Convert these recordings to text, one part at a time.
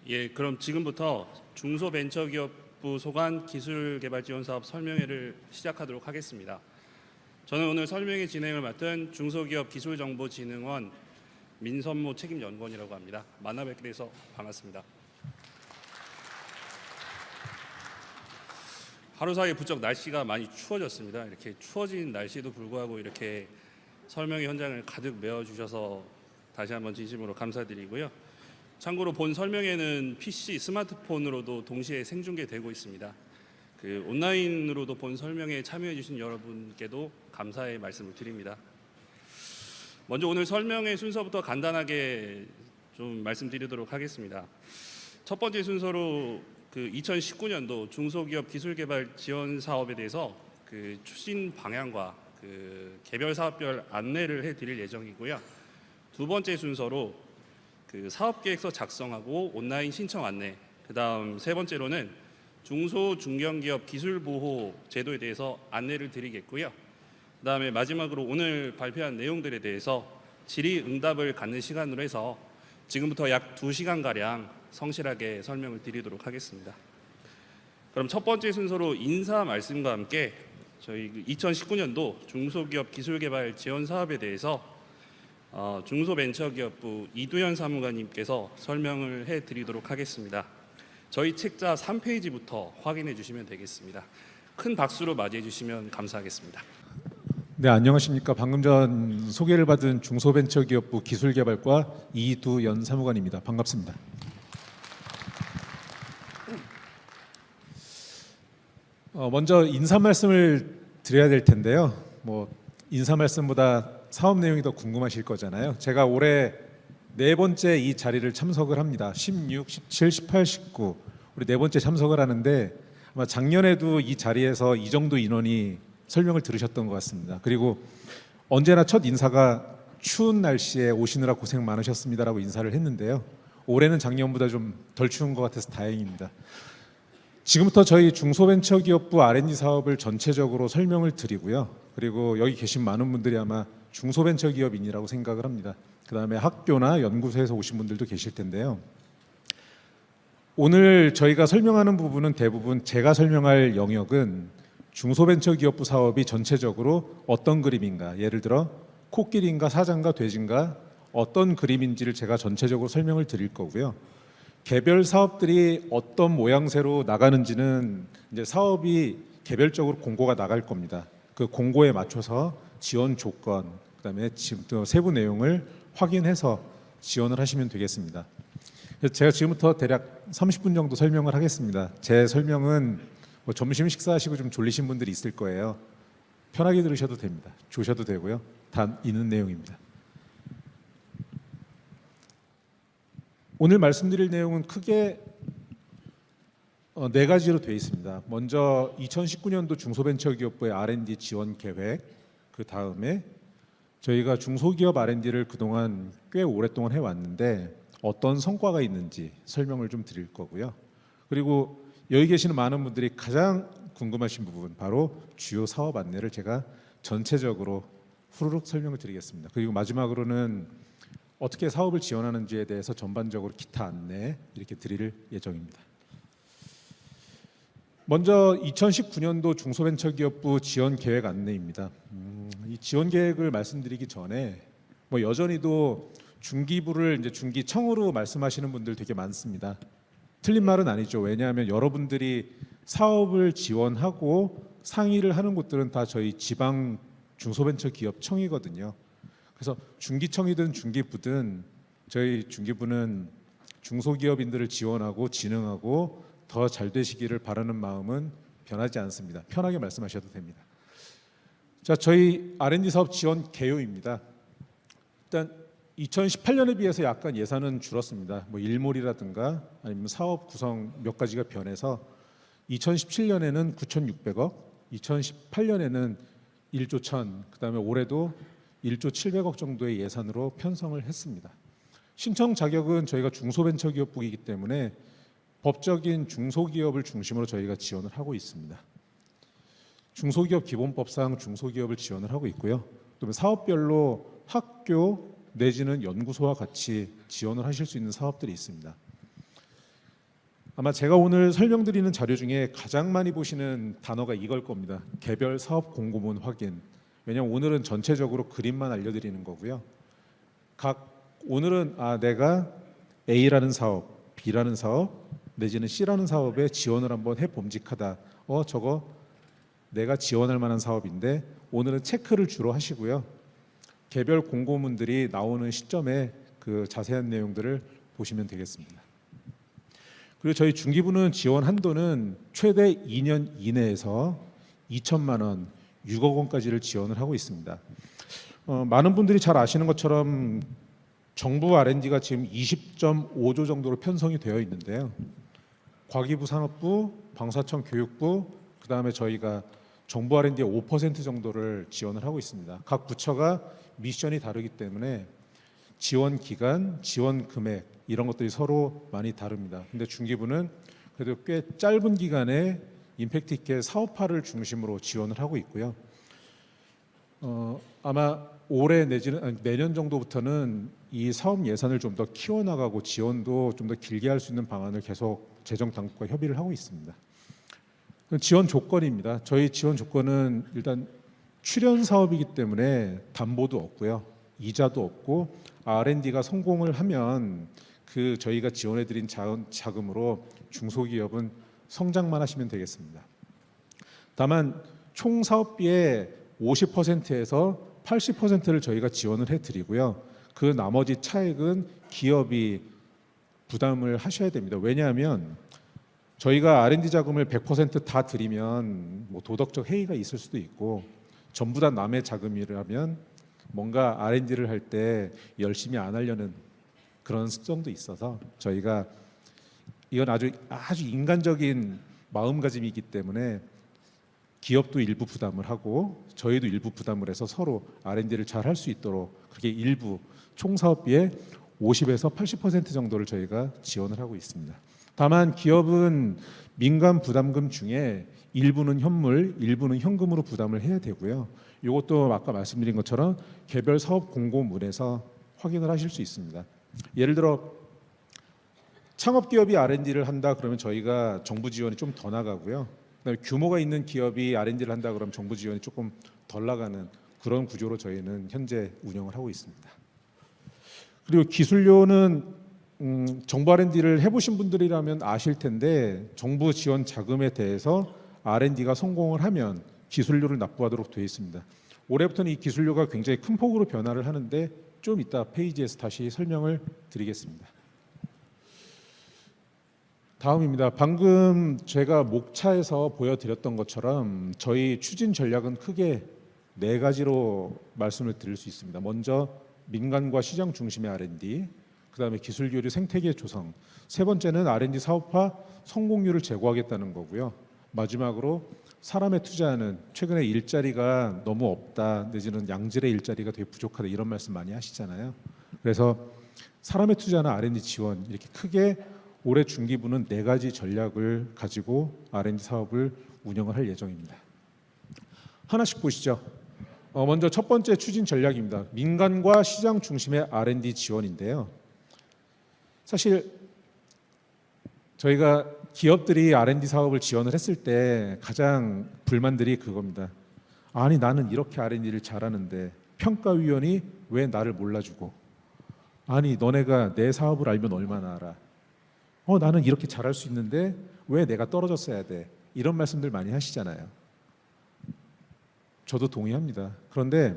예, 그럼 지금부터 중소벤처기업부 소관 기술개발지원사업 설명회를 시작하도록 하겠습니다. 저는 오늘 설명회 진행을 맡은 중소기업기술정보진흥원 민선모 책임연구원이라고 합니다. 만나 뵙게 돼서 반갑습니다. 하루 사이에 부쩍 날씨가 많이 추워졌습니다. 이렇게 추워진 날씨에도 불구하고 이렇게 설명회 현장을 가득 메워주셔서 다시 한번 진심으로 감사드리고요. 참고로 본 설명회는 PC, 스마트폰으로도 동시에 생중계되고 있습니다. 온라인으로도 본 설명회에 참여해 주신 여러분께도 감사의 말씀을 드립니다. 먼저 오늘 설명회 순서부터 간단하게 좀 말씀드리도록 하겠습니다. 첫 번째 순서로 2019년도 중소기업 기술개발 지원 사업에 대해서 추진 방향과 개별 사업별 안내를 해드릴 예정이고요. 두 번째 순서로 사업계획서 작성하고 온라인 신청 안내, 그다음 세 번째로는 중소중견기업 기술보호 제도에 대해서 안내를 드리겠고요. 그다음에 마지막으로 오늘 발표한 내용들에 대해서 질의응답을 갖는 시간으로 해서 지금부터 약 2시간가량 성실하게 설명을 드리도록 하겠습니다. 그럼 첫 번째 순서로 인사 말씀과 함께 저희 2019년도 중소기업 기술개발 지원 사업에 대해서 중소벤처기업부 이두현 사무관님께서 설명을 해드리도록 하겠습니다. 저희 책자 3페이지부터 확인해 주시면 되겠습니다. 큰 박수로 맞이해 주시면 감사하겠습니다. 네, 안녕하십니까. 방금 전 소개를 받은 중소벤처기업부 기술개발과 이두현 사무관입니다. 반갑습니다. 먼저 인사 말씀을 드려야 될 텐데요. 인사 말씀보다 사업 내용이 더 궁금하실 거잖아요. 제가 올해 네 번째 이 자리를 참석을 합니다. 16, 17, 18, 19 우리 네 번째 참석을 하는데 아마 작년에도 이 자리에서 이 정도 인원이 설명을 들으셨던 것 같습니다. 그리고 언제나 첫 인사가 추운 날씨에 오시느라 고생 많으셨습니다라고 인사를 했는데요. 올해는 작년보다 좀 덜 추운 것 같아서 다행입니다. 지금부터 저희 중소벤처기업부 R&D 사업을 전체적으로 설명을 드리고요. 그리고 여기 계신 많은 분들이 아마 중소벤처기업인이라고 생각을 합니다. 그 다음에 학교나 연구소에서 오신 분들도 계실 텐데요. 오늘 저희가 설명하는 부분은 대부분 제가 설명할 영역은 중소벤처기업부 사업이 전체적으로 어떤 그림인가, 예를 들어 코끼리인가 사자인가 돼지인가 어떤 그림인지를 제가 전체적으로 설명을 드릴 거고요. 개별 사업들이 어떤 모양새로 나가는지는 이제 사업이 개별적으로 공고가 나갈 겁니다. 그 공고에 맞춰서 지원 조건, 그다음에 세부 내용을 확인해서 지원을 하시면 되겠습니다. 그래서 제가 지금부터 대략 30분 정도 설명을 하겠습니다. 제 설명은 점심 식사하시고 좀 졸리신 분들이 있을 거예요. 편하게 들으셔도 됩니다. 조셔도 되고요. 다 있는 내용입니다. 오늘 말씀드릴 내용은 크게 네 가지로 되어 있습니다. 먼저 2019년도 중소벤처기업부의 R&D 지원 계획, 그 다음에 저희가 중소기업 R&D를 그동안 꽤 오랫동안 해왔는데 어떤 성과가 있는지 설명을 좀 드릴 거고요. 그리고 여기 계시는 많은 분들이 가장 궁금하신 부분, 바로 주요 사업 안내를 제가 전체적으로 후루룩 설명을 드리겠습니다. 그리고 마지막으로는 어떻게 사업을 지원하는지에 대해서 전반적으로 기타 안내 이렇게 드릴 예정입니다. 먼저 2019년도 중소벤처기업부 지원 계획 안내입니다. 이 지원 계획을 말씀드리기 전에 여전히도 중기부를 이제 중기청으로 말씀하시는 분들 되게 많습니다. 틀린 말은 아니죠. 왜냐하면 여러분들이 사업을 지원하고 상의를 하는 곳들은 다 저희 지방 중소벤처기업청이거든요. 그래서 중기청이든 중기부든 저희 중기부는 중소기업인들을 지원하고 진흥하고 더 잘 되시기를 바라는 마음은 변하지 않습니다. 편하게 말씀하셔도 됩니다. 자, 저희 R&D 사업 지원 개요입니다. 일단 2018년에 비해서 약간 예산은 줄었습니다. 일몰이라든가 아니면 사업 구성 몇 가지가 변해서 2017년에는 9,600억, 2018년에는 1조 1,000, 그다음에 올해도 1조 700억 정도의 예산으로 편성을 했습니다. 신청 자격은 저희가 중소벤처기업부이기 때문에 법적인 중소기업을 중심으로 저희가 지원을 하고 있습니다. 중소기업 기본법상 중소기업을 지원을 하고 있고요. 또 사업별로 학교 내지는 연구소와 같이 지원을 하실 수 있는 사업들이 있습니다. 아마 제가 오늘 설명드리는 자료 중에 가장 많이 보시는 단어가 이걸 겁니다. 개별 사업 공고문 확인. 왜냐하면 오늘은 전체적으로 그림만 알려드리는 거고요. 오늘은 내가 A라는 사업, B라는 사업, 내지는 C라는 사업에 지원을 한번 해봄직하다. 저거 내가 지원할 만한 사업인데 오늘은 체크를 주로 하시고요. 개별 공고문들이 나오는 시점에 그 자세한 내용들을 보시면 되겠습니다. 그리고 저희 중기부는 지원 한도는 최대 2년 이내에서 2천만 원, 6억 원까지를 지원을 하고 있습니다. 많은 분들이 잘 아시는 것처럼 정부 R&D가 지금 20.5조 정도로 편성이 되어 있는데요. 과기부, 산업부, 방사청, 교육부, 그다음에 저희가 정부 R&D의 5% 정도를 지원을 하고 있습니다. 각 부처가 미션이 다르기 때문에 지원 기간, 지원 금액 이런 것들이 서로 많이 다릅니다. 근데 중기부는 그래도 꽤 짧은 기간에 임팩트 있게 사업화를 중심으로 지원을 하고 있고요. 아마 올해 내지는 내년 정도부터는 이 사업 예산을 좀 더 키워나가고 지원도 좀 더 길게 할 수 있는 방안을 계속 재정 당국과 협의를 하고 있습니다. 지원 조건입니다. 저희 지원 조건은 일단 출연 사업이기 때문에 담보도 없고요, 이자도 없고 R&D가 성공을 하면 그 저희가 지원해드린 자금으로 중소기업은 성장만 하시면 되겠습니다. 다만 총 사업비의 50%에서 80%를 저희가 지원을 해드리고요. 그 나머지 차액은 기업이 부담을 하셔야 됩니다. 왜냐하면 저희가 R&D 자금을 100% 드리면 뭐 도덕적 해이가 있을 수도 있고 전부 다 남의 자금이라면 뭔가 R&D를 할 때 열심히 안 하려는 그런 습성도 있어서 저희가 이건 아주 인간적인 마음가짐이기 때문에 기업도 일부 부담을 하고 저희도 일부 부담을 해서 서로 R&D를 잘 할 수 있도록 그렇게 일부 총 사업비의 50에서 80% 정도를 저희가 지원을 하고 있습니다. 다만 기업은 민간 부담금 중에 일부는 현물, 일부는 현금으로 부담을 해야 되고요. 이것도 아까 말씀드린 것처럼 개별 사업 공고문에서 확인을 하실 수 있습니다. 예를 들어 창업 기업이 R&D를 한다 그러면 저희가 정부 지원이 좀 더 나가고요. 그다음에 규모가 있는 기업이 R&D를 한다 그러면 정부 지원이 조금 덜 나가는 그런 구조로 저희는 현재 운영을 하고 있습니다. 그리고 기술료는 정부 R&D를 해보신 분들이라면 아실 텐데 정부 지원 자금에 대해서 R&D가 성공을 하면 기술료를 납부하도록 되어 있습니다. 올해부터는 이 기술료가 굉장히 큰 폭으로 변화를 하는데 좀 이따 페이지에서 다시 설명을 드리겠습니다. 다음입니다. 방금 제가 목차에서 보여드렸던 것처럼 저희 추진 전략은 크게 4가지로 말씀을 드릴 수 있습니다. 먼저 민간과 시장 중심의 R&D, 그다음에 기술 교류 생태계 조성, 세 번째는 R&D 사업화 성공률을 제고하겠다는 거고요. 마지막으로 사람에 투자하는, 최근에 일자리가 너무 없다 내지는 양질의 일자리가 되게 부족하다 이런 말씀 많이 하시잖아요. 그래서 사람에 투자하는 R&D 지원, 이렇게 크게 올해 중기부는 4가지 전략을 가지고 R&D 사업을 운영을 할 예정입니다. 하나씩 보시죠. 먼저 첫 번째 추진 전략입니다. 민간과 시장 중심의 R&D 지원인데요. 사실 저희가 기업들이 R&D 사업을 지원을 했을 때 가장 불만들이 그겁니다. 아니 나는 이렇게 R&D를 잘하는데 평가위원이 왜 나를 몰라주고, 아니 너네가 내 사업을 알면 얼마나 알아, 나는 이렇게 잘할 수 있는데 왜 내가 떨어졌어야 돼, 이런 말씀들 많이 하시잖아요. 저도 동의합니다. 그런데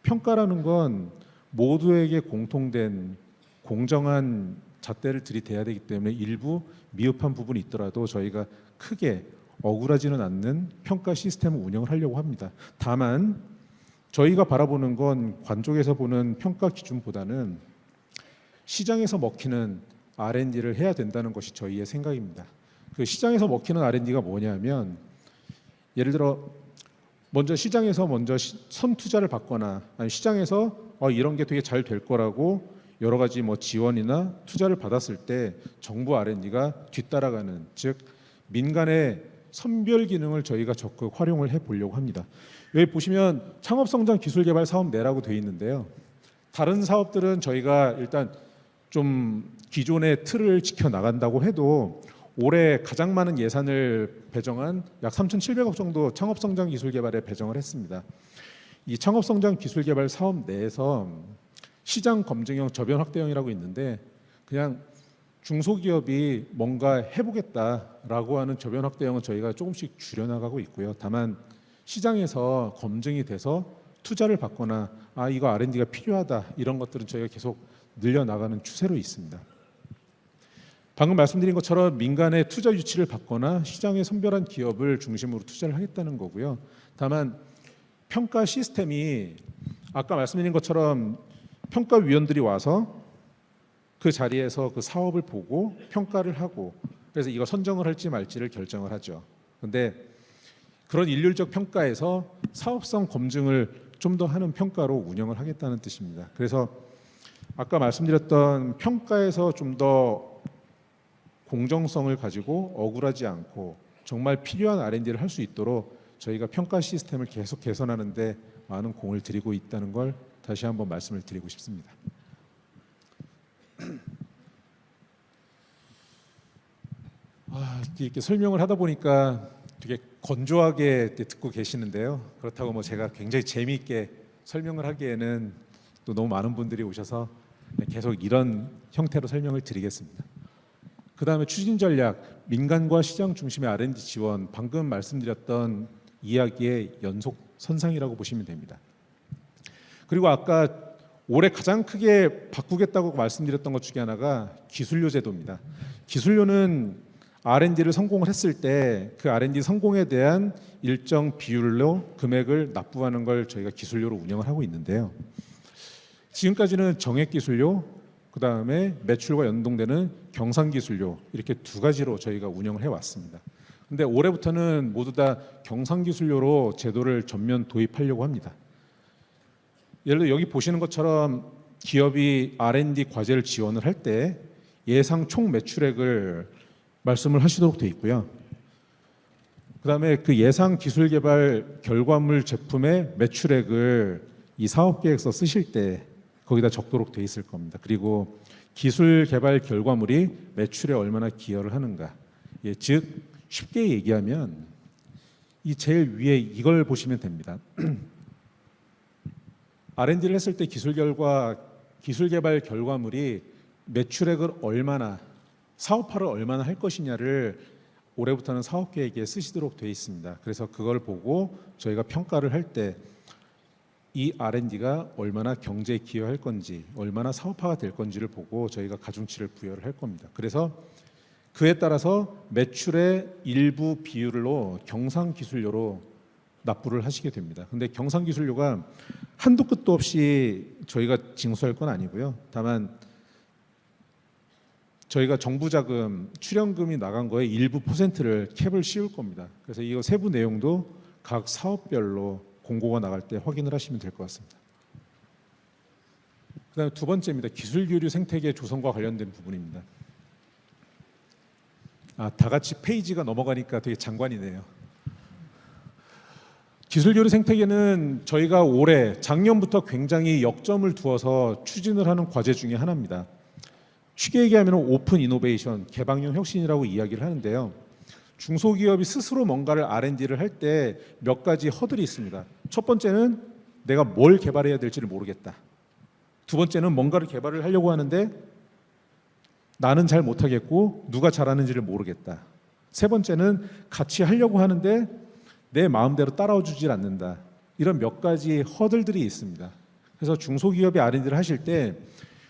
평가라는 건 모두에게 공통된 공정한 잣대를 들이대야 되기 때문에 일부 미흡한 부분이 있더라도 저희가 크게 억울하지는 않는 평가 시스템을 운영을 하려고 합니다. 다만 저희가 바라보는 건 관쪽에서 보는 평가 기준보다는 시장에서 먹히는 R&D를 해야 된다는 것이 저희의 생각입니다. 그 시장에서 먹히는 R&D가 뭐냐면, 예를 들어 먼저 시장에서 선투자를 받거나 아니면 시장에서 이런 게 되게 잘 될 거라고 여러 가지 지원이나 투자를 받았을 때 정부 R&D가 뒤따라가는, 즉 민간의 선별 기능을 저희가 적극 활용을 해보려고 합니다. 여기 보시면 창업성장 기술개발 사업 내라고 되어 있는데요. 다른 사업들은 저희가 일단 좀 기존의 틀을 지켜나간다고 해도 올해 가장 많은 예산을 배정한 약 3,700억 정도 창업성장 기술개발에 배정을 했습니다. 이 창업성장 기술개발 사업 내에서 시장 검증형 저변 확대형이라고 있는데 그냥 중소기업이 뭔가 해보겠다라고 하는 저변 확대형은 저희가 조금씩 줄여나가고 있고요. 다만 시장에서 검증이 돼서 투자를 받거나 이거 R&D가 필요하다 이런 것들은 저희가 계속 늘려나가는 추세로 있습니다. 방금 말씀드린 것처럼 민간의 투자 유치를 받거나 시장에 선별한 기업을 중심으로 투자를 하겠다는 거고요. 다만 평가 시스템이 아까 말씀드린 것처럼 평가위원들이 와서 그 자리에서 그 사업을 보고 평가를 하고 그래서 이거 선정을 할지 말지를 결정을 하죠. 그런데 그런 일률적 평가에서 사업성 검증을 좀 더 하는 평가로 운영을 하겠다는 뜻입니다. 그래서 아까 말씀드렸던 평가에서 좀 더 공정성을 가지고 억울하지 않고 정말 필요한 R&D를 할 수 있도록 저희가 평가 시스템을 계속 개선하는 데 많은 공을 들이고 있다는 걸 다시 한번 말씀을 드리고 싶습니다. 이렇게 설명을 하다 보니까 되게 건조하게 듣고 계시는데요. 그렇다고 뭐 제가 굉장히 재미있게 설명을 하기에는 또 너무 많은 분들이 오셔서 계속 이런 형태로 설명을 드리겠습니다. 그 다음에 추진 전략, 민간과 시장 중심의 R&D 지원, 방금 말씀드렸던 이야기의 연속 선상이라고 보시면 됩니다. 그리고 아까 올해 가장 크게 바꾸겠다고 말씀드렸던 것 중에 하나가 기술료 제도입니다. 기술료는 R&D를 성공을 했을 때 그 R&D 성공에 대한 일정 비율로 금액을 납부하는 걸 저희가 기술료로 운영을 하고 있는데요. 지금까지는 정액기술료, 그 다음에 매출과 연동되는 경상기술료 이렇게 두 가지로 저희가 운영을 해왔습니다. 근데 올해부터는 모두 다 경상기술료로 제도를 전면 도입하려고 합니다. 예를 들어 여기 보시는 것처럼 기업이 R&D 과제를 지원을 할 때 예상 총 매출액을 말씀을 하시도록 되어 있고요. 그다음에 그 예상 기술 개발 결과물 제품의 매출액을 이 사업 계획서 쓰실 때 거기다 적도록 되어 있을 겁니다. 그리고 기술 개발 결과물이 매출에 얼마나 기여를 하는가. 즉 쉽게 얘기하면 이 제일 위에 이걸 보시면 됩니다. R&D를 했을 때 기술 개발 결과물이 매출액을 얼마나 사업화를 얼마나 할 것이냐를 올해부터는 사업 계획에 쓰시도록 되어 있습니다. 그래서 그걸 보고 저희가 평가를 할 때 이 R&D가 얼마나 경제에 기여할 건지, 얼마나 사업화가 될 건지를 보고 저희가 가중치를 부여를 할 겁니다. 그래서 그에 따라서 매출의 일부 비율로 경상기술료로 납부를 하시게 됩니다. 근데 경상기술료가 한도 끝도 없이 저희가 징수할 건 아니고요. 다만 저희가 정부 자금, 출연금이 나간 거에 일부 퍼센트를 캡을 씌울 겁니다. 그래서 이거 세부 내용도 각 사업별로 공고가 나갈 때 확인을 하시면 될 것 같습니다. 그다음에 두 번째입니다. 기술교류 생태계 조성과 관련된 부분입니다. 다 같이 페이지가 넘어가니까 되게 장관이네요. 기술교류 생태계는 저희가 올해 작년부터 굉장히 역점을 두어서 추진을 하는 과제 중에 하나입니다. 쉽게 얘기하면 오픈 이노베이션, 개방형 혁신이라고 이야기를 하는데요. 중소기업이 스스로 뭔가를 R&D를 할 때 몇 가지 허들이 있습니다. 첫 번째는 내가 뭘 개발해야 될지를 모르겠다. 두 번째는 뭔가를 개발을 하려고 하는데 나는 잘 못하겠고 누가 잘하는지를 모르겠다. 세 번째는 같이 하려고 하는데 내 마음대로 따라와 주질 않는다. 이런 몇 가지 허들들이 있습니다. 그래서 중소기업이 R&D를 하실 때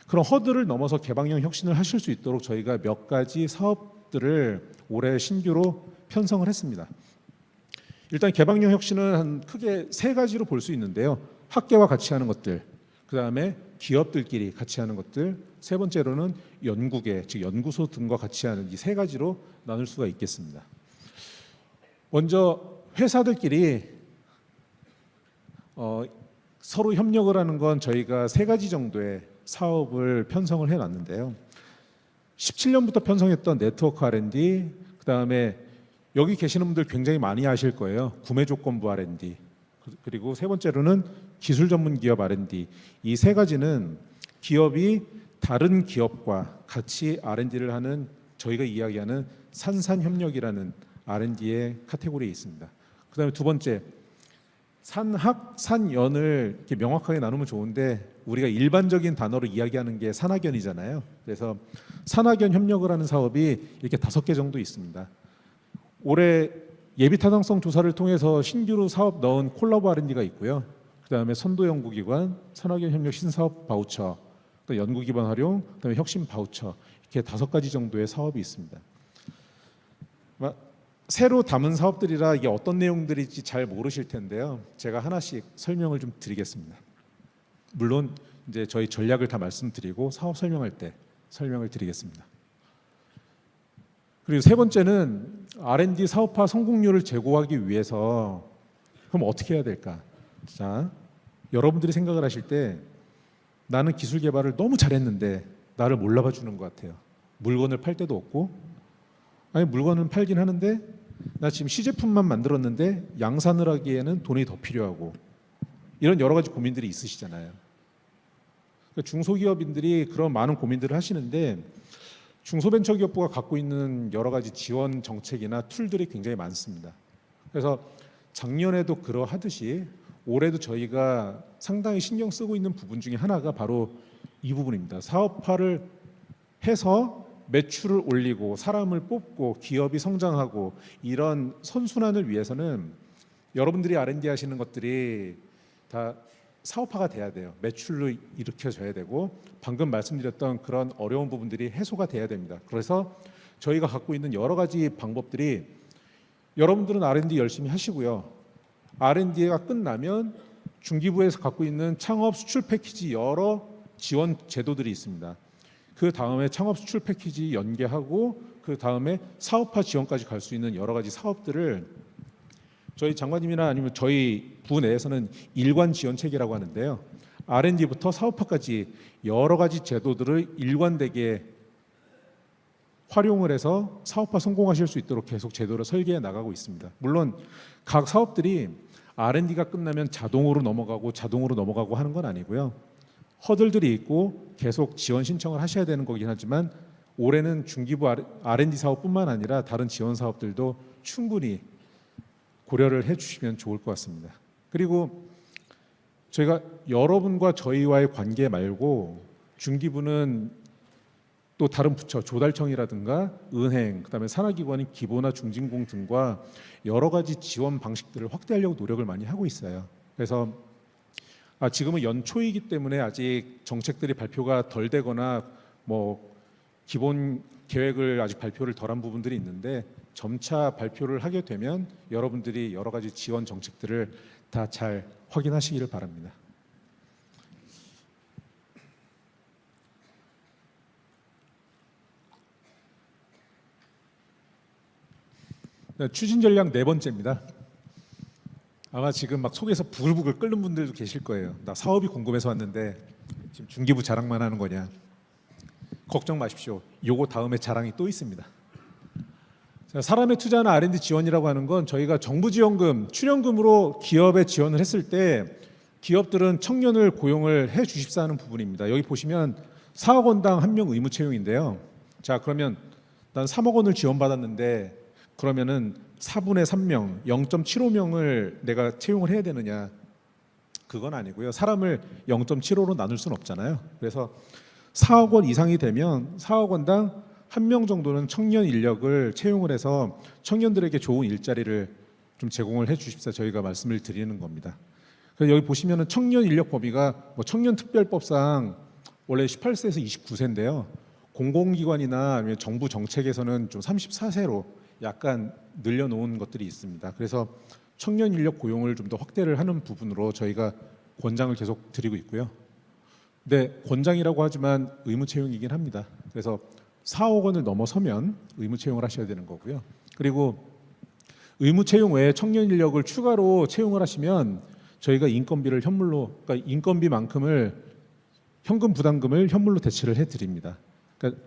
그런 허들을 넘어서 개방형 혁신을 하실 수 있도록 저희가 몇 가지 사업들을 올해 신규로 편성을 했습니다. 일단 개방형 혁신은 한 크게 세 가지로 볼 수 있는데요. 학계와 같이 하는 것들, 그 다음에 기업들끼리 같이 하는 것들, 세 번째로는 연구계, 즉 연구소 등과 같이 하는 이 세 가지로 나눌 수가 있겠습니다. 먼저 회사들끼리 서로 협력을 하는 건 저희가 세 가지 정도의 사업을 편성을 해놨는데요. 17년부터 편성했던 네트워크 R&D, 그 다음에 여기 계시는 분들 굉장히 많이 아실 거예요. 구매 조건부 R&D, 그리고 세 번째로는 기술 전문 기업 R&D. 이 세 가지는 기업이 다른 기업과 같이 R&D를 하는 저희가 이야기하는 산산협력이라는 R&D의 카테고리에 있습니다. 그다음에 두 번째, 산학, 산연을 이렇게 명확하게 나누면 좋은데 우리가 일반적인 단어로 이야기하는 게 산학연이잖아요. 그래서 산학연 협력을 하는 사업이 이렇게 5개 정도 있습니다. 올해 예비타당성 조사를 통해서 신규로 사업 넣은 콜라보 R&D가 있고요. 그다음에 선도연구기관, 산학연 협력 신사업 바우처, 또 연구기반 활용, 그다음에 혁신 바우처, 이렇게 5가지 정도의 사업이 있습니다. 새로 담은 사업들이라 이게 어떤 내용들인지 잘 모르실 텐데요. 제가 하나씩 설명을 좀 드리겠습니다. 물론 이제 저희 전략을 다 말씀드리고 사업 설명할 때 설명을 드리겠습니다. 그리고 세 번째는 R&D 사업화 성공률을 제고하기 위해서 그럼 어떻게 해야 될까? 자, 여러분들이 생각을 하실 때 나는 기술 개발을 너무 잘했는데 나를 몰라봐 주는 것 같아요. 물건을 팔 데도 없고, 아니 물건은 팔긴 하는데 나 지금 시제품만 만들었는데 양산을 하기에는 돈이 더 필요하고, 이런 여러 가지 고민들이 있으시잖아요. 그러니까 중소기업인들이 그런 많은 고민들을 하시는데 중소벤처기업부가 갖고 있는 여러 가지 지원 정책이나 툴들이 굉장히 많습니다. 그래서 작년에도 그러하듯이 올해도 저희가 상당히 신경 쓰고 있는 부분 중에 하나가 바로 이 부분입니다. 사업화를 해서 매출을 올리고 사람을 뽑고 기업이 성장하고 이런 선순환을 위해서는 여러분들이 R&D 하시는 것들이 다 사업화가 돼야 돼요. 매출로 일으켜져야 되고 방금 말씀드렸던 그런 어려운 부분들이 해소가 돼야 됩니다. 그래서 저희가 갖고 있는 여러 가지 방법들이, 여러분들은 R&D 열심히 하시고요. R&D가 끝나면 중기부에서 갖고 있는 창업 수출 패키지 여러 지원 제도들이 있습니다. 그 다음에 창업 수출 패키지 연계하고 그 다음에 사업화 지원까지 갈 수 있는 여러 가지 사업들을 저희 장관님이나 아니면 저희 부 내에서는 일관 지원 체계라고 하는데요. R&D부터 사업화까지 여러 가지 제도들을 일관되게 활용을 해서 사업화 성공하실 수 있도록 계속 제도를 설계해 나가고 있습니다. 물론 각 사업들이 R&D가 끝나면 자동으로 넘어가고 하는 건 아니고요. 허들들이 있고 계속 지원 신청을 하셔야 되는 거긴 하지만 올해는 중기부 R&D 사업뿐만 아니라 다른 지원 사업들도 충분히 고려를 해주시면 좋을 것 같습니다. 그리고 저희가 여러분과 저희와의 관계 말고 중기부는 또 다른 부처, 조달청이라든가 은행, 그다음에 산하기관인 기보나 중진공 등과 여러 가지 지원 방식들을 확대하려고 노력을 많이 하고 있어요. 그래서 지금은 연초이기 때문에 아직 정책들이 발표가 덜 되거나 뭐 기본 계획을 아직 발표를 덜한 부분들이 있는데 점차 발표를 하게 되면 여러분들이 여러 가지 지원 정책들을 다 잘 확인하시기를 바랍니다. 네, 추진 전략 4번째입니다. 아마 지금 막 속에서 부글부글 끓는 분들도 계실 거예요. 나 사업이 궁금해서 왔는데 지금 중기부 자랑만 하는 거냐? 걱정 마십시오. 요거 다음에 자랑이 또 있습니다. 자, 사람에 투자하는 R&D 지원이라고 하는 건 저희가 정부 지원금, 출연금으로 기업에 지원을 했을 때 기업들은 청년을 고용을 해 주십사 하는 부분입니다. 여기 보시면 4억 원당 1명 의무 채용인데요. 자, 그러면 난 3억 원을 지원받았는데 그러면은 4분의 3명, 0.75명을 내가 채용을 해야 되느냐? 그건 아니고요. 사람을 0.75로 나눌 수는 없잖아요. 그래서 4억 원 이상이 되면 4억 원당 1명 정도는 청년 인력을 채용을 해서 청년들에게 좋은 일자리를 좀 제공을 해 주십사 저희가 말씀을 드리는 겁니다. 그래서 여기 보시면은 청년 인력 범위가 뭐 청년특별법상 원래 18세에서 29세인데요. 공공기관이나 아니면 정부 정책에서는 좀 34세로 약간 늘려놓은 것들이 있습니다. 그래서 청년 인력 고용을 좀 더 확대를 하는 부분으로 저희가 권장을 계속 드리고 있고요. 근데 권장이라고 하지만 의무 채용이긴 합니다. 그래서 4억 원을 넘어서면 의무 채용을 하셔야 되는 거고요. 그리고 의무 채용 외에 청년 인력을 추가로 채용을 하시면 저희가 인건비를 현물로, 그러니까 인건비만큼을 현금 부담금을 현물로 대체를 해드립니다. 그러니까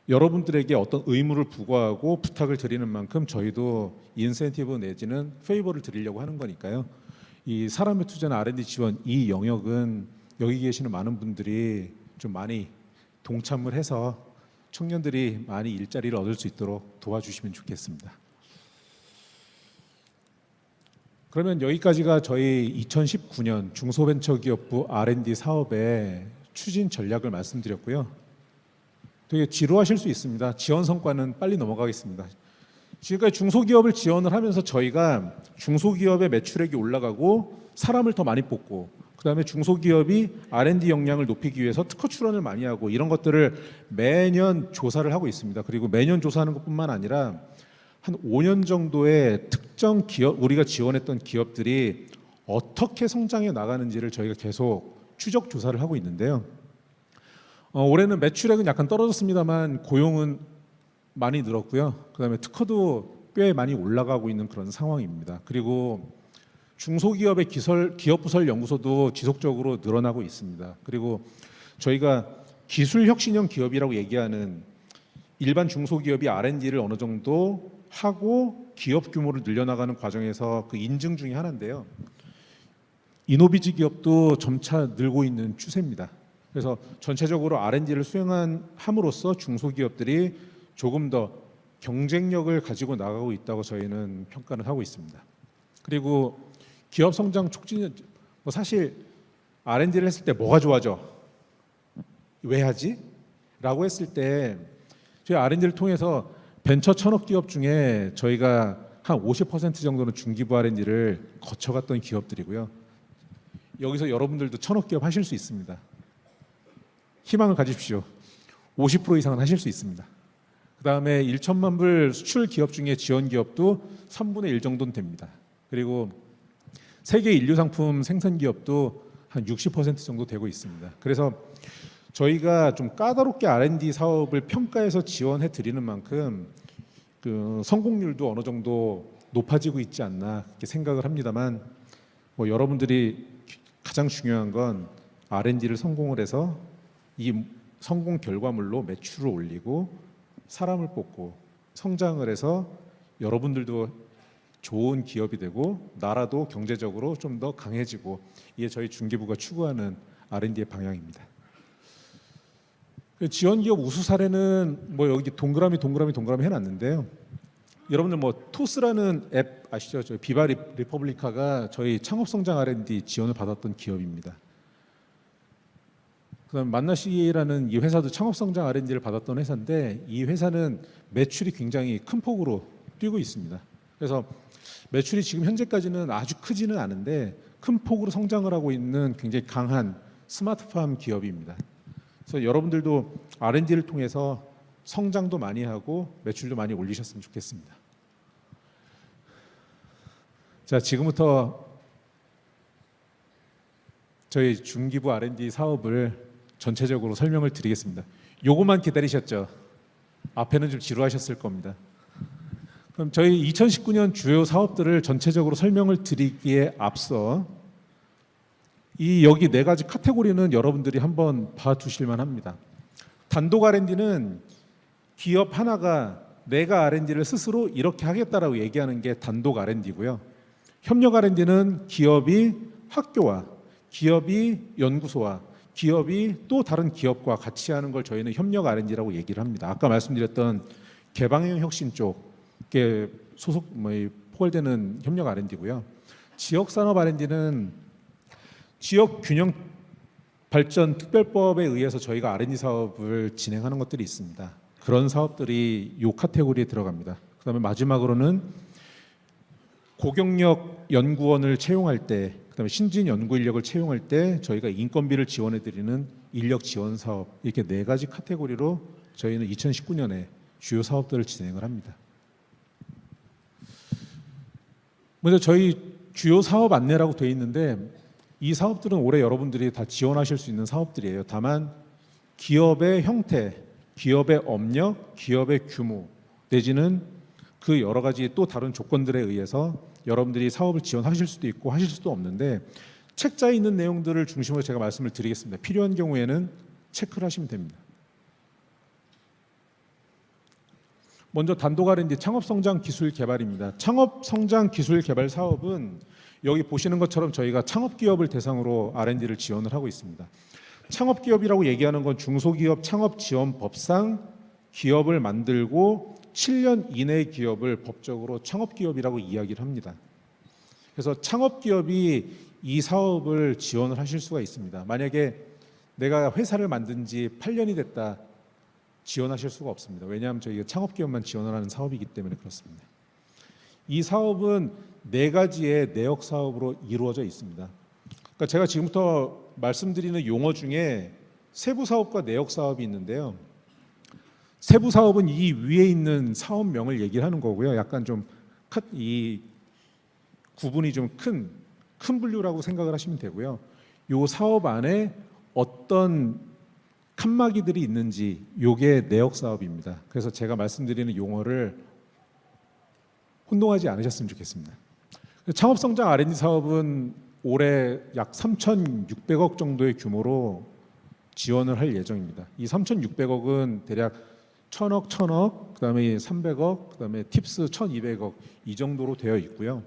여러분들에게 어떤 의무를 부과하고 부탁을 드리는 만큼 저희도 인센티브 내지는 페이버를 드리려고 하는 거니까요. 이 사람에 투자나 R&D 지원 이 영역은 여기 계시는 많은 분들이 좀 많이 동참을 해서 청년들이 많이 일자리를 얻을 수 있도록 도와주시면 좋겠습니다. 그러면 여기까지가 저희 2019년 중소벤처기업부 R&D 사업의 추진 전략을 말씀드렸고요. 되게 지루하실 수 있습니다. 지원 성과는 빨리 넘어가겠습니다. 지금까지 중소기업을 지원을 하면서 저희가 중소기업의 매출액이 올라가고 사람을 더 많이 뽑고 그다음에 중소기업이 R&D 역량을 높이기 위해서 특허 출원을 많이 하고 이런 것들을 매년 조사를 하고 있습니다. 그리고 매년 조사하는 것뿐만 아니라 한 5년 정도의 특정 기업, 우리가 지원했던 기업들이 어떻게 성장해 나가는지를 저희가 계속 추적 조사를 하고 있는데요. 올해는 매출액은 약간 떨어졌습니다만 고용은 많이 늘었고요. 그다음에 특허도 꽤 많이 올라가고 있는 그런 상황입니다. 그리고 중소기업의 기업부설 연구소도 지속적으로 늘어나고 있습니다. 그리고 저희가 기술혁신형 기업이라고 얘기하는 일반 중소기업이 R&D를 어느 정도 하고 기업 규모를 늘려나가는 과정에서 그 인증 중에 하나인데요. 이노비즈 기업도 점차 늘고 있는 추세입니다. 그래서 전체적으로 R&D를 수행함으로써 중소기업들이 조금 더 경쟁력을 가지고 나가고 있다고 저희는 평가를 하고 있습니다. 그리고 기업 성장 촉진, 사실 R&D를 했을 때 뭐가 좋아져? 왜 하지? 라고 했을 때 저희 R&D를 통해서 벤처 1000억 기업 중에 저희가 한 50% 정도는 중기부 R&D를 거쳐갔던 기업들이고요. 여기서 여러분들도 1000억 기업 하실 수 있습니다. 희망을 가지십시오. 50% 이상은 하실 수 있습니다. 그 다음에 1천만 불 수출 기업 중에 지원 기업도 3분의 1 정도는 됩니다. 그리고 세계 인류 상품 생산 기업도 한 60% 정도 되고 있습니다. 그래서 저희가 좀 까다롭게 R&D 사업을 평가해서 지원해 드리는 만큼 그 성공률도 어느 정도 높아지고 있지 않나 이렇게 생각을 합니다만 여러분들이 가장 중요한 건 R&D를 성공을 해서 이 성공 결과물로 매출을 올리고 사람을 뽑고 성장을 해서 여러분들도 좋은 기업이 되고 나라도 경제적으로 좀 더 강해지고 이게 저희 중기부가 추구하는 R&D의 방향입니다. 지원기업 우수 사례는 여기 동그라미 해놨는데요. 여러분들 토스라는 앱 아시죠? 저희 비바 리퍼블리카가 저희 창업성장 R&D 지원을 받았던 기업입니다. 그다음 만나시라는 이 회사도 창업성장 R&D를 받았던 회사인데 이 회사는 매출이 굉장히 큰 폭으로 뛰고 있습니다. 그래서 매출이 지금 현재까지는 아주 크지는 않은데 큰 폭으로 성장을 하고 있는 굉장히 강한 스마트팜 기업입니다. 그래서 여러분들도 R&D를 통해서 성장도 많이 하고 매출도 많이 올리셨으면 좋겠습니다. 자, 지금부터 저희 중기부 R&D 사업을 전체적으로 설명을 드리겠습니다. 요것만 기다리셨죠? 앞에는 좀 지루하셨을 겁니다. 그럼 저희 2019년 주요 사업들을 전체적으로 설명을 드리기에 앞서 여기 4가지 카테고리는 여러분들이 한번 봐두실만 합니다. 단독 R&D는 기업 하나가 내가 R&D를 스스로 이렇게 하겠다라고 얘기하는 게 단독 R&D고요. 협력 R&D는 기업이 학교와 기업이 연구소와 기업이 또 다른 기업과 같이 하는 걸 저희는 협력 R&D라고 얘기를 합니다. 아까 말씀드렸던 개방형 혁신 쪽에 포괄되는 협력 R&D고요. 지역산업 R&D는 지역균형 발전 특별법에 의해서 저희가 R&D 사업을 진행하는 것들이 있습니다. 그런 사업들이 이 카테고리에 들어갑니다. 그다음에 마지막으로는 고경력 연구원을 채용할 때, 그다음에 신진 연구 인력을 채용할 때 저희가 인건비를 지원해 드리는 인력 지원 사업, 이렇게 4가지 카테고리로 저희는 2019년에 주요 사업들을 진행을 합니다. 먼저 저희 주요 사업 안내라고 되어 있는데 이 사업들은 올해 여러분들이 다 지원하실 수 있는 사업들이에요. 다만 기업의 형태, 기업의 업력, 기업의 규모 내지는 그 여러 가지 또 다른 조건들에 의해서 여러분들이 사업을 지원하실 수도 있고 하실 수도 없는데 책자에 있는 내용들을 중심으로 제가 말씀을 드리겠습니다. 필요한 경우에는 체크를 하시면 됩니다. 먼저 단독 R&D 창업성장 기술 개발입니다. 창업성장 기술 개발 사업은 여기 보시는 것처럼 저희가 창업기업을 대상으로 R&D를 지원을 하고 있습니다. 창업기업이라고 얘기하는 건 중소기업 창업지원법상 기업을 만들고 7년 이내 기업을 법적으로 창업기업이라고 이야기를 합니다. 그래서 창업기업이 이 사업을 지원을 하실 수가 있습니다. 만약에 내가 회사를 만든 지 8년이 됐다, 지원하실 수가 없습니다. 왜냐하면 저희가 창업기업만 지원을 하는 사업이기 때문에 그렇습니다. 이 사업은 4가지의 내역 사업으로 이루어져 있습니다. 그러니까 제가 지금부터 말씀드리는 용어 중에 세부 사업과 내역 사업이 있는데요. 세부 사업은 이 위에 있는 사업명을 얘기를 하는 거고요. 약간 좀 이 구분이 좀 큰 분류라고 생각을 하시면 되고요. 이 사업 안에 어떤 칸막이들이 있는지 요게 내역 사업입니다. 그래서 제가 말씀드리는 용어를 혼동하지 않으셨으면 좋겠습니다. 창업성장 R&D 사업은 올해 약 3,600억 정도의 규모로 지원을 할 예정입니다. 이 3,600억은 대략 1,000억, 그다음에 300억, 그다음에 팁스 1,200억 이 정도로 되어 있고요.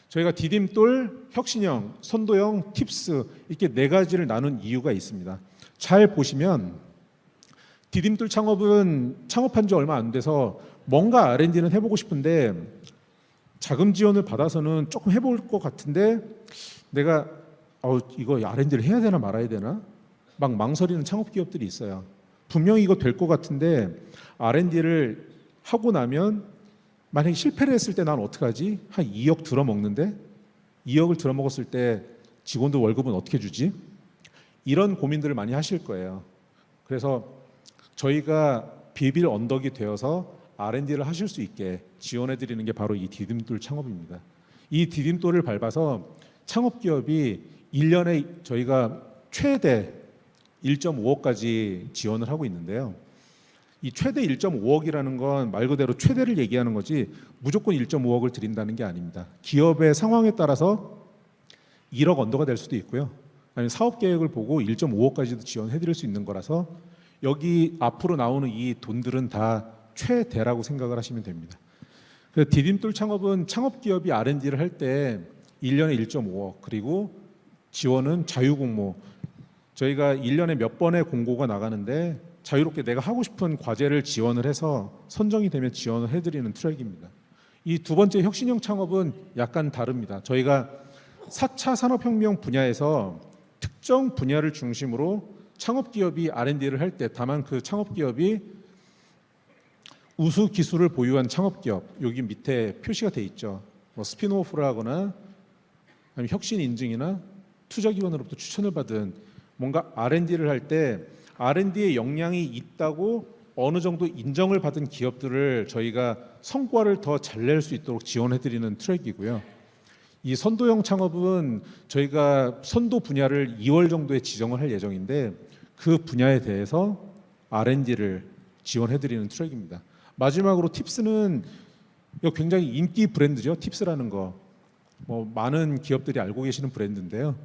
저희가 디딤돌, 혁신형, 선도형, 팁스 이렇게 4가지를 나눈 이유가 있습니다. 잘 보시면 디딤돌 창업은 창업한 지 얼마 안 돼서 뭔가 R&D는 해보고 싶은데 자금 지원을 받아서는 조금 해볼 것 같은데 내가 이거 R&D를 해야 되나 말아야 되나 막 망설이는 창업 기업들이 있어요. 분명히 이거 될 것 같은데 R&D를 하고 나면 만약에 실패를 했을 때 난 어떡하지? 한 2억 들어먹는데 2억을 들어먹었을 때 직원들 월급은 어떻게 주지? 이런 고민들을 많이 하실 거예요. 그래서 저희가 비빌 언덕이 되어서 R&D를 하실 수 있게 지원해 드리는 게 바로 이 디딤돌 창업입니다. 이 디딤돌을 밟아서 창업 기업이 1년에 저희가 최대 1.5억까지 지원을 하고 있는데요. 이 최대 1.5억이라는 건 말 그대로 최대를 얘기하는 거지 무조건 1.5억을 드린다는 게 아닙니다. 기업의 상황에 따라서 1억 언더가 될 수도 있고요. 아니면 사업 계획을 보고 1.5억까지도 지원해 드릴 수 있는 거라서 여기 앞으로 나오는 이 돈들은 다 최대라고 생각을 하시면 됩니다. 그래서 디딤돌 창업은 창업 기업이 R&D를 할 때 1년에 1.5억 그리고 지원은 자유공모. 저희가 1년에 몇 번의 공고가 나가는데 자유롭게 내가 하고 싶은 과제를 지원을 해서 선정이 되면 지원을 해드리는 트랙입니다. 이 두 번째 혁신형 창업은 약간 다릅니다. 저희가 4차 산업혁명 분야에서 특정 분야를 중심으로 창업기업이 R&D를 할 때 다만 그 창업기업이 우수 기술을 보유한 창업기업 여기 밑에 표시가 돼 있죠. 뭐 스핀오프를 하거나 아니면 혁신 인증이나 투자기관으로부터 추천을 받은 뭔가 R&D를 할 때 R&D의 역량이 있다고 어느 정도 인정을 받은 기업들을 저희가 성과를 더 잘 낼 수 있도록 지원해드리는 트랙이고요. 이 선도형 창업은 저희가 선도 분야를 2월 정도에 지정을 할 예정인데 그 분야에 대해서 R&D를 지원해드리는 트랙입니다. 마지막으로 팁스는 이거 굉장히 인기 브랜드죠. 팁스라는 거. 뭐 많은 기업들이 알고 계시는 브랜드인데요.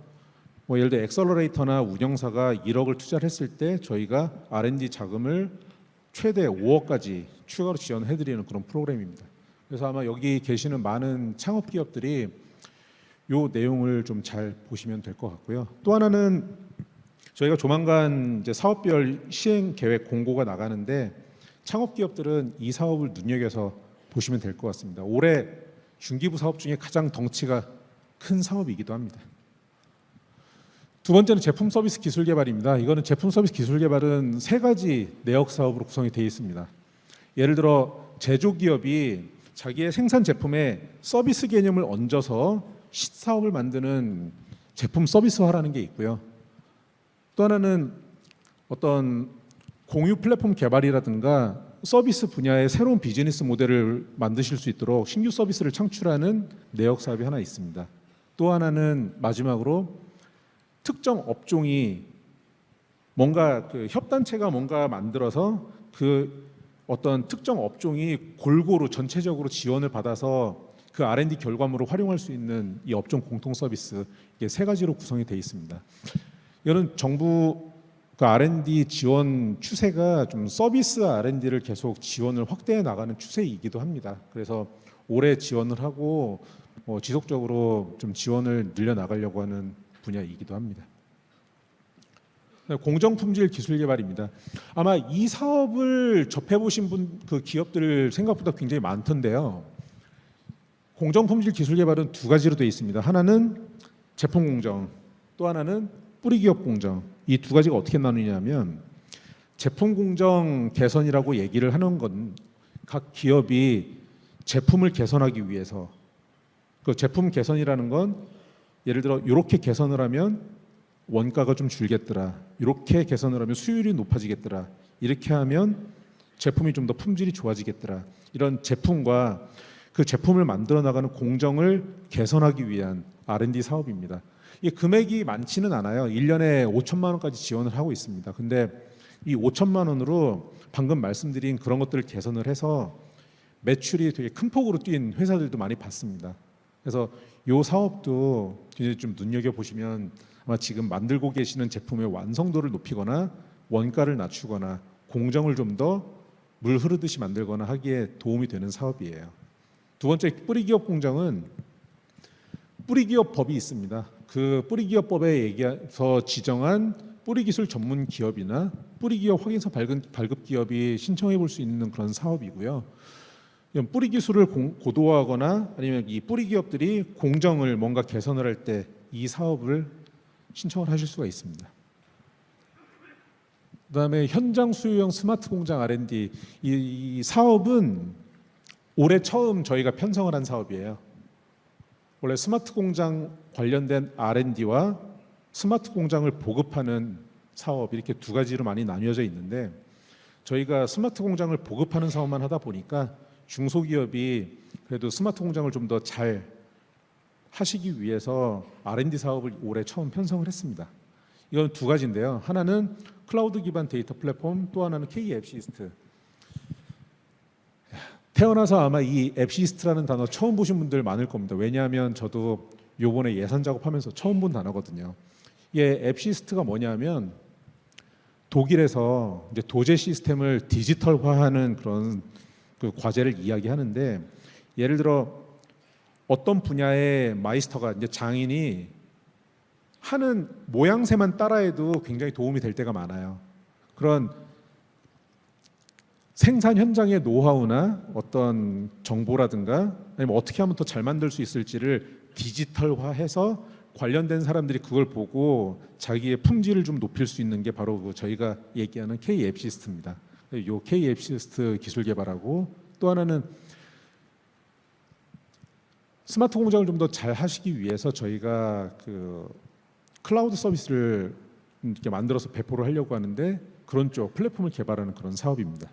뭐 예를 들어 엑셀러레이터나 운영사가 1억을 투자를 했을 때 저희가 R&D 자금을 최대 5억까지 추가로 지원해드리는 그런 프로그램입니다. 그래서 아마 여기 계시는 많은 창업 기업들이 요 내용을 좀 잘 보시면 될 것 같고요. 또 하나는 저희가 조만간 이제 사업별 시행 계획 공고가 나가는데 창업 기업들은 이 사업을 눈여겨서 보시면 될 것 같습니다. 올해 중기부 사업 중에 가장 덩치가 큰 사업이기도 합니다. 두 번째는 제품 서비스 기술 개발입니다. 이거는 제품 서비스 기술 개발은 3가지 내역 사업으로 구성이 되어 있습니다. 예를 들어 제조기업이 자기의 생산 제품에 서비스 개념을 얹어서 사업을 만드는 제품 서비스화라는 게 있고요. 또 하나는 어떤 공유 플랫폼 개발이라든가 서비스 분야의 새로운 비즈니스 모델을 만드실 수 있도록 신규 서비스를 창출하는 내역 사업이 하나 있습니다. 또 하나는 마지막으로 특정 업종이 뭔가 그 협단체가 뭔가 만들어서 그 어떤 특정 업종이 골고루 전체적으로 지원을 받아서 그 R&D 결과물을 활용할 수 있는 이 업종 공통 서비스 이게 3가지로 구성이 되어 있습니다. 이거는 정부 그 R&D 지원 추세가 좀 서비스 R&D를 계속 지원을 확대해 나가는 추세이기도 합니다. 그래서 올해 지원을 하고 지속적으로 좀 지원을 늘려 나가려고 하는 분야이기도 합니다. 공정품질 기술 개발입니다. 아마 이 사업을 접해보신 그 기업들 생각보다 굉장히 많던데요. 공정품질 기술 개발은 두 가지로 되어 있습니다. 하나는 제품 공정, 또 하나는 뿌리 기업 공정. 이 두 가지가 어떻게 나누냐면 제품 공정 개선이라고 얘기를 하는 건 각 기업이 제품을 개선하기 위해서, 그 제품 개선이라는 건 예를 들어 이렇게 개선을 하면 원가가 좀 줄겠더라, 이렇게 개선을 하면 수율이 높아지겠더라, 이렇게 하면 제품이 좀 더 품질이 좋아지겠더라, 이런 제품과 그 제품을 만들어 나가는 공정을 개선하기 위한 R&D 사업입니다. 이 금액이 많지는 않아요. 1년에 5천만 원까지 지원을 하고 있습니다. 근데 이 5천만 원으로 방금 말씀드린 그런 것들을 개선을 해서 매출이 되게 큰 폭으로 뛴 회사들도 많이 봤습니다. 그래서 이 사업도 이제 좀 눈여겨 보시면 아마 지금 만들고 계시는 제품의 완성도를 높이거나 원가를 낮추거나 공정을 좀 더 물 흐르듯이 만들거나 하기에 도움이 되는 사업이에요. 두 번째, 뿌리기업 공정은 뿌리기업법이 있습니다. 그 뿌리기업법에 얘기해서 지정한 뿌리기술 전문 기업이나 뿌리기업 확인서 발급 기업이 신청해 볼 수 있는 그런 사업이고요. 뿌리 기술을 고도화하거나 아니면 이 뿌리 기업들이 공정을 뭔가 개선을 할 때 이 사업을 신청을 하실 수가 있습니다. 그다음에 현장 수요형 스마트 공장 R&D, 이 사업은 올해 처음 저희가 편성을 한 사업이에요. 원래 스마트 공장 관련된 R&D와 스마트 공장을 보급하는 사업, 이렇게 두 가지로 많이 나뉘어져 있는데 저희가 스마트 공장을 보급하는 사업만 하다 보니까 중소기업이 그래도 스마트 공장을 좀 더 잘 하시기 위해서 R&D 사업을 올해 처음 편성을 했습니다. 이건 두 가지인데요. 하나는 클라우드 기반 데이터 플랫폼, 또 하나는 K-앱시스트. 태어나서 아마 이 앱시스트라는 단어 처음 보신 분들 많을 겁니다. 왜냐하면 저도 요번에 예산 작업하면서 처음 본 단어거든요. 이게 앱시스트가 뭐냐면 독일에서 이제 도제 시스템을 디지털화하는 그런 그 과제를 이야기하는데, 예를 들어 어떤 분야의 마이스터가 이제 장인이 하는 모양새만 따라해도 굉장히 도움이 될 때가 많아요. 그런 생산 현장의 노하우나 어떤 정보라든가 아니면 어떻게 하면 더 잘 만들 수 있을지를 디지털화해서 관련된 사람들이 그걸 보고 자기의 품질을 좀 높일 수 있는 게 바로 그 저희가 얘기하는 K-앱시스트입니다. 요 K-앱시스트 기술 개발하고, 또 하나는 스마트 공장을 좀 더 잘 하시기 위해서 저희가 그 클라우드 서비스를 이렇게 만들어서 배포를 하려고 하는데 그런 쪽 플랫폼을 개발하는 그런 사업입니다.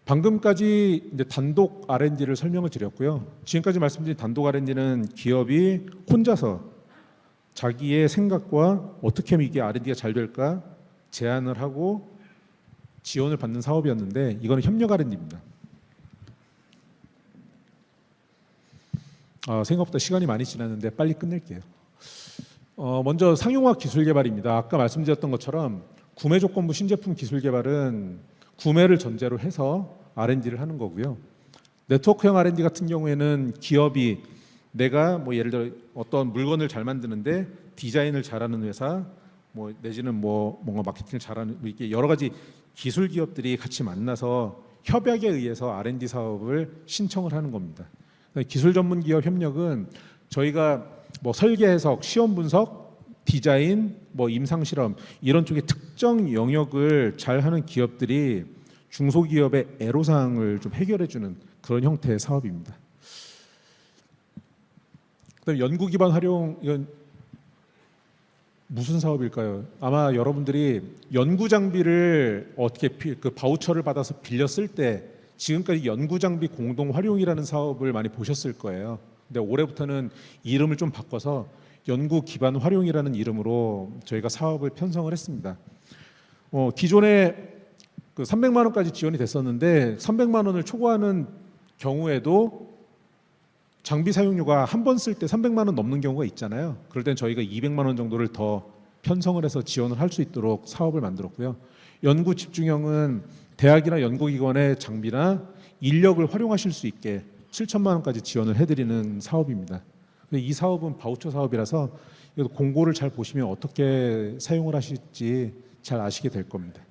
방금까지 이제 단독 R&D를 설명을 드렸고요. 지금까지 말씀드린 단독 R&D는 기업이 혼자서 자기의 생각과 어떻게 하면 이게 R&D가 잘 될까 제안을 하고 지원을 받는 사업이었는데, 이거는 협력 R&D입니다. 생각보다 시간이 많이 지났는데 빨리 끝낼게요. 먼저 상용화 기술 개발입니다. 아까 말씀드렸던 것처럼 구매 조건부 신제품 기술 개발은 구매를 전제로 해서 R&D를 하는 거고요. 네트워크형 R&D 같은 경우에는 기업이 내가 뭐 예를 들어 어떤 물건을 잘 만드는데 디자인을 잘하는 회사, 뭐 내지는 뭐 뭔가 마케팅을 잘하는, 이렇게 여러 가지 기술 기업들이 같이 만나서 협약에 의해서 R&D 사업을 신청을 하는 겁니다. 기술 전문 기업 협력은 저희가 뭐 설계 해석, 시험 분석, 디자인, 뭐 임상 실험 이런 쪽의 특정 영역을 잘 하는 기업들이 중소기업의 애로사항을 좀 해결해주는 그런 형태의 사업입니다. 그다음에 연구 기반 활용, 이건 무슨 사업일까요? 아마 여러분들이 연구 장비를 어떻게 그 바우처를 받아서 빌렸을 때 지금까지 연구 장비 공동 활용이라는 사업을 많이 보셨을 거예요. 근데 올해부터는 이름을 좀 바꿔서 연구 기반 활용이라는 이름으로 저희가 사업을 편성을 했습니다. 기존에 그 300만 원까지 지원이 됐었는데 300만 원을 초과하는 경우에도 장비 사용료가 한 번 쓸 때 300만 원 넘는 경우가 있잖아요. 그럴 땐 저희가 200만 원 정도를 더 편성을 해서 지원을 할 수 있도록 사업을 만들었고요. 연구 집중형은 대학이나 연구기관의 장비나 인력을 활용하실 수 있게 7천만 원까지 지원을 해드리는 사업입니다. 이 사업은 바우처 사업이라서 그래도 공고를 잘 보시면 어떻게 사용을 하실지 잘 아시게 될 겁니다.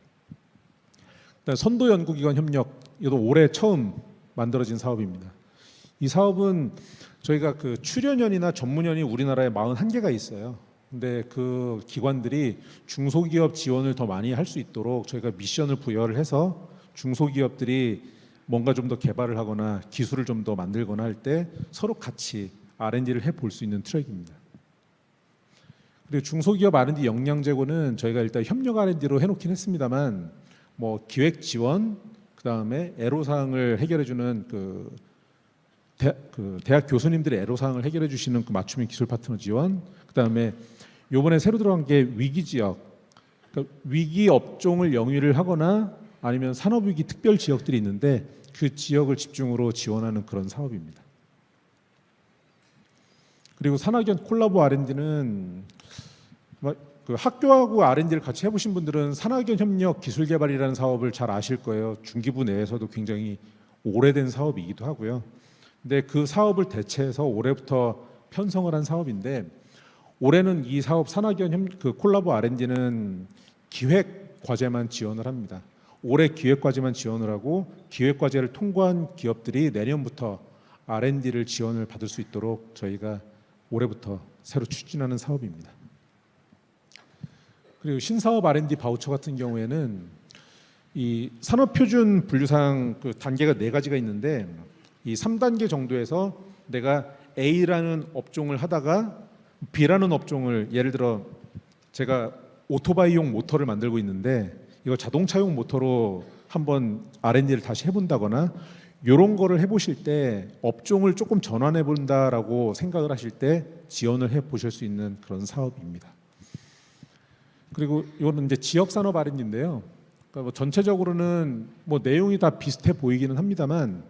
일단 선도 연구기관 협력, 이것도 올해 처음 만들어진 사업입니다. 이 사업은 저희가 그 출연연이나 전문연이 우리나라에 41개가 있어요. 근데 그 기관들이 중소기업 지원을 더 많이 할 수 있도록 저희가 미션을 부여를 해서 중소기업들이 뭔가 좀 더 개발을 하거나 기술을 좀 더 만들거나 할 때 서로 같이 R&D를 해볼 수 있는 트랙입니다. 그리고 중소기업 R&D 역량 제고는 저희가 일단 협력 R&D로 해놓긴 했습니다만 뭐 기획 지원, 그다음에 애로사항을 해결해주는 대학 교수님들의 애로사항을 해결해 주시는 그 맞춤형 기술 파트너 지원, 그다음에 요번에 새로 들어간 게 위기 지역, 그러니까 위기 업종을 영위를 하거나 아니면 산업위기 특별 지역들이 있는데 그 지역을 집중으로 지원하는 그런 사업입니다. 그리고 산학연 콜라보 R&D는 그 학교하고 R&D를 같이 해보신 분들은 산학연 협력 기술개발이라는 사업을 잘 아실 거예요. 중기부 내에서도 굉장히 오래된 사업이기도 하고요. 근데 그 사업을 대체해서 올해부터 편성을 한 사업인데 올해는 이 사업 산학연 그 콜라보 R&D는 기획 과제만 지원을 합니다. 올해 기획 과제만 지원을 하고 기획 과제를 통과한 기업들이 내년부터 R&D를 지원을 받을 수 있도록 저희가 올해부터 새로 추진하는 사업입니다. 그리고 신사업 R&D 바우처 같은 경우에는 이 산업표준 분류상 그 단계가 4가지가 있는데 이 3단계 정도에서 내가 A라는 업종을 하다가 B라는 업종을, 예를 들어 제가 오토바이용 모터를 만들고 있는데 이거 자동차용 모터로 한번 R&D를 다시 해본다거나 이런 거를 해보실 때 업종을 조금 전환해 본다라고 생각을 하실 때 지원을 해보실 수 있는 그런 사업입니다. 그리고 이거는 이제 지역 산업 R&D인데요. 그러니까 뭐 전체적으로는 뭐 내용이 다 비슷해 보이기는 합니다만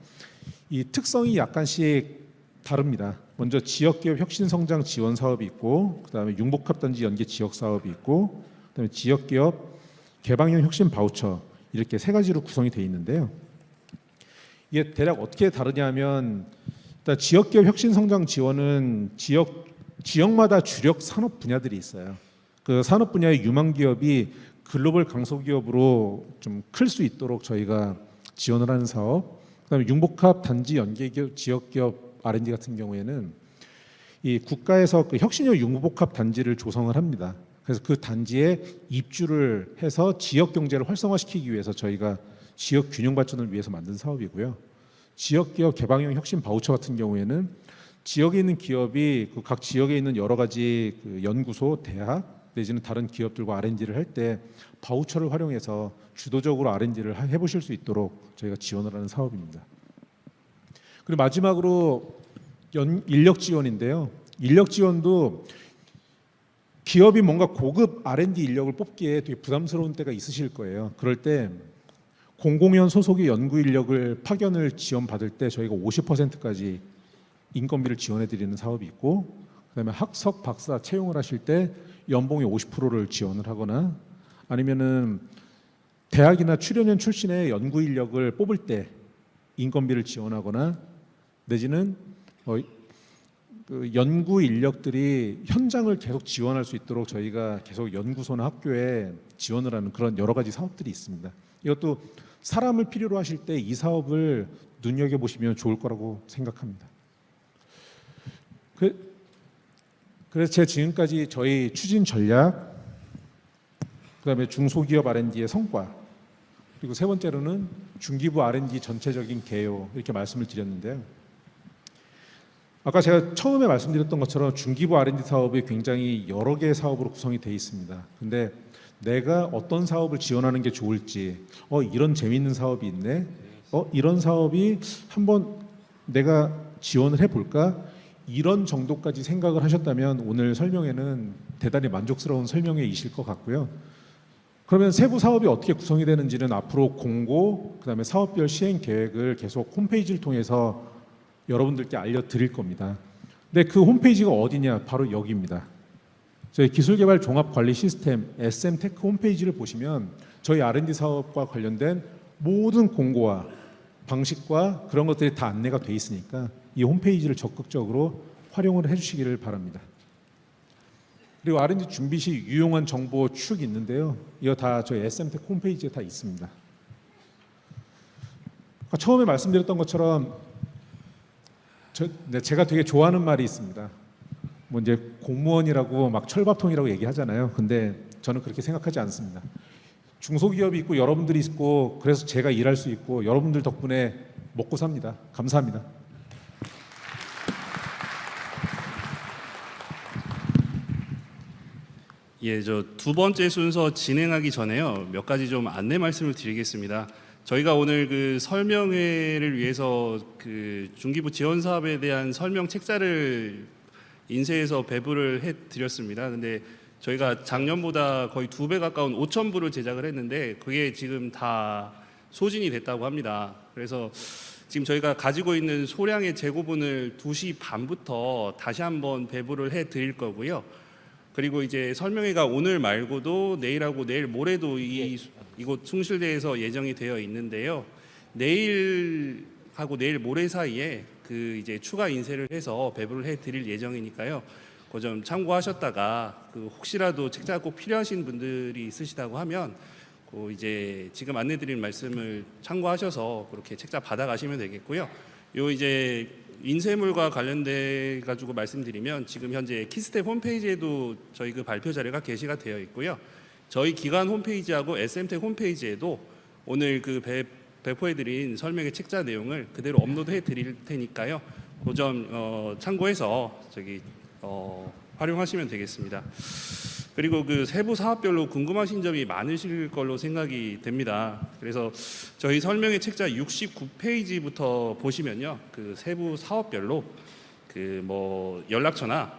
이 특성이 약간씩 다릅니다. 먼저 지역기업 혁신성장 지원 사업이 있고, 그다음에 융복합단지 연계 지역 사업이 있고, 그다음에 지역기업 개방형 혁신 바우처, 이렇게 3가지로 구성이 되어 있는데요. 이게 대략 어떻게 다르냐면 일단 지역기업 혁신성장 지원은 지역마다 주력 산업 분야들이 있어요. 그 산업 분야의 유망 기업이 글로벌 강소기업으로 좀 클 수 있도록 저희가 지원을 하는 사업. 그다음에 융복합 단지 연계 지역기업 R&D 같은 경우에는 이 국가에서 그 혁신형 융복합 단지를 조성을 합니다. 그래서 그 단지에 입주를 해서 지역 경제를 활성화시키기 위해서 저희가 지역 균형 발전을 위해서 만든 사업이고요. 지역기업 개방형 혁신 바우처 같은 경우에는 지역에 있는 기업이 그 각 지역에 있는 여러 가지 그 연구소, 대학 내지는 다른 기업들과 R&D를 할 때 바우처를 활용해서 주도적으로 R&D를 해보실 수 있도록 저희가 지원을 하는 사업입니다. 그리고 마지막으로 인력 지원인데요. 인력 지원도 기업이 뭔가 고급 R&D 인력을 뽑기에 되게 부담스러운 때가 있으실 거예요. 그럴 때 공공연 소속의 연구 인력을 파견을 지원받을 때 저희가 50%까지 인건비를 지원해 드리는 사업이 있고, 그다음에 학석 박사 채용을 하실 때 연봉의 50%를 지원을 하거나, 아니면은 대학이나 출연연 출신의 연구 인력을 뽑을 때 인건비를 지원하거나, 내지는 그 연구 인력들이 현장을 계속 지원할 수 있도록 저희가 계속 연구소나 학교에 지원을 하는 그런 여러 가지 사업들이 있습니다. 이것도 사람을 필요로 하실 때 이 사업을 눈여겨 보시면 좋을 거라고 생각합니다. 그래서 제가 지금까지 저희 추진 전략, 그다음에 중소기업 R&D의 성과, 그리고 세 번째로는 중기부 R&D 전체적인 개요, 이렇게 말씀을 드렸는데요. 아까 제가 처음에 말씀드렸던 것처럼 중기부 R&D 사업이 굉장히 여러 개의 사업으로 구성이 되어 있습니다. 근데 내가 어떤 사업을 지원하는 게 좋을지, 이런 재미있는 사업이 있네, 이런 사업이 한번 내가 지원을 해볼까, 이런 정도까지 생각을 하셨다면 오늘 설명회는 대단히 만족스러운 설명회이실 것 같고요. 그러면 세부 사업이 어떻게 구성이 되는지는 앞으로 공고, 그다음에 사업별 시행 계획을 계속 홈페이지를 통해서 여러분들께 알려드릴 겁니다. 근데 그 홈페이지가 어디냐? 바로 여기입니다. 저희 기술개발 종합관리 시스템 SM테크 홈페이지를 보시면 저희 R&D 사업과 관련된 모든 공고와 방식과 그런 것들이 다 안내가 돼 있으니까 이 홈페이지를 적극적으로 활용을 해주시기를 바랍니다. 그리고 R&D 준비 시 유용한 정보 축이 있는데요. 이거 다 저희 SM텍 홈페이지에 다 있습니다. 처음에 말씀드렸던 것처럼 제가 되게 좋아하는 말이 있습니다. 뭐 이제 공무원이라고 막 철밥통이라고 얘기하잖아요. 근데 저는 그렇게 생각하지 않습니다. 중소기업이 있고 여러분들이 있고 그래서 제가 일할 수 있고 여러분들 덕분에 먹고 삽니다. 감사합니다. 예, 저 두 번째 순서 진행하기 전에요. 몇 가지 좀 안내 말씀을 드리겠습니다. 저희가 오늘 그 설명회를 위해서 그 중기부 지원 사업에 대한 설명 책자를 인쇄해서 배부를 해 드렸습니다. 근데 저희가 작년보다 거의 2배 가까운 5,000부를 제작을 했는데 그게 지금 다 소진이 됐다고 합니다. 그래서 지금 저희가 가지고 있는 소량의 재고분을 2시 반부터 다시 한번 배부를 해 드릴 거고요. 그리고 이제 설명회가 오늘 말고도 내일하고 내일 모레도 이곳 숭실대에서 예정이 되어 있는데요. 내일하고 내일 모레 사이에 그 이제 추가 인쇄를 해서 배부를 해 드릴 예정이니까요. 그 점 참고하셨다가 그 혹시라도 책자가 꼭 필요하신 분들이 있으시다고 하면 그 이제 지금 안내드린 말씀을 참고하셔서 그렇게 책자 받아가시면 되겠고요. 요 이제 인쇄물과 관련돼 가지고 말씀드리면 지금 현재 키스텝 홈페이지에도 저희 그 발표 자료가 게시가 되어 있고요. 저희 기관 홈페이지하고 SM텍 홈페이지에도 오늘 그 배포해드린 설명의 책자 내용을 그대로 업로드해 드릴 테니까요. 그 점 참고해서 활용하시면 되겠습니다. 그리고 그 세부 사업별로 궁금하신 점이 많으실 걸로 생각이 됩니다. 그래서 저희 설명의 책자 69페이지부터 보시면요, 그 세부 사업별로 그 뭐 연락처나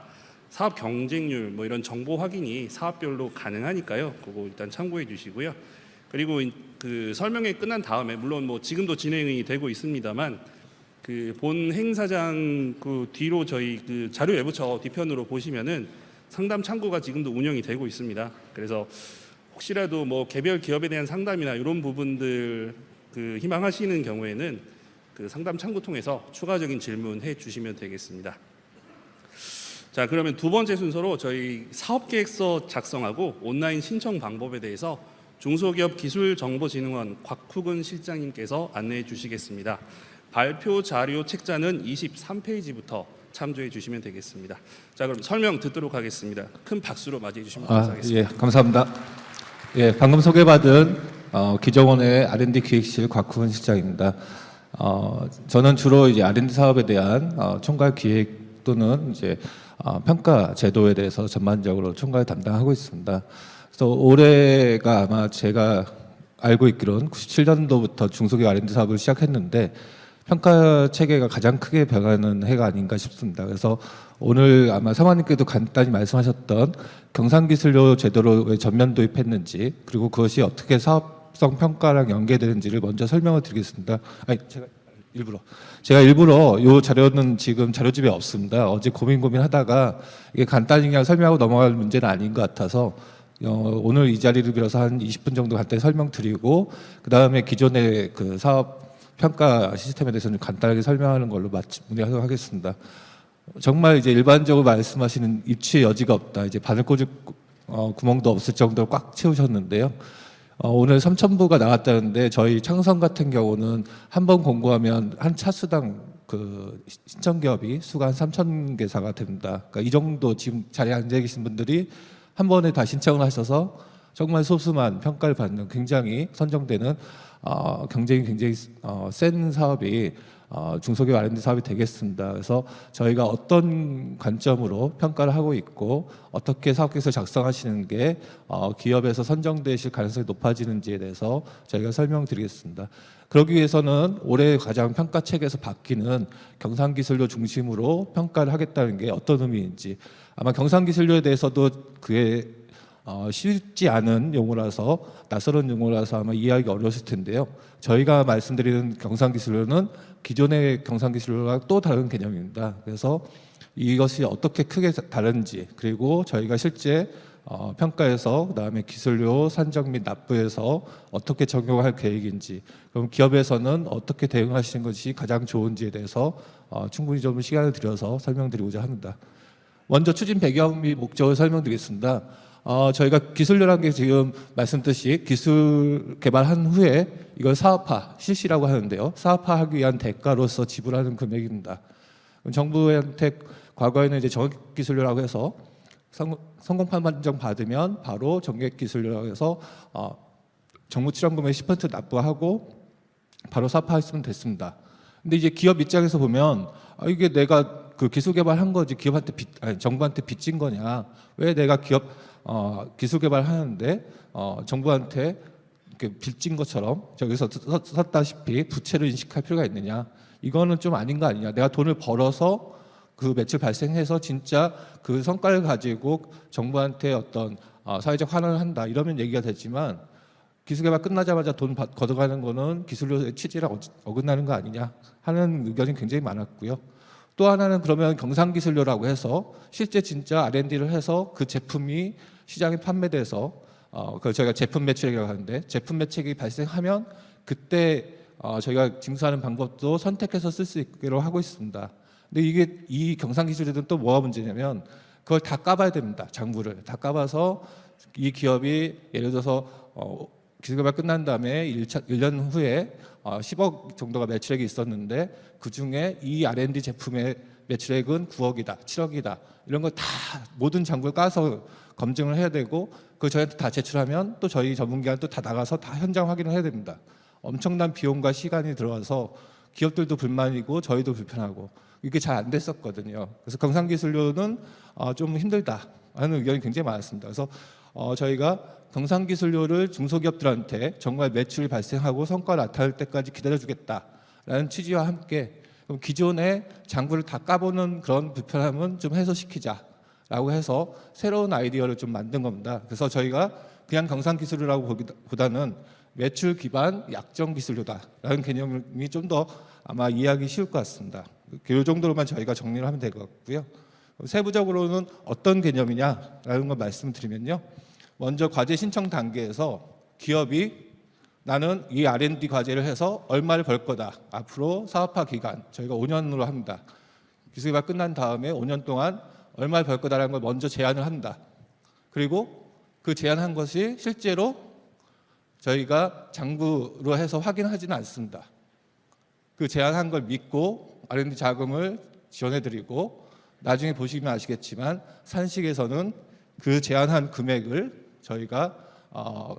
사업 경쟁률 뭐 이런 정보 확인이 사업별로 가능하니까요. 그거 일단 참고해 주시고요. 그리고 그 설명회 끝난 다음에 물론 뭐 지금도 진행이 되고 있습니다만 그 본 행사장 그 뒤로 저희 그 자료 외부처 뒤편으로 보시면은 상담 창구가 지금도 운영이 되고 있습니다. 그래서 혹시라도 뭐 개별 기업에 대한 상담이나 이런 부분들 그 희망하시는 경우에는 그 상담 창구 통해서 추가적인 질문해 주시면 되겠습니다. 자, 그러면 두 번째 순서로 저희 사업계획서 작성하고 온라인 신청 방법에 대해서 중소기업기술정보진흥원 곽후근 실장님께서 안내해 주시겠습니다. 발표 자료 책자는 23페이지부터 참조해 주시면 되겠습니다. 자, 그럼 설명 듣도록 하겠습니다. 큰 박수로 맞이해 주시면 감사하겠습니다. 예, 감사합니다. 예, 방금 소개받은 기정원의 R&D 기획실 곽훈 실장입니다. 저는 주로 이제 R&D 사업에 대한 총괄 기획 또는 이제 평가 제도에 대해서 전반적으로 총괄 담당하고 있습니다. 그래서 올해가 아마 제가 알고 있기로는 97년도부터 중소기업 R&D 사업을 시작했는데 평가 체계가 가장 크게 변하는 해가 아닌가 싶습니다. 그래서 오늘 아마 사관님께도 간단히 말씀하셨던 경상기술료 제도를 왜 전면 도입했는지 그리고 그것이 어떻게 사업성 평가랑 연계되는지를 먼저 설명을 드리겠습니다. 제가 일부러 이 자료는 지금 자료집에 없습니다. 어제 고민하다가 이게 간단히 그냥 설명하고 넘어갈 문제는 아닌 것 같아서 오늘 이 자리를 빌어서 한 20분 정도 간단히 설명드리고 그 다음에 기존의 그 사업 평가 시스템에 대해서 좀 간단하게 설명하는 걸로 마무리하도록 하겠습니다. 정말 이제 일반적으로 말씀하시는 입추의 여지가 없다. 이제 바늘 꽂을 구멍도 없을 정도로 꽉 채우셨는데요. 오늘 3,000부가 나왔다는데 저희 창성 같은 경우는 한 번 공고하면 한 차수당 그 신청 기업이 수가 한 3,000개사가 됩니다. 그러니까 이 정도 지금 자리에 앉아 계신 분들이 한 번에 다 신청을 하셔서 정말 소수만 평가를 받는 굉장히 선정되는 경쟁이 굉장히 센 사업이 중소기업 R&D 사업이 되겠습니다. 그래서 저희가 어떤 관점으로 평가를 하고 있고 어떻게 사업계획서 작성하시는 게 기업에서 선정되실 가능성이 높아지는지에 대해서 저희가 설명드리겠습니다. 그러기 위해서는 올해 가장 평가 체계에서 바뀌는 경상기술료 중심으로 평가를 하겠다는 게 어떤 의미인지 아마 경상기술료에 대해서도 그게 쉽지 않은 용어라서 낯설은 용어라서 아마 이해하기 어려웠을 텐데요. 저희가 말씀드리는 경상기술료는 기존의 경상기술료와 또 다른 개념입니다. 그래서 이것이 어떻게 크게 다른지 그리고 저희가 실제 평가에서 그다음에 기술료 산정 및 납부에서 어떻게 적용할 계획인지 그럼 기업에서는 어떻게 대응하시는 것이 가장 좋은지에 대해서 충분히 좀 시간을 들여서 설명드리고자 합니다. 먼저 추진 배경 및 목적을 설명드리겠습니다. 저희가 기술료라는 게 지금 말씀드렸듯이 기술 개발한 후에 이걸 사업화, 실시라고 하는데요. 사업화하기 위한 대가로서 지불하는 금액입니다. 정부한테 과거에는 이제 정액기술료라고 해서 성공 판정 받으면 바로 정액기술료라고 해서 정부 출연금의 10% 납부하고 바로 사업화했으면 됐습니다. 근데 이제 기업 입장에서 보면 이게 내가 그 기술 개발한 거지 기업한테 정부한테 빚진 거냐? 왜 내가 기업 기술 개발하는데 정부한테 이렇게 빚진 것처럼 저기서 썼다시피 부채를 인식할 필요가 있느냐? 이거는 좀 아닌 거 아니냐? 내가 돈을 벌어서 그 매출 발생해서 진짜 그 성과를 가지고 정부한테 어떤 사회적 환원을 한다 이러면 얘기가 되지만 기술개발 끝나자마자 돈 걷어가는 거는 기술료의 취지를 어긋나는 거 아니냐 하는 의견이 굉장히 많았고요. 또 하나는 그러면 경상기술료라고 해서 실제 진짜 R&D를 해서 그 제품이 시장에 판매돼서 그걸 저희가 제품 매출액이라고 하는데 제품 매출액이 발생하면 그때 저희가 징수하는 방법도 선택해서 쓸 수 있도록 하고 있습니다. 근데 이게 이 경상기술료는 또 뭐가 문제냐면 그걸 다 까봐야 됩니다. 장부를 다 까봐서 이 기업이 예를 들어서 기술개발 끝난 다음에 1년 후에 10억 정도가 매출액이 있었는데 그중에 이 R&D 제품의 매출액은 9억이다, 7억이다 이런 거 다 모든 장부를 까서 검증을 해야 되고 그걸 저희한테 다 제출하면 또 저희 전문기관 또 다 나가서 다 현장 확인을 해야 됩니다. 엄청난 비용과 시간이 들어가서 기업들도 불만이고 저희도 불편하고 이게 잘 안 됐었거든요. 그래서 경상기술료는 좀 힘들다 하는 의견이 굉장히 많았습니다. 그래서 저희가 경상기술료를 중소기업들한테 정말 매출이 발생하고 성과가 나타날 때까지 기다려주겠다라는 취지와 함께 그럼 기존의 장부를 다 까보는 그런 불편함은 좀 해소시키자라고 해서 새로운 아이디어를 좀 만든 겁니다. 그래서 저희가 그냥 경상기술료라고 보다는 매출 기반 약정기술료다라는 개념이 좀 더 아마 이해하기 쉬울 것 같습니다. 이 정도로만 저희가 정리를 하면 될 것 같고요. 세부적으로는 어떤 개념이냐라는 걸 말씀드리면요. 먼저 과제 신청 단계에서 기업이 나는 이 R&D 과제를 해서 얼마를 벌 거다. 앞으로 사업화 기간 저희가 5년으로 합니다. 기술개발 끝난 다음에 5년 동안 얼마를 벌 거다라는 걸 먼저 제안을 한다. 그리고 그 제안한 것이 실제로 저희가 장부로 해서 확인하지는 않습니다. 그 제안한 걸 믿고 R&D 자금을 지원해드리고 나중에 보시면 아시겠지만 산식에서는 그 제안한 금액을 저희가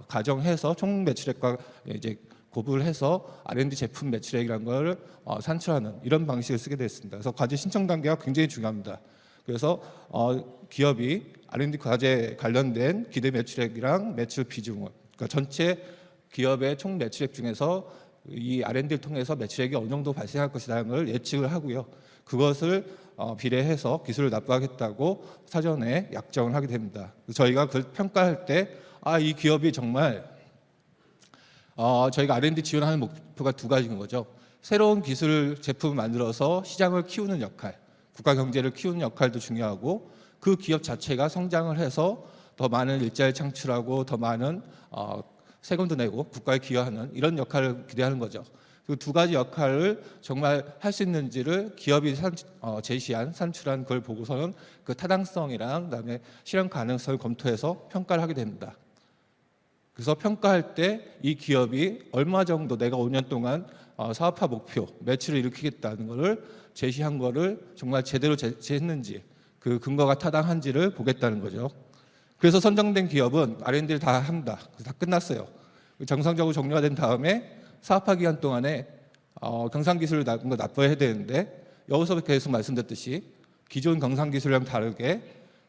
가정해서 총 매출액과 이제 곱을 해서 R&D 제품 매출액이라는 걸 산출하는 이런 방식을 쓰게 됐습니다. 그래서 과제 신청 단계가 굉장히 중요합니다. 그래서 기업이 R&D 과제 관련된 기대 매출액이랑 매출 비중을 그러니까 전체 기업의 총 매출액 중에서 이 R&D를 통해서 매출액이 어느 정도 발생할 것이라는 걸 예측을 하고요. 그것을 비례해서 기술을 납부하겠다고 사전에 약정을 하게 됩니다. 저희가 그걸 평가할 때 이 기업이 정말 저희가 R&D 지원하는 목표가 두 가지인 거죠. 새로운 기술 제품을 만들어서 시장을 키우는 역할, 국가 경제를 키우는 역할도 중요하고 그 기업 자체가 성장을 해서 더 많은 일자리 창출하고 더 많은 세금도 내고 국가에 기여하는 이런 역할을 기대하는 거죠. 그 두 가지 역할을 정말 할 수 있는지를 기업이 제시한 산출한 걸 보고서는 그 타당성이랑 그다음에 실현 가능성을 검토해서 평가를 하게 됩니다. 그래서 평가할 때 이 기업이 얼마 정도 내가 5년 동안 사업화 목표 매출을 일으키겠다는 것을 제시한 거를 정말 제대로 제시했는지 그 근거가 타당한지를 보겠다는 거죠. 그래서 선정된 기업은 R&D를 다 합니다. 다 끝났어요. 정상적으로 종료가 된 다음에 사업화 기간 동안에 경상기술을 납부해야 되는데 여기서 계속 말씀드렸듯이 기존 경상기술이랑 다르게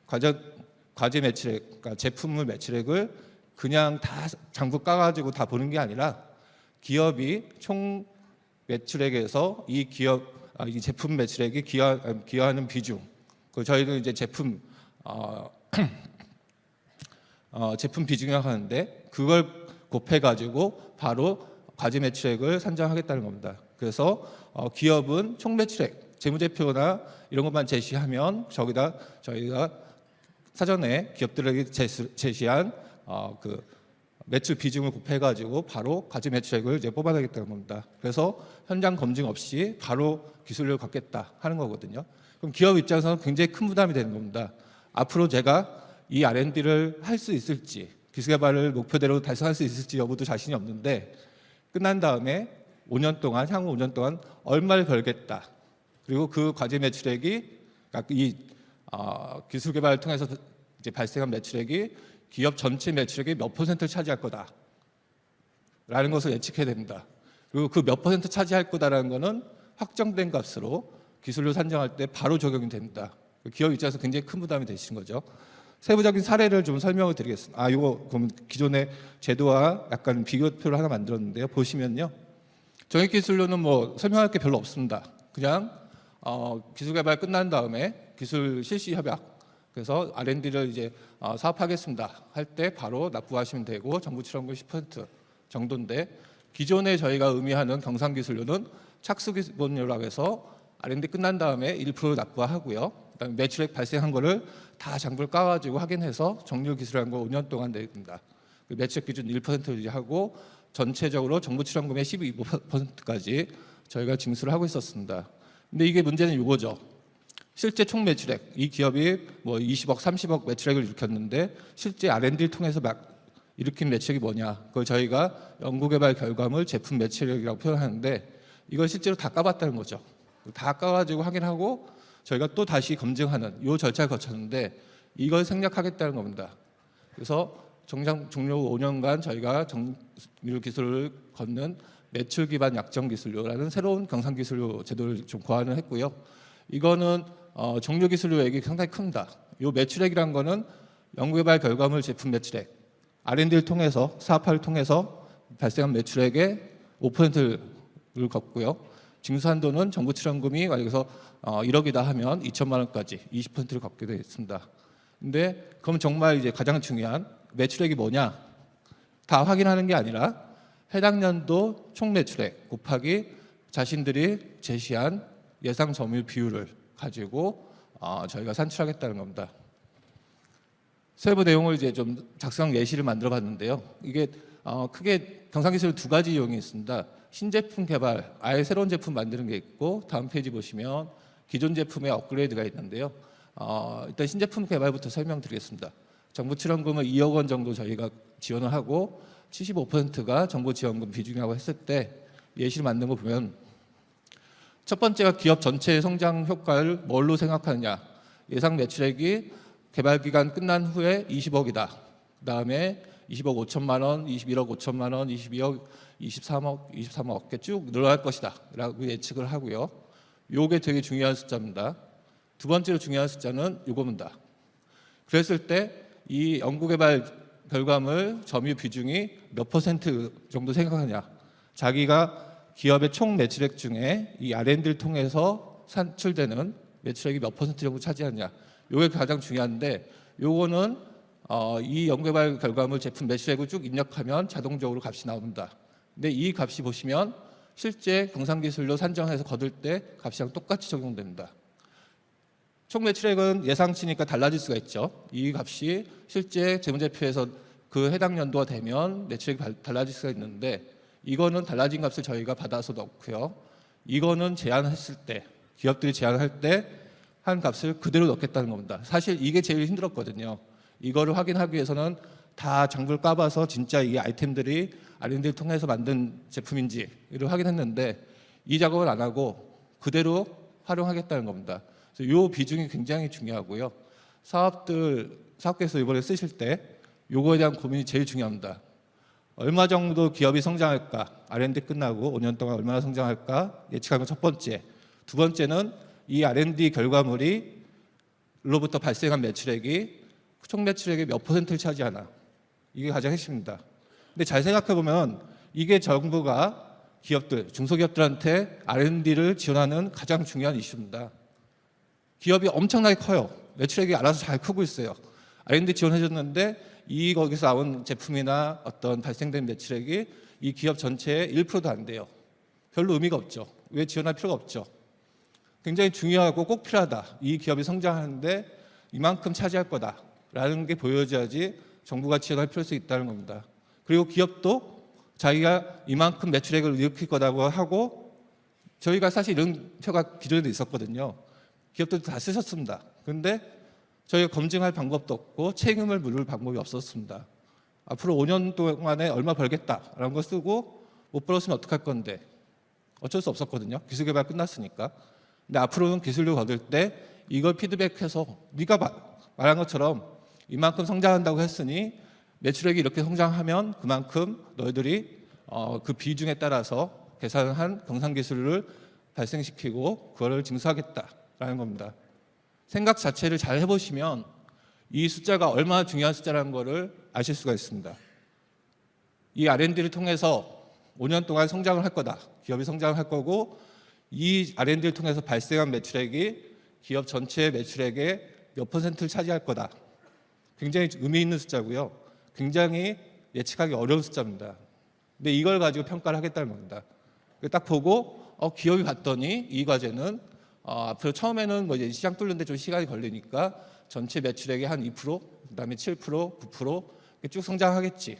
과제 매출액, 그러니까 제품물 매출액을 그냥 다 장부 까가지고 다 보는 게 아니라 기업이 총 매출액에서 이 제품 매출액이 기여하는 비중, 저희는 이제 제품 비중이라고 하는데 그걸 곱해가지고 바로 과제 매출액을 산정하겠다는 겁니다. 그래서 기업은 총 매출액, 재무제표나 이런 것만 제시하면 저희가 사전에 기업들에게 제시한 그 매출 비중을 곱해가지고 바로 과제 매출액을 이제 뽑아내겠다는 겁니다. 그래서 현장 검증 없이 바로 기술력을 갖겠다 하는 거거든요. 그럼 기업 입장에서는 굉장히 큰 부담이 되는 겁니다. 앞으로 제가 이 R&D를 할 수 있을지, 기술 개발을 목표대로 달성할 수 있을지 여부도 자신이 없는데, 끝난 다음에 5년 동안, 향후 5년 동안 얼마를 벌겠다. 그리고 그 과제 매출액이 이 기술 개발을 통해서 이제 발생한 매출액이 기업 전체 매출액의 몇 %를 차지할 거다라는 것을 예측해야 됩니다. 그리고 그 몇 % 차지할 거다라는 것은 확정된 값으로 기술료 산정할 때 바로 적용이 됩니다. 기업 입장에서 굉장히 큰 부담이 되시는 거죠. 세부적인 사례를 좀 설명을 드리겠습니다. 이거 그럼 기존의 제도와 약간 비교표를 하나 만들었는데요. 보시면요, 정액기술료는 뭐 설명할 게 별로 없습니다. 그냥 기술 개발 끝난 다음에 기술 실시 협약, 그래서 R&D를 이제 사업하겠습니다 할 때 바로 납부하시면 되고 정부 출원금 10% 정도인데, 기존에 저희가 의미하는 경상기술료는 착수기본료라고 해서 R&D 끝난 다음에 1% 납부하고요. 그다음에 매출액 발생한 거를 다 장부를 까가지고 확인해서 정률 기술한 거 5년 동안 냅니다. 매출액 기준 1% 유지하고 전체적으로 정부 출원금의 12%까지 저희가 징수를 하고 있었습니다. 근데 이게 문제는 이거죠. 실제 총 매출액, 이 기업이 뭐 20억, 30억 매출액을 일으켰는데 실제 R&D를 통해서 막 일으킨 매출액이 뭐냐? 그걸 저희가 연구개발 결과물 제품 매출액이라고 표현하는데, 이걸 실제로 다 까봤다는 거죠. 다 까가지고 확인하고 저희가 또 다시 검증하는 이 절차를 거쳤는데, 이걸 생략하겠다는 겁니다. 그래서 종료 5년간 저희가 정률 기술을 걷는 매출 기반 약정 기술료라는 새로운 경상기술료 제도를 좀 고안을 했고요. 이거는 정률 기술료액이 상당히 큽니다. 이 매출액이란 거는 연구개발 결과물 제품 매출액, R&D를 통해서 사업화를 통해서 발생한 매출액의 5%를 걷고요. 징수한도는 정부 출원금이 만약에서 1억이다 하면 2천만 원까지 20%를 걷게 되어 있습니다. 근데 그럼 정말 이제 가장 중요한 매출액이 뭐냐? 다 확인하는 게 아니라 해당 연도 총 매출액 곱하기 자신들이 제시한 예상 점유율 비율을 가지고 저희가 산출하겠다는 겁니다. 세부 내용을 이제 좀 작성 예시를 만들어봤는데요. 이게 크게 경상기술 두 가지 이용이 있습니다. 신제품 개발, 아예 새로운 제품 만드는 게 있고, 다음 페이지 보시면 기존 제품의 업그레이드가 있는데요. 일단 신제품 개발부터 설명드리겠습니다. 정부 출원금을 2억 원 정도 저희가 지원을 하고 75%가 정부 지원금 비중이라고 했을 때 예시를 만든 거 보면, 첫 번째가 기업 전체의 성장 효과를 뭘로 생각하느냐. 예상 매출액이 개발 기간 끝난 후에 20억이다. 그다음에 20억 5천만 원, 21억 5천만 원, 22억, 23억 어깨 쭉 늘어날 것이다 라고 예측을 하고요. 요게 되게 중요한 숫자입니다. 두 번째로 중요한 숫자는 요겁니다. 그랬을 때 이 연구개발 결과물 점유 비중이 몇 % 정도 생각하냐. 자기가 기업의 총 매출액 중에 이 R&D를 통해서 산출되는 매출액이 몇 % 정도 차지하느냐. 요게 가장 중요한데, 요거는 이 연구개발 결과물 제품 매출액을 쭉 입력하면 자동적으로 값이 나옵니다. 근데 이 값이 보시면 실제 경상기술료 산정해서 거둘 때 값이랑 똑같이 적용됩니다. 총 매출액은 예상치니까 달라질 수가 있죠. 이 값이 실제 재무제표에서 그 해당 연도가 되면 매출액이 달라질 수가 있는데, 이거는 달라진 값을 저희가 받아서 넣고요. 이거는 제한했을 때, 기업들이 제한할 때 한 값을 그대로 넣겠다는 겁니다. 사실 이게 제일 힘들었거든요. 이거를 확인하기 위해서는 다 장부를 까봐서 진짜 이 아이템들이 R&D를 통해서 만든 제품인지를 확인했는데, 이 작업을 안 하고 그대로 활용하겠다는 겁니다. 그래서 이 비중이 굉장히 중요하고요. 사업계에서 이번에 쓰실 때 요거에 대한 고민이 제일 중요합니다. 얼마 정도 기업이 성장할까? R&D 끝나고 5년 동안 얼마나 성장할까? 예측하는 첫 번째. 두 번째는 이 R&D 결과물이 로부터 발생한 매출액이 총 매출액의 몇 %를 차지하나. 이게 가장 핵심입니다. 근데 잘 생각해 보면 이게 정부가 기업들, 중소기업들한테 R&D를 지원하는 가장 중요한 이슈입니다. 기업이 엄청나게 커요. 매출액이 알아서 잘 크고 있어요. R&D 지원해줬는데 거기서 나온 제품이나 어떤 발생된 매출액이 이 기업 전체의 1%도 안 돼요. 별로 의미가 없죠. 왜 지원할 필요가 없죠. 굉장히 중요하고 꼭 필요하다. 이 기업이 성장하는데 이만큼 차지할 거다라는 게 보여져야지 정부가 지원할 필요성이 있다는 겁니다. 그리고 기업도 자기가 이만큼 매출액을 일으킬 거라고 하고 저희가 사실 이런 표가 기존에도 있었거든요. 기업들도 다 쓰셨습니다. 그런데 저희가 검증할 방법도 없고 책임을 물을 방법이 없었습니다. 앞으로 5년 동안에 얼마 벌겠다라는 거 쓰고 못 벌었으면 어떡할 건데 어쩔 수 없었거든요. 기술 개발 끝났으니까. 근데 앞으로는 기술력 얻을 때 이걸 피드백해서 네가 말한 것처럼 이만큼 성장한다고 했으니 매출액이 이렇게 성장하면 그만큼 너희들이 그 비중에 따라서 계산한 경상기술을 발생시키고 그거를 징수하겠다라는 겁니다. 생각 자체를 잘 해보시면 이 숫자가 얼마나 중요한 숫자라는 것을 아실 수가 있습니다. 이 R&D를 통해서 5년 동안 성장을 할 거다. 기업이 성장을 할 거고 이 R&D를 통해서 발생한 매출액이 기업 전체의 매출액의 몇 %를 차지할 거다. 굉장히 의미 있는 숫자고요. 굉장히 예측하기 어려운 숫자입니다. 근데 이걸 가지고 평가를 하겠다는 겁니다. 딱 보고 기업이 봤더니 이 과제는 앞으로 처음에는 뭐 이제 시장 뚫는데 좀 시간이 걸리니까 전체 매출액의 한 2%, 그다음에 7%, 9% 이렇게 쭉 성장하겠지.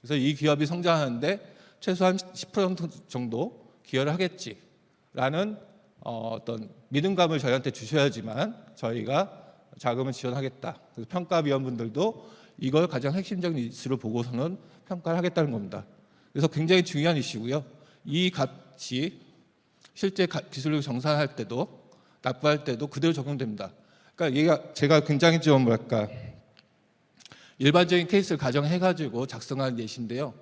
그래서 이 기업이 성장하는데 최소한 10% 정도 기여를 하겠지라는 어떤 믿음감을 저희한테 주셔야지만 저희가 자금을 지원하겠다. 그래서 평가위원분들도 이걸 가장 핵심적인 이슈로 보고서는 평가를 하겠다는 겁니다. 그래서 굉장히 중요한 이슈고요. 이 값이 실제 기술력 정산할 때도 납부할 때도 그대로 적용됩니다. 그러니까 제가 굉장히 좀 뭐랄까 일반적인 케이스를 가정해가지고 작성한 예시인데요.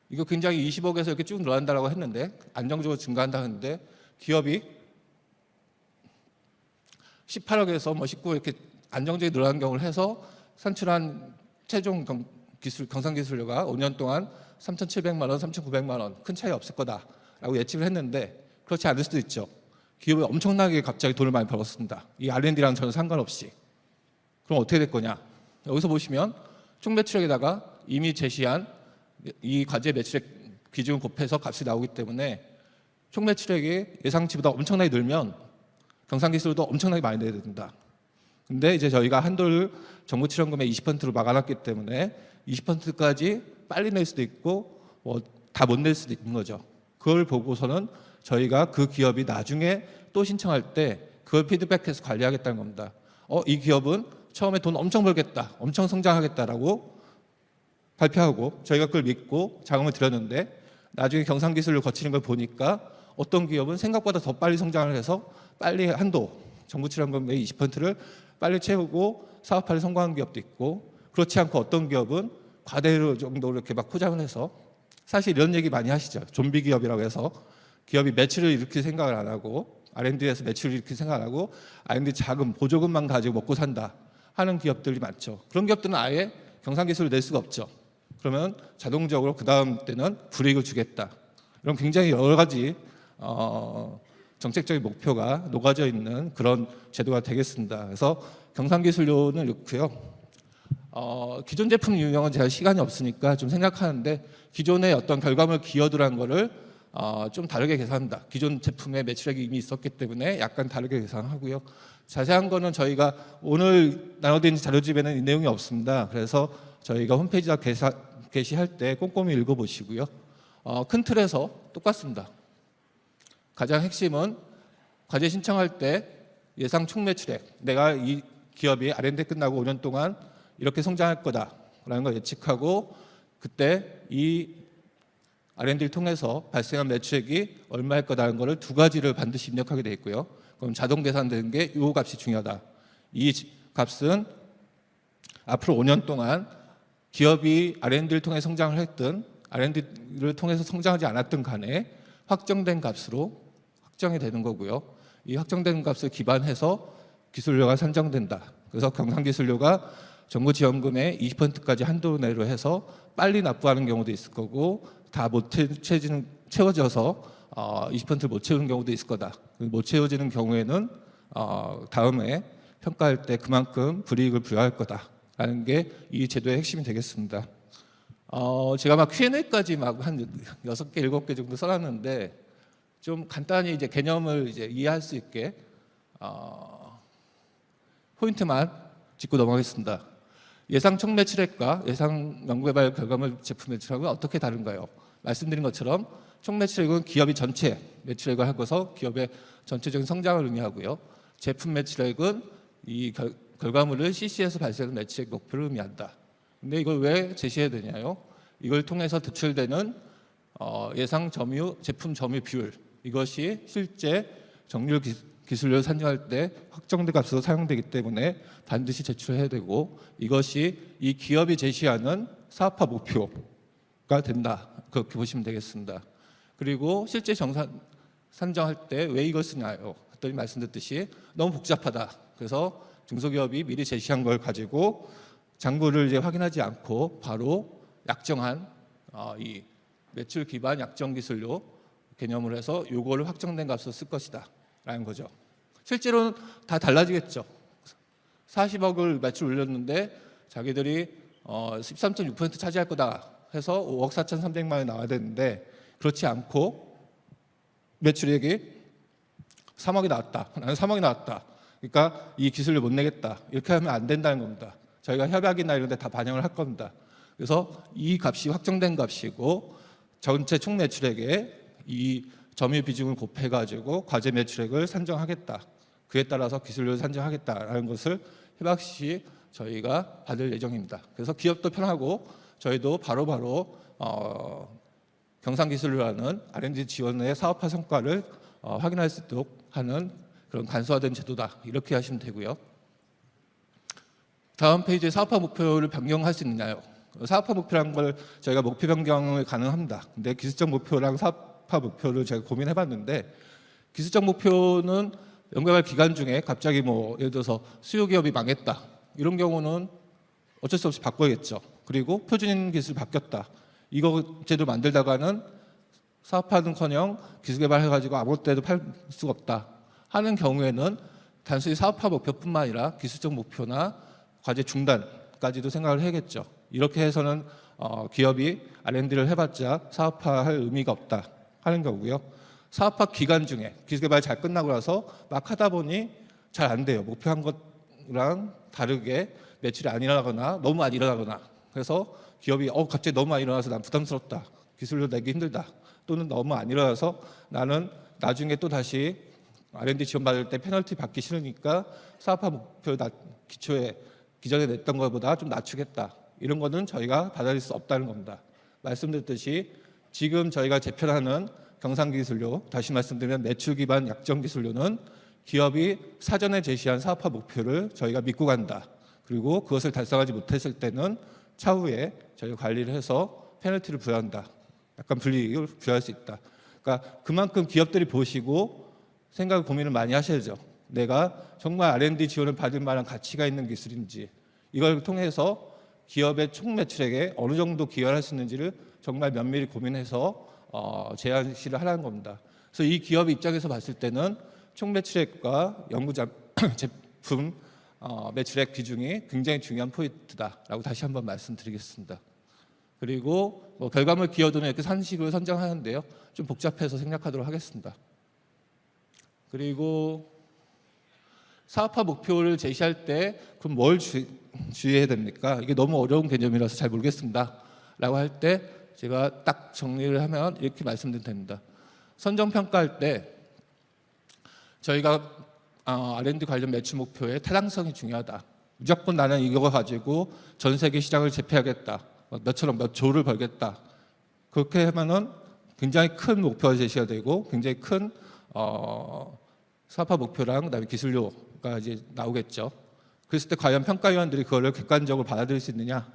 이거 굉장히 20억에서 이렇게 쭉 늘어난다고 했는데 안정적으로 증가한다 하는데 기업이 18억에서 뭐 19억 이렇게 안정적으로 늘어난 경우를 해서 산출한 최종 경상기술료가 5년 동안 3,700만 원, 3,900만 원 큰 차이 없을 거다라고 예측을 했는데 그렇지 않을 수도 있죠. 기업이 엄청나게 갑자기 돈을 많이 벌었습니다. 이 R&D랑 전혀 상관없이. 그럼 어떻게 될 거냐? 여기서 보시면 총 매출액에다가 이미 제시한 이 과제 매출액 기준을 곱해서 값이 나오기 때문에 총 매출액이 예상치보다 엄청나게 늘면 경상기술도 엄청나게 많이 내야 된다. 근데 이제 저희가 한도를 정부 지원금의 20%로 막아놨기 때문에 20%까지 빨리 낼 수도 있고 다 못 낼 수도 있는 거죠. 그걸 보고서는 저희가 그 기업이 나중에 또 신청할 때 그걸 피드백해서 관리하겠다는 겁니다. 이 기업은 처음에 돈 엄청 벌겠다, 엄청 성장하겠다라고 발표하고 저희가 그걸 믿고 자금을 들였는데 나중에 경상기술을 거치는 걸 보니까 어떤 기업은 생각보다 더 빨리 성장을 해서 빨리 한도, 정부 지원금의 20%를 빨리 채우고 사업화를 성공한 기업도 있고 그렇지 않고 어떤 기업은 과대로 정도로 이렇게 막 포장을 해서 사실 이런 얘기 많이 하시죠. 좀비 기업이라고 해서 기업이 매출을 이렇게 생각을 안 하고 R&D에서 매출을 이렇게 생각 안 하고 R&D 자금, 보조금만 가지고 먹고 산다 하는 기업들이 많죠. 그런 기업들은 아예 경상기술을 낼 수가 없죠. 그러면 자동적으로 그 다음 때는 불이익을 주겠다. 이런 굉장히 여러 가지 정책적인 목표가 녹아져 있는 그런 제도가 되겠습니다. 그래서 경상기술료는 이렇고요. 기존 제품 유형은 제가 시간이 없으니까 좀 생각하는데 기존의 어떤 결과물 기여도라는 거를 좀 다르게 계산합니다. 기존 제품의 매출액이 이미 있었기 때문에 약간 다르게 계산하고요. 자세한 거는 저희가 오늘 나눠드린 자료집에는 이 내용이 없습니다. 그래서 저희가 홈페이지에 게시할 때 꼼꼼히 읽어보시고요. 큰 틀에서 똑같습니다. 가장 핵심은 과제 신청할 때 예상 총 매출액, 내가 이 기업이 R&D 끝나고 5년 동안 이렇게 성장할 거다라는 걸 예측하고 그때 이 R&D를 통해서 발생한 매출액이 얼마일 거다라는 것을 두 가지를 반드시 입력하게 되어 있고요. 그럼 자동 계산되는 게 이 값이 중요하다. 이 값은 앞으로 5년 동안 기업이 R&D를 통해 성장을 했든 R&D를 통해서 성장하지 않았든 간에 확정된 값으로 확정이 되는 거고요. 이 확정된 값을 기반해서 기술료가 산정된다. 그래서 경상기술료가 정부 지원금의 20%까지 한도 내로 해서 빨리 납부하는 경우도 있을 거고 다 못 채워져서 20%를 못 채우는 경우도 있을 거다. 못 채워지는 경우에는 다음에 평가할 때 그만큼 불이익을 부여할 거다라는 게 이 제도의 핵심이 되겠습니다. 제가 막 Q&A까지 막 한 6개, 7개 정도 써놨는데 좀 간단히 이제 개념을 이제 이해할 수 있게 포인트만 짚고 넘어가겠습니다. 예상 총 매출액과 예상 연구개발 결과물 제품 매출액은 어떻게 다른가요? 말씀드린 것처럼 총 매출액은 기업이 전체 매출액을 하고서 기업의 전체적인 성장을 의미하고요. 제품 매출액은 이 결과물을 CC에서 발생하는 매출액 목표를 의미한다. 근데 이걸 왜 제시해야 되냐요? 이걸 통해서 도출되는 예상 점유, 제품 점유 비율, 이것이 실제 정률 기술료를 산정할 때 확정된 값으로 사용되기 때문에 반드시 제출해야 되고, 이것이 이 기업이 제시하는 사업화 목표가 된다. 그렇게 보시면 되겠습니다. 그리고 실제 정산 산정할 때 왜 이걸 쓰냐요? 했더니 말씀드렸듯이 너무 복잡하다. 그래서 중소기업이 미리 제시한 걸 가지고 장부를 이제 확인하지 않고 바로 약정한 이 매출 기반 약정 기술료 개념을 해서 요거를 확정된 값으로 쓸 것이다라는 거죠. 실제로는 다 달라지겠죠. 40억을 매출 올렸는데 자기들이 13.6% 차지할 거다 해서 5억 4,300만 원이 나와야 되는데, 그렇지 않고 매출액이 3억이 나왔다. 나는 3억이 나왔다. 그러니까 이 기술료 못 내겠다. 이렇게 하면 안 된다는 겁니다. 저희가 협약이나 이런 데 다 반영을 할 겁니다. 그래서 이 값이 확정된 값이고 전체 총 매출액에 이 점유 비중을 곱해가지고 과제 매출액을 산정하겠다. 그에 따라서 기술료를 산정하겠다라는 것을 협약 시 저희가 받을 예정입니다. 그래서 기업도 편하고 저희도 바로바로 경상기술료라는 R&D 지원의 사업화 성과를 확인할 수 있도록 하는 그런 간소화된 제도다. 이렇게 하시면 되고요. 다음 페이지에 사업화 목표를 변경할 수 있느냐요? 사업화 목표라는 걸 저희가 목표 변경을 가능합니다. 근데 기술적 목표랑 사업화 목표를 제가 고민해봤는데, 기술적 목표는 연구개발 기간 중에 갑자기 뭐 예를 들어서 수요 기업이 망했다 이런 경우는 어쩔 수 없이 바꿔야겠죠. 그리고 표준 기술 바뀌었다. 이거 제도 만들다가는 사업화는커녕 기술 개발해가지고 아무 때도 팔 수가 없다 하는 경우에는 단순히 사업화 목표뿐만 아니라 기술적 목표나 과제 중단까지도 생각을 해야겠죠. 이렇게 해서는 기업이 R&D를 해봤자 사업화할 의미가 없다 하는 거고요. 사업화 기간 중에 기술 개발 잘 끝나고 나서 막 하다 보니 잘 안 돼요. 목표한 것랑 다르게 매출이 안 일어나거나 너무 안 일어나거나, 그래서 기업이 갑자기 너무 안 일어나서 난 부담스럽다, 기술료 내기 힘들다, 또는 너무 안 일어나서 나는 나중에 또 다시 R&D 지원 받을 때 페널티 받기 싫으니까 사업화 목표 기초에 기존에 냈던 것보다 좀 낮추겠다, 이런 거는 저희가 받아들일 수 없다는 겁니다. 말씀드렸듯이 지금 저희가 제편하는 경상기술료, 다시 말씀드리면 매출 기반 약정 기술료는 기업이 사전에 제시한 사업화 목표를 저희가 믿고 간다. 그리고 그것을 달성하지 못했을 때는 차후에 저희가 관리를 해서 페널티를 부여한다. 약간 불이익을 부여할 수 있다. 그러니까 그만큼 기업들이 보시고 생각을 고민을 많이 하셔야죠. 내가 정말 R&D 지원을 받을 만한 가치가 있는 기술인지, 이걸 통해서 기업의 총 매출액에 어느 정도 기여할 수 있는지를 정말 면밀히 고민해서 제안시를 하라는 겁니다. 그래서 이 기업 입장에서 봤을 때는 총 매출액과 연구 제품 매출액 비중이 굉장히 중요한 포인트다라고 다시 한번 말씀드리겠습니다. 그리고 결과물 기여도는 이렇게 산식으로 선정하는데요, 좀 복잡해서 생략하도록 하겠습니다. 그리고 사업화 목표를 제시할 때 그럼 뭘 주의해야 됩니까? 이게 너무 어려운 개념이라서 잘 모르겠습니다 라고 할 때 제가 딱 정리를 하면 이렇게 말씀드리면 됩니다. 선정평가할 때 저희가 R&D 관련 매출 목표의 타당성이 중요하다. 무조건 나는 이거 가지고 전 세계 시장을 제패하겠다, 몇천억 몇 조를 벌겠다, 그렇게 하면은 굉장히 큰 목표가 제시가 되고 굉장히 큰 사업화 목표랑 그다음에 기술료가 이제 나오겠죠. 그랬을 때 과연 평가위원들이 그거를 객관적으로 받아들일 수 있느냐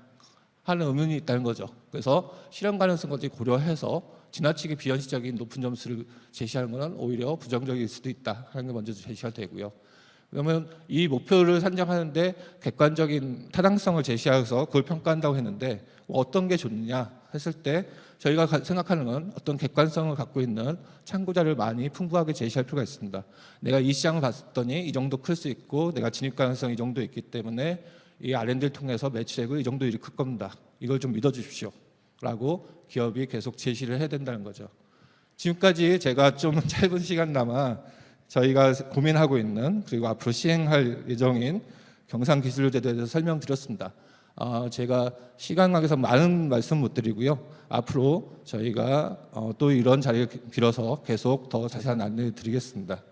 하는 의문이 있다는 거죠. 그래서 실현 가능성까지 고려해서 지나치게 비현실적인 높은 점수를 제시하는 것은 오히려 부정적일 수도 있다 하는 게 먼저 제시가 되고요. 그러면 이 목표를 산정하는데 객관적인 타당성을 제시해서 그걸 평가한다고 했는데 어떤 게 좋느냐 했을 때 저희가 생각하는 건 어떤 객관성을 갖고 있는 참고자료를 많이 풍부하게 제시할 필요가 있습니다. 내가 이 시장을 봤더니 이 정도 클 수 있고 내가 진입 가능성이 이 정도 있기 때문에 이 R&D를 통해서 매출액을 이 정도 일으킬 겁니다. 이걸 좀 믿어주십시오 라고 기업이 계속 제시를 해야 된다는 거죠. 지금까지 제가 좀 짧은 시간남아 저희가 고민하고 있는 그리고 앞으로 시행할 예정인 경상기술료 제도에 대해서 설명드렸습니다. 제가 시간 관계상 많은 말씀 못 드리고요. 앞으로 저희가 또 이런 자리를 빌어서 계속 더 자세한 안내를 드리겠습니다.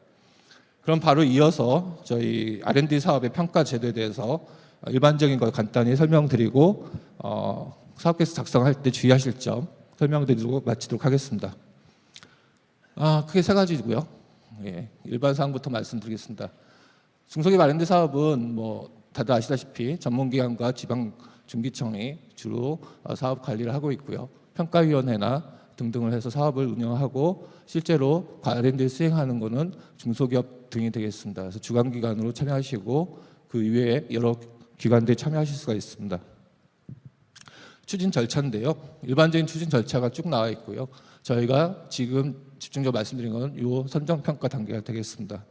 그럼 바로 이어서 저희 R&D 사업의 평가 제도에 대해서 일반적인 걸 간단히 설명드리고 사업 계획서 작성할 때 주의하실 점 설명드리고 마치도록 하겠습니다. 크게 세 가지고요. 예, 일반 사항부터 말씀드리겠습니다. 중소기업 R&D 사업은 뭐 다들 아시다시피 전문기관과 지방중기청이 주로 사업 관리를 하고 있고요. 평가위원회나 등등을 해서 사업을 운영하고 실제로 R&D를 수행하는 것은 중소기업 등이 되겠습니다. 그래서 주관기관으로 참여하시고 그 이외에 여러 기관들이 참여하실 수가 있습니다. 추진 절차인데요. 일반적인 추진 절차가 쭉 나와 있고요. 저희가 지금 집중적으로 말씀드린 건 이 선정평가 단계가 되겠습니다.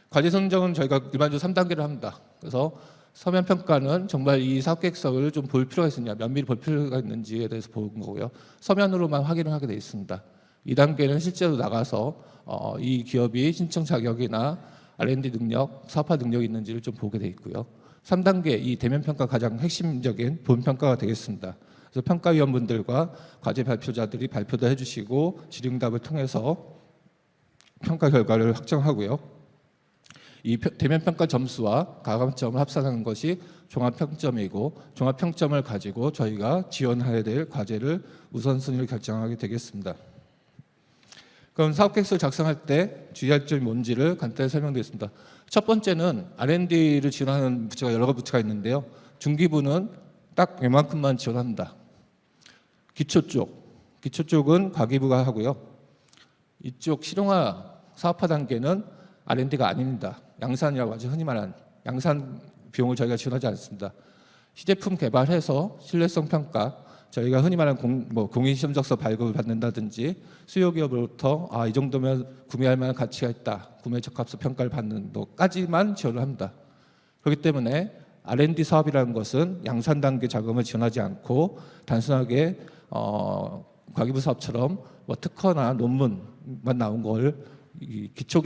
과제 선정은 저희가 일반적으로 3단계를 합니다. 그래서 서면 평가는 정말 이 사업계획서를 좀 볼 필요가 있느냐, 면밀히 볼 필요가 있는지에 대해서 보는 거고요. 서면으로만 확인을 하게 되어 있습니다. 2단계는 실제로 나가서 이 기업이 신청 자격이나 R&D 능력, 사업화 능력이 있는지를 좀 보게 되어 있고요. 3단계 이 대면 평가 가장 핵심적인 본 평가가 되겠습니다. 그래서 평가위원분들과 과제 발표자들이 발표도 해주시고 질의응답을 통해서 평가 결과를 확정하고요. 이 대면 평가 점수와 가감점을 합산하는 것이 종합평점이고 종합평점을 가지고 저희가 지원해야 될 과제를 우선순위를 결정하게 되겠습니다. 그럼 사업계획서를 작성할 때 주의할 점이 뭔지를 간단히 설명드리겠습니다. 첫 번째는 R&D를 지원하는 부처가 여러 부처가 있는데요. 중기부는 딱 이만큼만 지원합니다. 기초 쪽은 과기부가 하고요. 이쪽 실용화 사업화 단계는 R&D가 아닙니다. 양산이라고 하죠. 흔히 말하는 양산 비용을 저희가 지원하지 않습니다. 시제품 개발해서 신뢰성 평가, 저희가 흔히 말하는 공인시험적서 발급을 받는다든지 수요기업으로부터 이 정도면 구매할 만한 가치가 있다, 구매 적합성 평가를 받는 것까지만 지원을 합니다. 그렇기 때문에 R&D 사업이라는 것은 양산 단계 자금을 지원하지 않고 단순하게 과기부 사업처럼 특허나 논문만 나온 걸 기초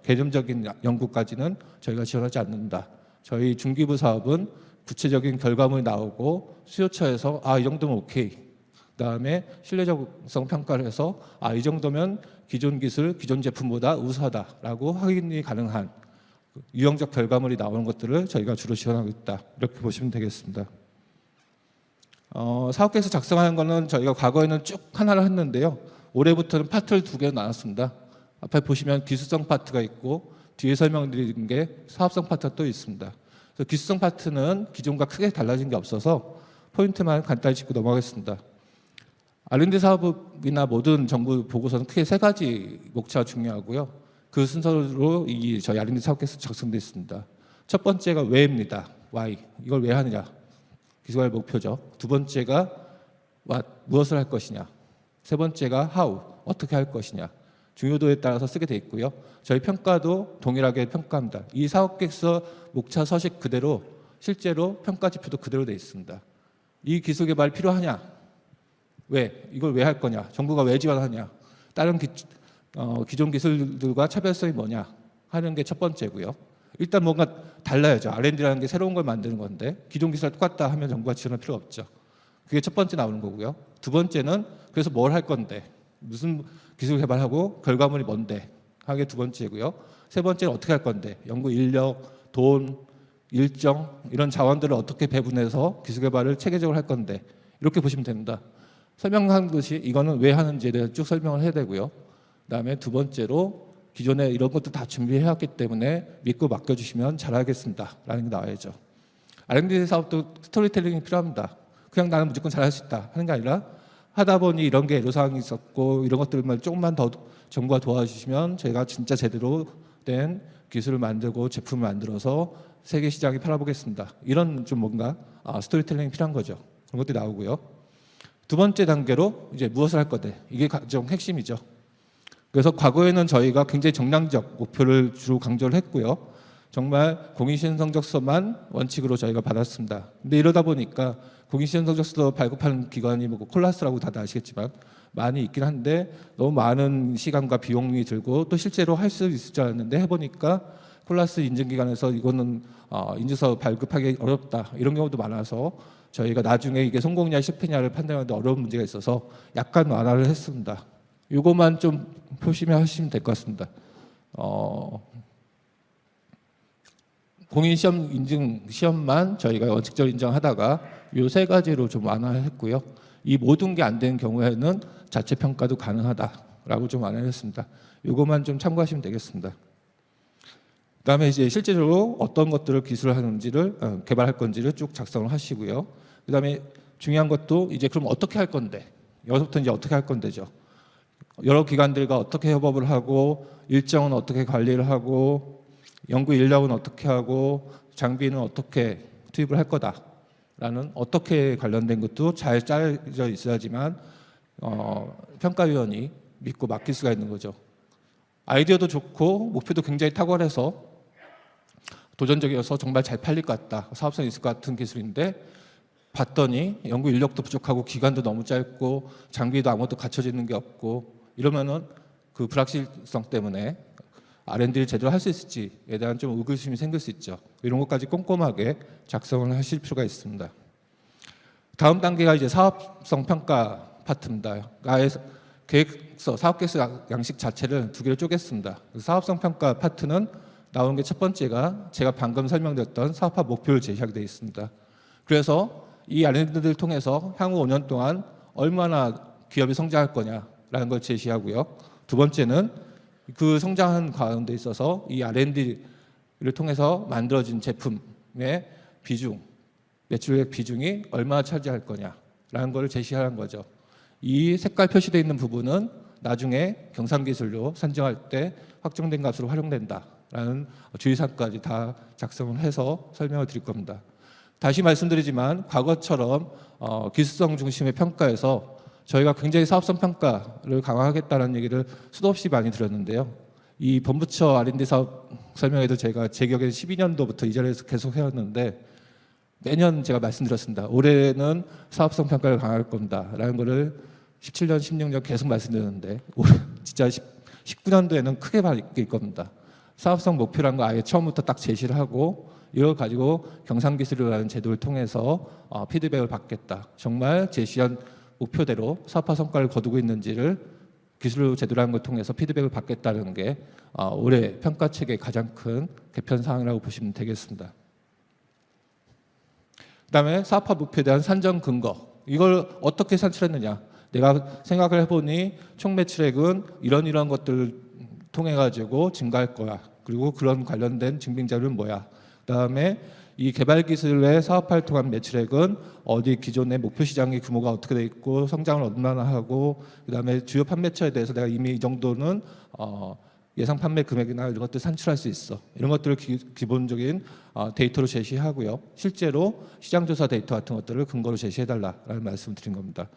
개념적인 연구까지는 저희가 지원하지 않는다. 저희 중기부 사업은 구체적인 결과물이 나오고 수요처에서 이 정도면 오케이. 그다음에 신뢰성성 평가를 해서 이 정도면 기존 기술, 기존 제품보다 우수하다라고 확인이 가능한 유형적 결과물이 나오는 것들을 저희가 주로 지원하고 있다. 이렇게 보시면 되겠습니다. 사업계획서 작성하는 거는 저희가 과거에는 쭉 하나를 했는데요. 올해부터는 파트를 2개로 나눴습니다. 앞에 보시면 기술성 파트가 있고 뒤에 설명드린 게 사업성 파트가 또 있습니다. 그래서 기술성 파트는 기존과 크게 달라진 게 없어서 포인트만 간단히 짚고 넘어가겠습니다. R&D 사업이나 모든 정부 보고서는 크게 3가지 목차가 중요하고요. 그 순서로 저희 R&D 사업계획서 작성되어 있습니다. 첫 번째가 왜입니다. why. 이걸 왜 하느냐. 기술의 목표죠. 두 번째가 what. 무엇을 할 것이냐. 세 번째가 how. 어떻게 할 것이냐. 중요도에 따라서 쓰게 돼 있고요. 저희 평가도 동일하게 평가합니다. 이 사업계획서 목차 서식 그대로 실제로 평가 지표도 그대로 돼 있습니다. 이 기술 개발 필요하냐? 왜? 이걸 왜 할 거냐? 정부가 왜 지원하냐? 다른 기존 기술들과 차별성이 뭐냐? 하는 게 첫 번째고요. 일단 뭔가 달라야죠. R&D라는 게 새로운 걸 만드는 건데 기존 기술과 똑같다 하면 정부가 지원할 필요 없죠. 그게 첫 번째 나오는 거고요. 두 번째는 그래서 뭘 할 건데? 무슨 기술 개발하고 결과물이 뭔데 하게 두 번째고요. 세 번째는 어떻게 할 건데 연구 인력, 돈, 일정 이런 자원들을 어떻게 배분해서 기술 개발을 체계적으로 할 건데 이렇게 보시면 됩니다. 설명한 것이 이거는 왜 하는지에 대해서 쭉 설명을 해야 되고요. 그다음에 두 번째로 기존에 이런 것도 다 준비해왔기 때문에 믿고 맡겨주시면 잘하겠습니다 라는 게 나와야죠. R&D 사업도 스토리텔링이 필요합니다. 그냥 나는 무조건 잘할 수 있다 하는 게 아니라 하다 보니 이런 게 애로사항이 있었고 이런 것들만 조금만 더 정부가 도와주시면 저희가 진짜 제대로 된 기술을 만들고 제품을 만들어서 세계 시장에 팔아보겠습니다. 이런 좀 뭔가 스토리텔링이 필요한 거죠. 그런 것들이 나오고요. 두 번째 단계로 이제 무엇을 할 거대. 이게 가장 핵심이죠. 그래서 과거에는 저희가 굉장히 정량적 목표를 주로 강조를 했고요. 정말 공인시행성적서만 원칙으로 저희가 받았습니다. 근데 이러다 보니까 공인시행성적서 발급하는 기관이 콜라스라고 다들 아시겠지만 많이 있긴 한데 너무 많은 시간과 비용이 들고 또 실제로 할 수 있을 줄 알았는데 해보니까 플러스 인증기관에서 이거는 인증서 발급하기 어렵다 이런 경우도 많아서 저희가 나중에 이게 성공이냐 실패냐를 판단하는데 어려운 문제가 있어서 약간 완화를 했습니다. 이것만 좀 표시하시면 될 것 같습니다. 공인시험 인증 시험만 저희가 원칙적으로 인정하다가 이 세 가지로 좀 완화했고요. 이 모든 게 안 되는 경우에는 자체 평가도 가능하다라고 좀 완화를 했습니다. 이것만 좀 참고하시면 되겠습니다. 그다음에 이제 실제적으로 어떤 것들을 기술하는지를 개발할 건지를 쭉 작성을 하시고요. 그다음에 중요한 것도 이제 그럼 어떻게 할 건데 여기서부터 이제 어떻게 할 건데죠. 여러 기관들과 어떻게 협업을 하고 일정은 어떻게 관리를 하고 연구 인력은 어떻게 하고 장비는 어떻게 투입을 할 거다라는 어떻게 관련된 것도 잘 짜여져 있어야지만 평가위원이 믿고 맡길 수가 있는 거죠. 아이디어도 좋고 목표도 굉장히 탁월해서 도전적이어서 정말 잘 팔릴 것 같다. 사업성이 있을 것 같은 기술인데 봤더니 연구 인력도 부족하고 기간도 너무 짧고 장비도 아무것도 갖춰져 있는 게 없고 이러면은 그 불확실성 때문에 R&D를 제대로 할 수 있을지에 대한 좀 의구심이 생길 수 있죠. 이런 것까지 꼼꼼하게 작성을 하실 필요가 있습니다. 다음 단계가 이제 사업성 평가 파트입니다. 아예 계획서, 사업계획서 양식 자체를 두 개로 쪼갰습니다. 사업성 평가 파트는 나오는 게 첫 번째가 제가 방금 설명드렸던 사업화 목표를 제시하게 되어 있습니다. 그래서 이 R&D를 통해서 향후 5년 동안 얼마나 기업이 성장할 거냐라는 걸 제시하고요. 두 번째는 그 성장한 가운데 있어서 이 R&D를 통해서 만들어진 제품의 비중, 매출액 비중이 얼마나 차지할 거냐라는 걸 제시하는 거죠. 이 색깔 표시되어 있는 부분은 나중에 경상기술로 산정할 때 확정된 값으로 활용된다라는 주의사항까지 다 작성을 해서 설명을 드릴 겁니다. 다시 말씀드리지만 과거처럼 기술성 중심의 평가에서 저희가 굉장히 사업성 평가를 강화하겠다는 얘기를 수도 없이 많이 들었는데요. 이 본부처 R&D 사업 설명회도 제가 제 기억에 12년도부터 이 자리에서 계속 해왔는데 매년 제가 말씀드렸습니다. 올해는 사업성 평가를 강화할 겁니다라는 거를 17년, 16년 계속 말씀드렸는데 올해 진짜 19년도에는 크게 바뀔 겁니다. 사업성 목표라는 거 아예 처음부터 딱 제시를 하고 이걸 가지고 경상기술이라는 제도를 통해서 피드백을 받겠다. 정말 제시한 목표대로 사업화 성과를 거두고 있는지를 기술 제도라는 걸 통해서 피드백을 받겠다는 게 올해 평가책의 가장 큰 개편 사항이라고 보시면 되겠습니다. 그다음에 사업화 목표에 대한 산정 근거. 이걸 어떻게 산출했느냐. 내가 생각을 해보니 총 매출액은 이런 것들을 통해 가지고 증가할 거야. 그리고 그런 관련된 증빙 자료는 뭐야. 그다음에 이 개발 기술의 사업화를 통한 매출액은 어디 기존의 목표 시장의 규모가 어떻게 돼 있고 성장을 얼마나 하고 그다음에 주요 판매처에 대해서 내가 이미 이 정도는 예상 판매 금액이나 이런 것들 산출할 수 있어. 이런 것들을 기본적인 데이터로 제시하고요. 실제로 시장조사 데이터 같은 것들을 근거로 제시해달라라는 말씀을 드린 겁니다.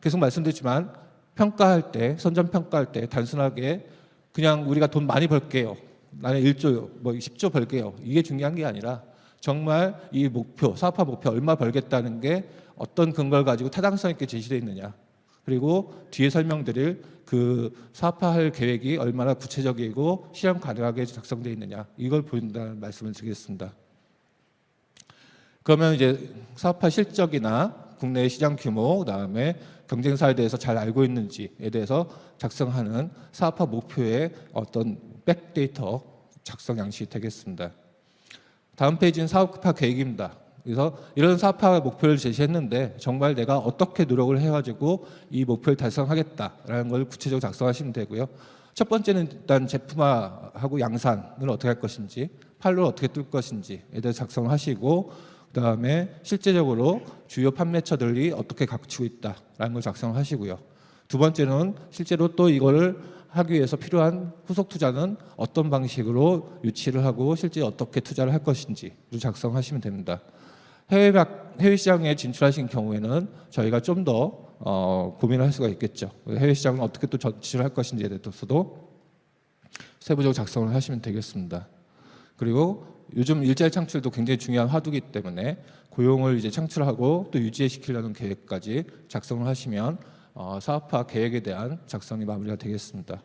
계속 말씀드리지만 평가할 때, 선점 평가할 때 단순하게 그냥 우리가 돈 많이 벌게요. 나는 1조, 10조 벌게요. 이게 중요한 게 아니라 정말 이 목표, 사업화 목표 얼마 벌겠다는 게 어떤 근거를 가지고 타당성 있게 제시되어 있느냐. 그리고 뒤에 설명드릴 그 사업화할 계획이 얼마나 구체적이고 실현 가능하게 작성되어 있느냐. 이걸 보인다는 말씀을 드리겠습니다. 그러면 이제 사업화 실적이나 국내 시장 규모, 그다음에 경쟁사에 대해서 잘 알고 있는지에 대해서 작성하는 사업화 목표의 어떤 백데이터 작성 양식이 되겠습니다. 다음 페이지는 사업화 계획입니다. 그래서 이런 사업화 목표를 제시했는데 정말 내가 어떻게 노력을 해가지고 이 목표를 달성하겠다라는 걸 구체적으로 작성하시면 되고요. 첫 번째는 일단 제품화하고 양산을 어떻게 할 것인지, 판로를 어떻게 뚫을 것인지에 대해서 작성을 하시고 그다음에 실제적으로 주요 판매처들이 어떻게 갖추고 있다라는 걸 작성을 하시고요. 두 번째는 실제로 또 이거를 하기 위해서 필요한 후속 투자는 어떤 방식으로 유치를 하고 실제 어떻게 투자를 할 것인지를 작성하시면 됩니다. 해외 시장에 진출하신 경우에는 저희가 좀 더 고민을 할 수가 있겠죠. 해외 시장은 어떻게 또 진출할 것인지에 대해서도 세부적으로 작성을 하시면 되겠습니다. 그리고 요즘 일자리 창출도 굉장히 중요한 화두이기 때문에 고용을 이제 창출하고 또 유지시키려는 계획까지 작성을 하시면 사업화 계획에 대한 작성이 마무리가 되겠습니다.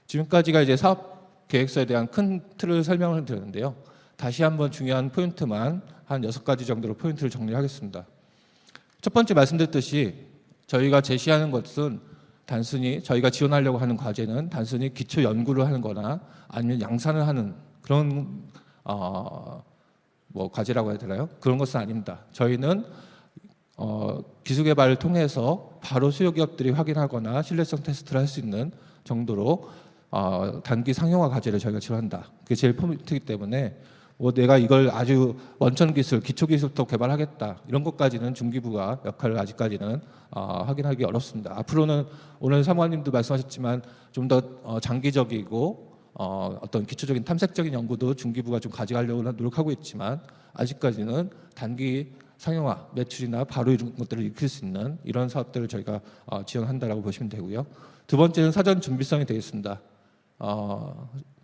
지금까지가 이제 사업 계획서에 대한 큰 틀을 설명을 드렸는데요. 다시 한번 중요한 포인트만 한 6가지 정도로 포인트를 정리하겠습니다. 첫 번째 말씀드렸듯이 저희가 제시하는 것은 단순히 저희가 지원하려고 하는 과제는 단순히 기초 연구를 하는 거나 아니면 양산을 하는 그런 뭐 과제라고 해야 되나요? 그런 것은 아닙니다. 저희는 기술 개발을 통해서 바로 수요 기업들이 확인하거나 신뢰성 테스트를 할 수 있는 정도로 단기 상용화 과제를 저희가 지원한다. 그게 제일 포인트이기 때문에 뭐 내가 이걸 아주 원천 기술, 기초 기술부터 개발하겠다 이런 것까지는 중기부가 역할을 아직까지는 확인하기 어렵습니다. 앞으로는 오늘 사무관님도 말씀하셨지만 좀 더 장기적이고 어떤 기초적인 탐색적인 연구도 중기부가 좀 가져가려고 노력하고 있지만 아직까지는 단기 상용화, 매출이나 바로 이런 것들을 익힐 수 있는 이런 사업들을 저희가 지원한다라고 보시면 되고요. 두 번째는 사전 준비성이 되겠습니다.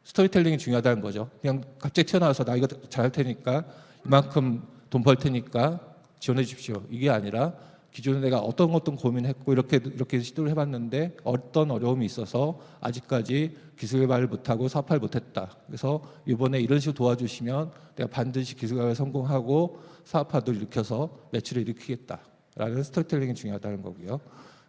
스토리텔링이 중요하다는 거죠. 그냥 갑자기 튀어나와서 나 이거 잘할 테니까 이만큼 돈 벌 테니까 지원해 주십시오. 이게 아니라 기존에 내가 어떤 고민했고 이렇게 시도를 해봤는데 어떤 어려움이 있어서 아직까지 기술 개발을 못하고 사업화를 못했다. 그래서 이번에 이런 식으로 도와주시면 내가 반드시 기술 개발을 성공하고 사업화도 일으켜서 매출을 일으키겠다라는 스토리텔링이 중요하다는 거고요.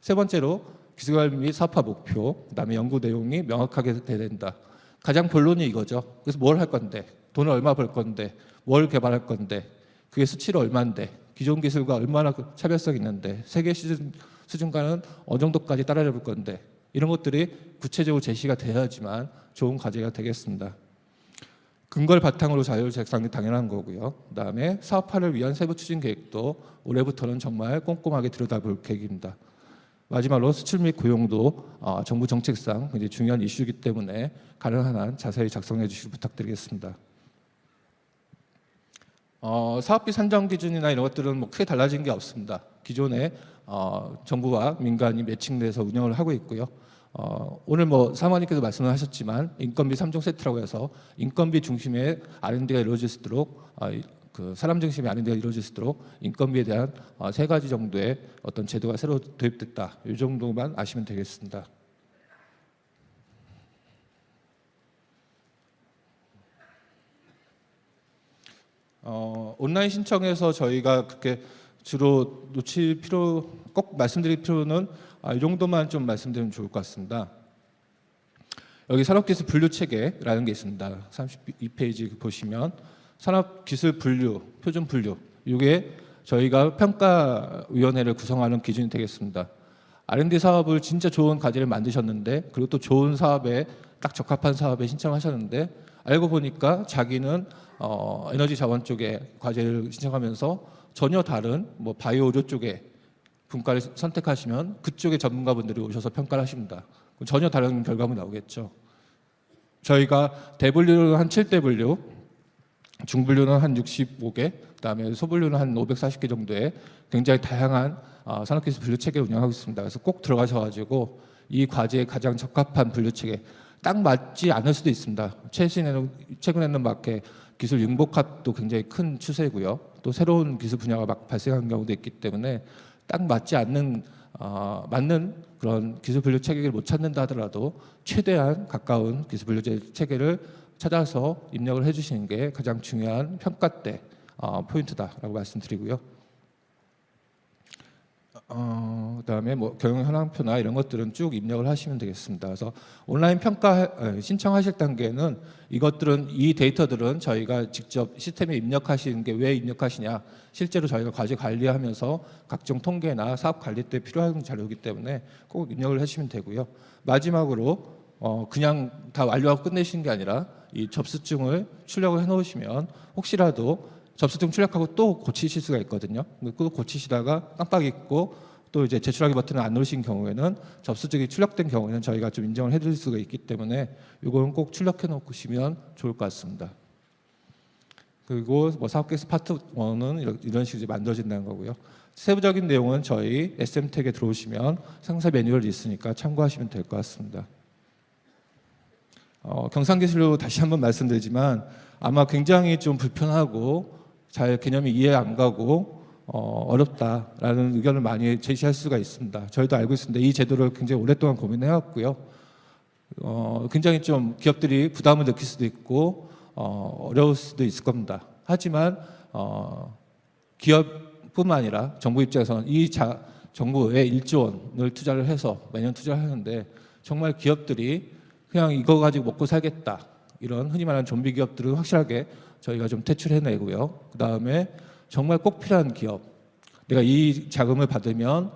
세 번째로 기술 개발 및 사업화 목표, 그다음에 연구 내용이 명확하게 돼야 된다. 가장 본론이 이거죠. 그래서 뭘 할 건데, 돈을 얼마 벌 건데, 뭘 개발할 건데, 그게 수치로 얼마인데, 기존 기술과 얼마나 차별성이 있는데, 세계 수준과는 어느 정도까지 따라잡을 건데, 이런 것들이 구체적으로 제시가 돼야지만 좋은 과제가 되겠습니다. 근거를 바탕으로 자율 작성이 당연한 거고요. 그다음에 사업화를 위한 세부 추진 계획도 올해부터는 정말 꼼꼼하게 들여다볼 계획입니다. 마지막으로 수출 및 고용도 정부 정책상 굉장히 중요한 이슈이기 때문에 가능한 한 자세히 작성해 주시길 부탁드리겠습니다. 사업비 산정 기준이나 이런 것들은 뭐 크게 달라진 게 없습니다. 기존에 정부와 민간이 매칭돼서 운영을 하고 있고요. 오늘 뭐 사모님께서 말씀을 하셨지만 인건비 3종 세트라고 해서 인건비 중심의 R&D가 이루어질 수 있도록 그 사람 중심의 R&D가 이루어질 수 있도록 인건비에 대한 3가지 정도의 어떤 제도가 새로 도입됐다. 이 정도만 아시면 되겠습니다. 온라인 신청에서 저희가 그렇게 주로 놓칠 필요, 꼭 말씀드릴 필요는 이 정도만 좀 말씀드리면 좋을 것 같습니다. 여기 산업기술 분류 체계라는 게 있습니다. 32페이지 보시면 산업기술 분류, 표준 분류, 이게 저희가 평가위원회를 구성하는 기준이 되겠습니다. R&D 사업을 진짜 좋은 과제를 만드셨는데 그리고 또 좋은 사업에 딱 적합한 사업에 신청하셨는데 알고 보니까 자기는 에너지 자원 쪽에 과제를 신청하면서 전혀 다른 뭐 바이오 의료 쪽에 분과를 선택하시면 그쪽의 전문가분들이 오셔서 평가를 하십니다. 전혀 다른 결과물이 나오겠죠. 저희가 대분류는 한 7대 분류, 중분류는 한 65개, 그다음에 소분류는 한 540개 정도의 굉장히 다양한 산업기술 분류 체계를 운영하고 있습니다. 그래서 꼭 들어가셔가지고 이 과제에 가장 적합한 분류 체계, 딱 맞지 않을 수도 있습니다. 최근에는 막 이렇게 기술 융복합도 굉장히 큰 추세고요. 또 새로운 기술 분야가 막 발생하는 경우도 있기 때문에 딱 맞지 않는 맞는 그런 기술 분류 체계를 못 찾는다 하더라도 최대한 가까운 기술 분류 체계를 찾아서 입력을 해주시는 게 가장 중요한 평가 때 포인트다라고 말씀드리고요. 그다음에 뭐 경영 현황표나 이런 것들은 쭉 입력을 하시면 되겠습니다. 그래서 온라인 평가 신청하실 단계는 이것들은 이 데이터들은 저희가 직접 시스템에 입력하시는 게 왜 입력하시냐, 실제로 저희가 과제 관리하면서 각종 통계나 사업 관리 때 필요한 자료이기 때문에 꼭 입력을 하시면 되고요. 마지막으로 그냥 다 완료하고 끝내시는 게 아니라 이 접수증을 출력을 해놓으시면 혹시라도 접수증 출력하고 또 고치실 수가 있거든요. 또 고치시다가 깜빡 잊고 또 이제 제출하기 버튼을 안 누르신 경우에는 접수증이 출력된 경우에는 저희가 좀 인정을 해드릴 수가 있기 때문에 이거는 꼭 출력해 놓으시면 좋을 것 같습니다. 그리고 뭐 사업계획서 파트 1은 이런 식으로 만들어진다는 거고요. 세부적인 내용은 저희 SM택에 들어오시면 상세 매뉴얼이 있으니까 참고하시면 될 것 같습니다. 경상기술로 다시 한번 말씀드리지만 아마 굉장히 좀 불편하고 잘 개념이 이해 안 가고 어렵다라는 의견을 많이 제시할 수가 있습니다. 저희도 알고 있습니다. 이 제도를 굉장히 오랫동안 고민해왔고요. 굉장히 좀 기업들이 부담을 느낄 수도 있고 어려울 수도 있을 겁니다. 하지만 기업뿐만 아니라 정부 입장에서는 정부에 1조 원을 투자를 해서 매년 투자를 하는데 정말 기업들이 그냥 이거 가지고 먹고 살겠다 이런 흔히 말하는 좀비 기업들은 확실하게 저희가 좀 퇴출해내고요. 그 다음에 정말 꼭 필요한 기업, 내가 이 자금을 받으면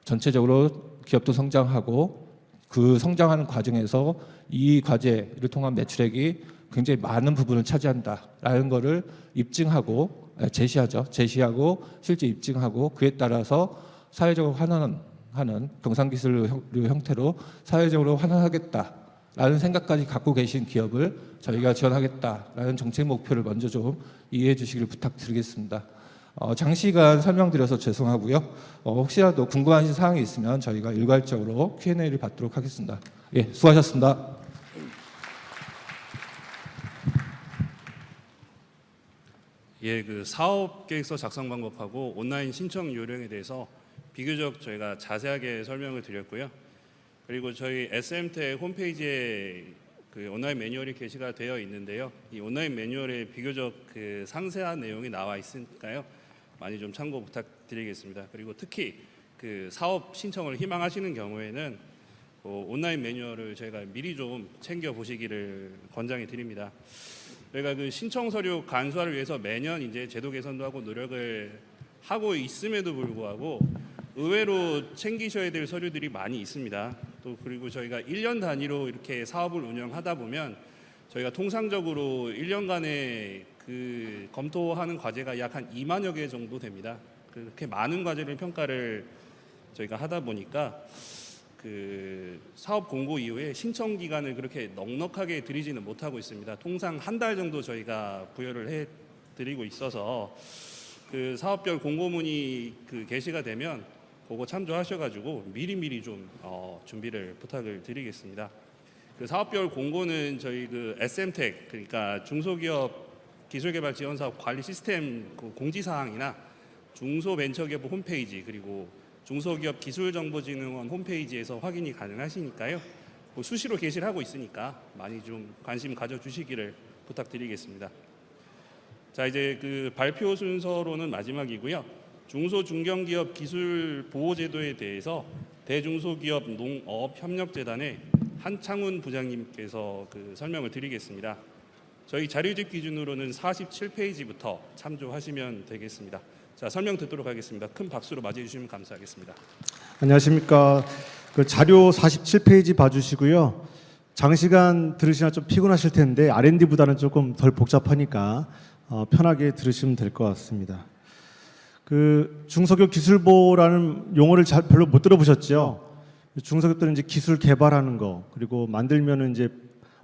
전체적으로 기업도 성장하고 그 성장하는 과정에서 이 과제를 통한 매출액이 굉장히 많은 부분을 차지한다라는 것을 입증하고 제시하고 실제 입증하고 그에 따라서 사회적으로 환원하는 경상기술 형태로 사회적으로 환원하겠다라는 생각까지 갖고 계신 기업을 저희가 지원하겠다라는 정책 목표를 먼저 좀 이해해 주시기를 부탁드리겠습니다. 장시간 설명드려서 죄송하고요. 혹시라도 궁금하신 사항이 있으면 저희가 일괄적으로 Q&A를 받도록 하겠습니다. 예, 수고하셨습니다. 예, 그 사업 계획서 작성 방법하고 온라인 신청 요령에 대해서 비교적 저희가 자세하게 설명을 드렸고요. 그리고 저희 SM텍 홈페이지에 그 온라인 매뉴얼이 게시가 되어 있는데요. 이 온라인 매뉴얼에 비교적 그 상세한 내용이 나와 있으니까요. 많이 좀 참고 부탁드리겠습니다. 그리고 특히 그 사업 신청을 희망하시는 경우에는 온라인 매뉴얼을 저희가 미리 좀 챙겨 보시기를 권장해 드립니다. 저희가 그 신청 서류 간소화를 위해서 매년 이제 제도 개선도 하고 노력을 하고 있음에도 불구하고 의외로 챙기셔야 될 서류들이 많이 있습니다. 또 그리고 저희가 1년 단위로 이렇게 사업을 운영하다 보면 저희가 통상적으로 1년간에 그 검토하는 과제가 약 한 2만여 개 정도 됩니다. 그렇게 많은 과제를 평가를 저희가 하다 보니까 그 사업 공고 이후에 신청 기간을 그렇게 넉넉하게 드리지는 못하고 있습니다. 통상 한 달 정도 저희가 부여를 해 드리고 있어서 그 사업별 공고문이 그 게시가 되면 그거 참조하셔가지고 미리미리 좀 준비를 부탁을 드리겠습니다. 그 사업별 공고는 저희 그 SM텍 그러니까 중소기업 기술개발지원사업 관리 시스템 그 공지사항이나 중소벤처기업 홈페이지 그리고 중소기업 기술정보진흥원 홈페이지에서 확인이 가능하시니까요. 뭐 수시로 게시를 하고 있으니까 많이 좀 관심 가져주시기를 부탁드리겠습니다. 자, 이제 그 발표 순서로는 마지막이고요. 중소중견기업 기술보호제도에 대해서 대중소기업 농업협력재단의 한창훈 부장님께서 그 설명을 드리겠습니다. 저희 자료집 기준으로는 47페이지부터 참조하시면 되겠습니다. 자, 설명 듣도록 하겠습니다. 큰 박수로 맞이해 주시면 감사하겠습니다. 안녕하십니까. 그 자료 47페이지 봐주시고요. 장시간 들으시나 좀 피곤하실 텐데 R&D보다는 조금 덜 복잡하니까 편하게 들으시면 될 것 같습니다. 그 중소기업 기술보라는 용어를 별로 못 들어보셨죠? 중소기업들은 이제 기술 개발하는 거 그리고 만들면은 이제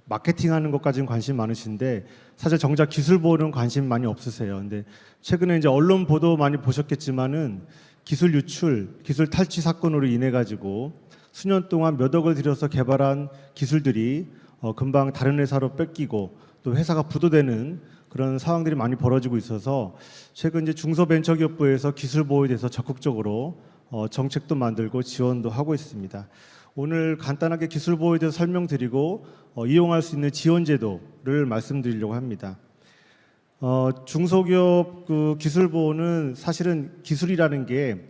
마케팅하는 것까지는 관심 많으신데 사실 정작 기술보는 관심 많이 없으세요. 근데 최근에 이제 언론 보도 많이 보셨겠지만은 기술 유출, 기술 탈취 사건으로 인해 가지고 수년 동안 몇 억을 들여서 개발한 기술들이 금방 다른 회사로 뺏기고 또 회사가 부도되는 그런 상황들이 많이 벌어지고 있어서 최근 이제 중소벤처기업부에서 기술 보호에 대해서 적극적으로 정책도 만들고 지원도 하고 있습니다. 오늘 간단하게 기술 보호에 대해서 설명드리고 이용할 수 있는 지원 제도를 말씀드리려고 합니다. 중소기업 그 기술 보호는 사실은 기술이라는 게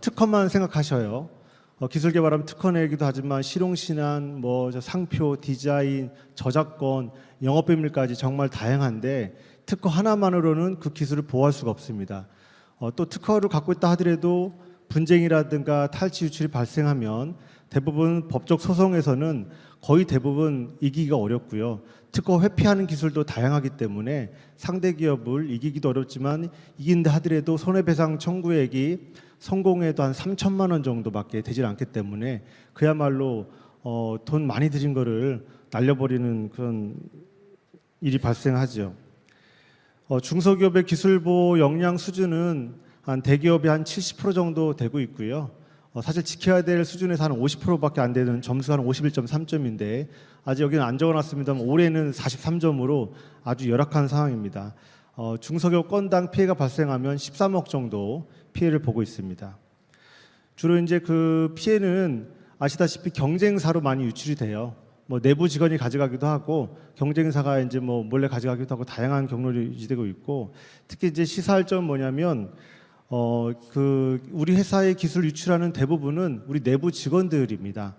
특허만 생각하셔요. 기술 개발하면 특허 내기도 하지만 실용신안, 상표, 디자인, 저작권, 영업비밀까지 정말 다양한데 특허 하나만으로는 그 기술을 보호할 수가 없습니다. 또 특허를 갖고 있다 하더라도 분쟁이라든가 탈취 유출이 발생하면 대부분 법적 소송에서는 거의 대부분 이기기가 어렵고요. 특허 회피하는 기술도 다양하기 때문에 상대 기업을 이기기도 어렵지만 이긴다 하더라도 손해배상 청구액이 성공해도 한 3천만 원 정도밖에 되질 않기 때문에 그야말로 돈 많이 들인 거를 날려버리는 그런 일이 발생하죠. 중소기업의 기술보호 역량 수준은 한 대기업이 한 70% 정도 되고 있고요. 사실 지켜야 될 수준에서 한 50%밖에 안 되는 점수가 한 51.3점인데 아직 여기는 안 적어놨습니다만 올해는 43점으로 아주 열악한 상황입니다. 중소기업 건당 피해가 발생하면 13억 정도 피해를 보고 있습니다. 주로 이제 그 피해는 아시다시피 경쟁사로 많이 유출이 돼요. 뭐 내부 직원이 가져가기도 하고 경쟁사가 이제 뭐 몰래 가져가기도 하고 다양한 경로로 유지되고 있고, 특히 이제 시사할 점은 뭐냐면 그 우리 회사의 기술 유출하는 대부분은 우리 내부 직원들입니다.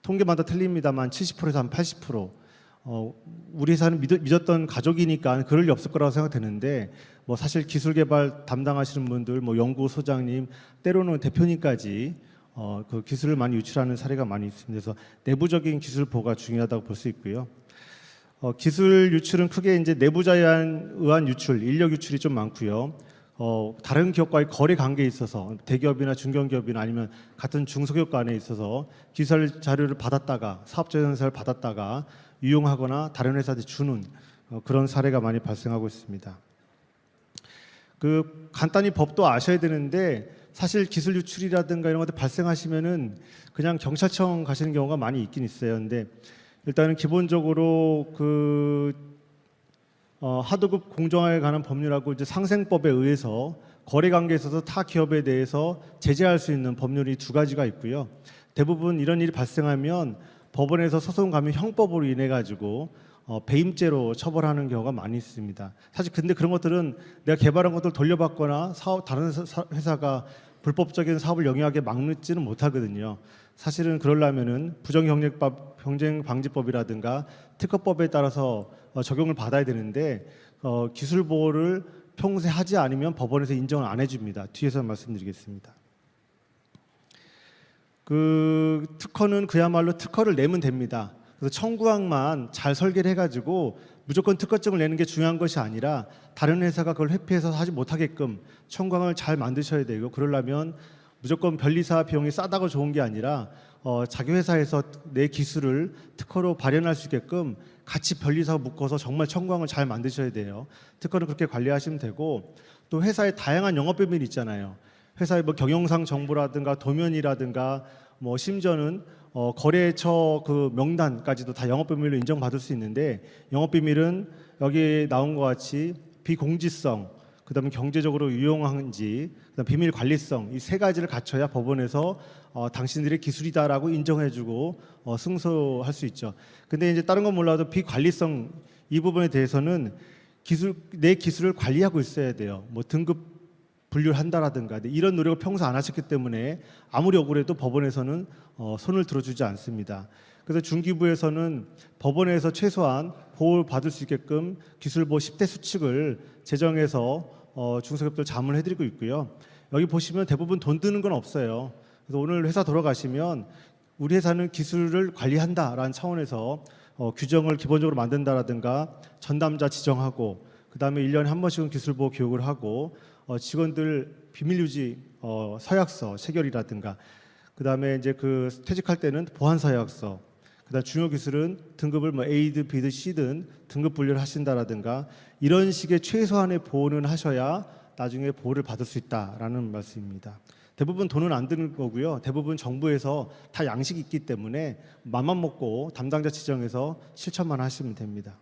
통계마다 틀립니다만 70%에서 한 80%. 우리 회사는 믿었던 가족이니까 그럴 리 없을 거라고 생각되는데, 뭐 사실 기술 개발 담당하시는 분들, 뭐 연구소장님, 때로는 대표님까지 그 기술을 많이 유출하는 사례가 많이 있습니다. 그래서 내부적인 기술 보호가 중요하다고 볼 수 있고요. 기술 유출은 크게 이제 내부자에 의한 유출, 인력 유출이 좀 많고요. 다른 기업과의 거래 관계에 있어서 대기업이나 중견기업이나 아니면 같은 중소기업 간에 있어서 기술 자료를 받았다가 사업자 연사를 받았다가 유용하거나 다른 회사한테 주는 그런 사례가 많이 발생하고 있습니다. 그 간단히 법도 아셔야 되는데, 사실 기술 유출이라든가 이런 것들 발생하시면은 그냥 경찰청 가시는 경우가 많이 있긴 있어요. 근데 일단은 기본적으로 그 하도급 공정화에 관한 법률하고 이제 상생법에 의해서 거래 관계에 있어서 타 기업에 대해서 제재할 수 있는 법률이 두 가지가 있고요. 대부분 이런 일이 발생하면 법원에서 소송 가면 형법으로 인해 가지고 배임죄로 처벌하는 경우가 많이 있습니다. 사실 근데 그런 것들은 내가 개발한 것들 돌려받거나 다른 회사가 불법적인 사업을 영위하게 막지는 못하거든요. 사실은 그러려면은 부정경쟁방지법이라든가 특허법에 따라서 적용을 받아야 되는데, 기술 보호를 평소에 하지 않으면 법원에서 인정을 안 해줍니다. 뒤에서 말씀드리겠습니다. 그 특허는 그야말로 특허를 내면 됩니다. 그래서 청구항만 잘 설계를 해가지고 무조건 특허증을 내는 게 중요한 것이 아니라 다른 회사가 그걸 회피해서 하지 못하게끔 청구항을 잘 만드셔야 되고, 그러려면 무조건 변리사 비용이 싸다고 좋은 게 아니라 자기 회사에서 내 기술을 특허로 발현할 수 있게끔 같이 변리사와 묶어서 정말 청구항을 잘 만드셔야 돼요. 특허는 그렇게 관리하시면 되고, 또 회사의 다양한 영업 비밀이 있잖아요. 회사의 뭐 경영상 정보라든가 도면이라든가 뭐 심지어는 거래처 그 명단까지도 다 영업비밀로 인정받을 수 있는데, 영업비밀은 여기 나온 것 같이 비공지성, 그다음에 경제적으로 유용한지, 그다음 비밀 관리성, 이 세 가지를 갖춰야 법원에서 당신들의 기술이다라고 인정해주고 승소할 수 있죠. 근데 이제 다른 건 몰라도 비관리성 이 부분에 대해서는 내 기술을 관리하고 있어야 돼요. 뭐 등급 분류를 한다라든가 이런 노력을 평소 안 하셨기 때문에 아무리 억울해도 법원에서는 손을 들어주지 않습니다. 그래서 중기부에서는 법원에서 최소한 보호를 받을 수 있게끔 기술보호 10대 수칙을 제정해서 중소기업들 자문해드리고 있고요. 여기 보시면 대부분 돈 드는 건 없어요. 그래서 오늘 회사 돌아가시면 우리 회사는 기술을 관리한다라는 차원에서 규정을 기본적으로 만든다라든가 전담자 지정하고, 그다음에 1년에 한 번씩은 기술보호 교육을 하고, 직원들 비밀유지 서약서 체결이라든가, 그다음에 이제 그 퇴직할 때는 보안 서약서, 그다음 중요 기술은 등급을 뭐 A든 B든 C든 등급 분류를 하신다라든가, 이런 식의 최소한의 보호는 하셔야 나중에 보호를 받을 수 있다라는 말씀입니다. 대부분 돈은 안 드는 거고요. 대부분 정부에서 다 양식이 있기 때문에 맘만 먹고 담당자 지정해서 실천만 하시면 됩니다.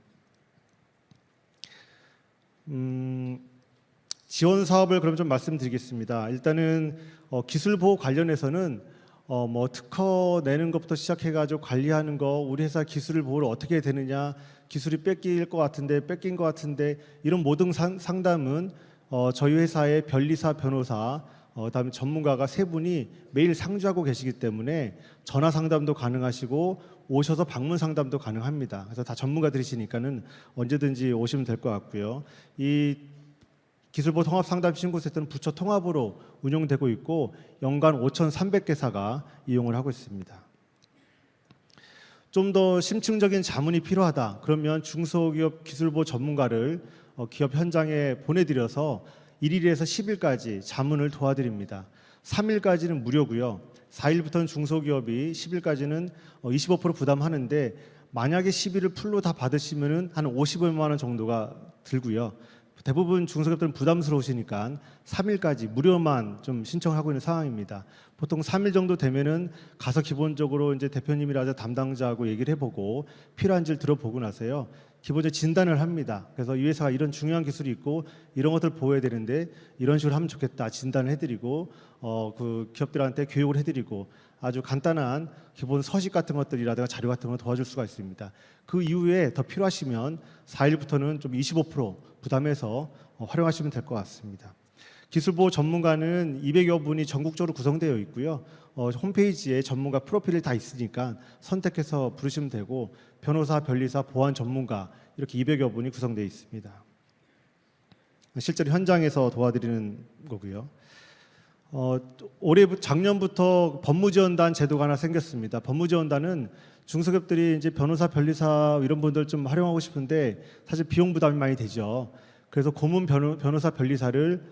지원 사업을 그럼 좀 말씀드리겠습니다. 일단은 기술 보호 관련해서는 뭐 특허 내는 것부터 시작해가지고 관리하는 거, 우리 회사 기술을 보호를 어떻게 해야 되느냐, 기술이 뺏긴 것 같은데 이런 모든 상담은 저희 회사의 변리사, 변호사, 그다음에 전문가가 세 분이 매일 상주하고 계시기 때문에 전화 상담도 가능하시고 오셔서 방문 상담도 가능합니다. 그래서 다 전문가들이시니까는 언제든지 오시면 될 것 같고요. 이 기술보호 통합상담신고센터는 부처 통합으로 운영되고 있고 연간 5,300개사가 이용을 하고 있습니다. 좀 더 심층적인 자문이 필요하다 그러면 중소기업 기술보호 전문가를 기업 현장에 보내드려서 1일에서 10일까지 자문을 도와드립니다. 3일까지는 무료고요. 4일부터는 중소기업이 10일까지는 25% 부담하는데, 만약에 10일을 풀로 다 받으시면은 한 50여만 원 정도가 들고요. 대부분 중소기업들은 부담스러우시니까 3일까지 무료만 좀 신청하고 있는 상황입니다. 보통 3일 정도 되면은 가서 기본적으로 이제 대표님이라든가 담당자하고 얘기를 해보고 필요한지를 들어보고 나서요, 기본적으로 진단을 합니다. 그래서 이 회사가 이런 중요한 기술이 있고 이런 것들 보호해야 되는데 이런 식으로 하면 좋겠다 진단을 해드리고 그 기업들한테 교육을 해드리고 아주 간단한 기본 서식 같은 것들이라든가 자료 같은 걸 도와줄 수가 있습니다. 그 이후에 더 필요하시면 4일부터는 좀 25% 부담해서 활용하시면 될 것 같습니다. 기술보호 전문가는 200여 분이 전국적으로 구성되어 있고요. 홈페이지에 전문가 프로필이 다 있으니까 선택해서 부르시면 되고, 변호사, 변리사, 보안 전문가 이렇게 200여 분이 구성되어 있습니다. 실제로 현장에서 도와드리는 거고요. 작년부터 법무지원단 제도가 하나 생겼습니다. 법무지원단은 중소기업들이 이제 변호사, 변리사 이런 분들 좀 활용하고 싶은데 사실 비용 부담이 많이 되죠. 그래서 고문 변호사, 변리사를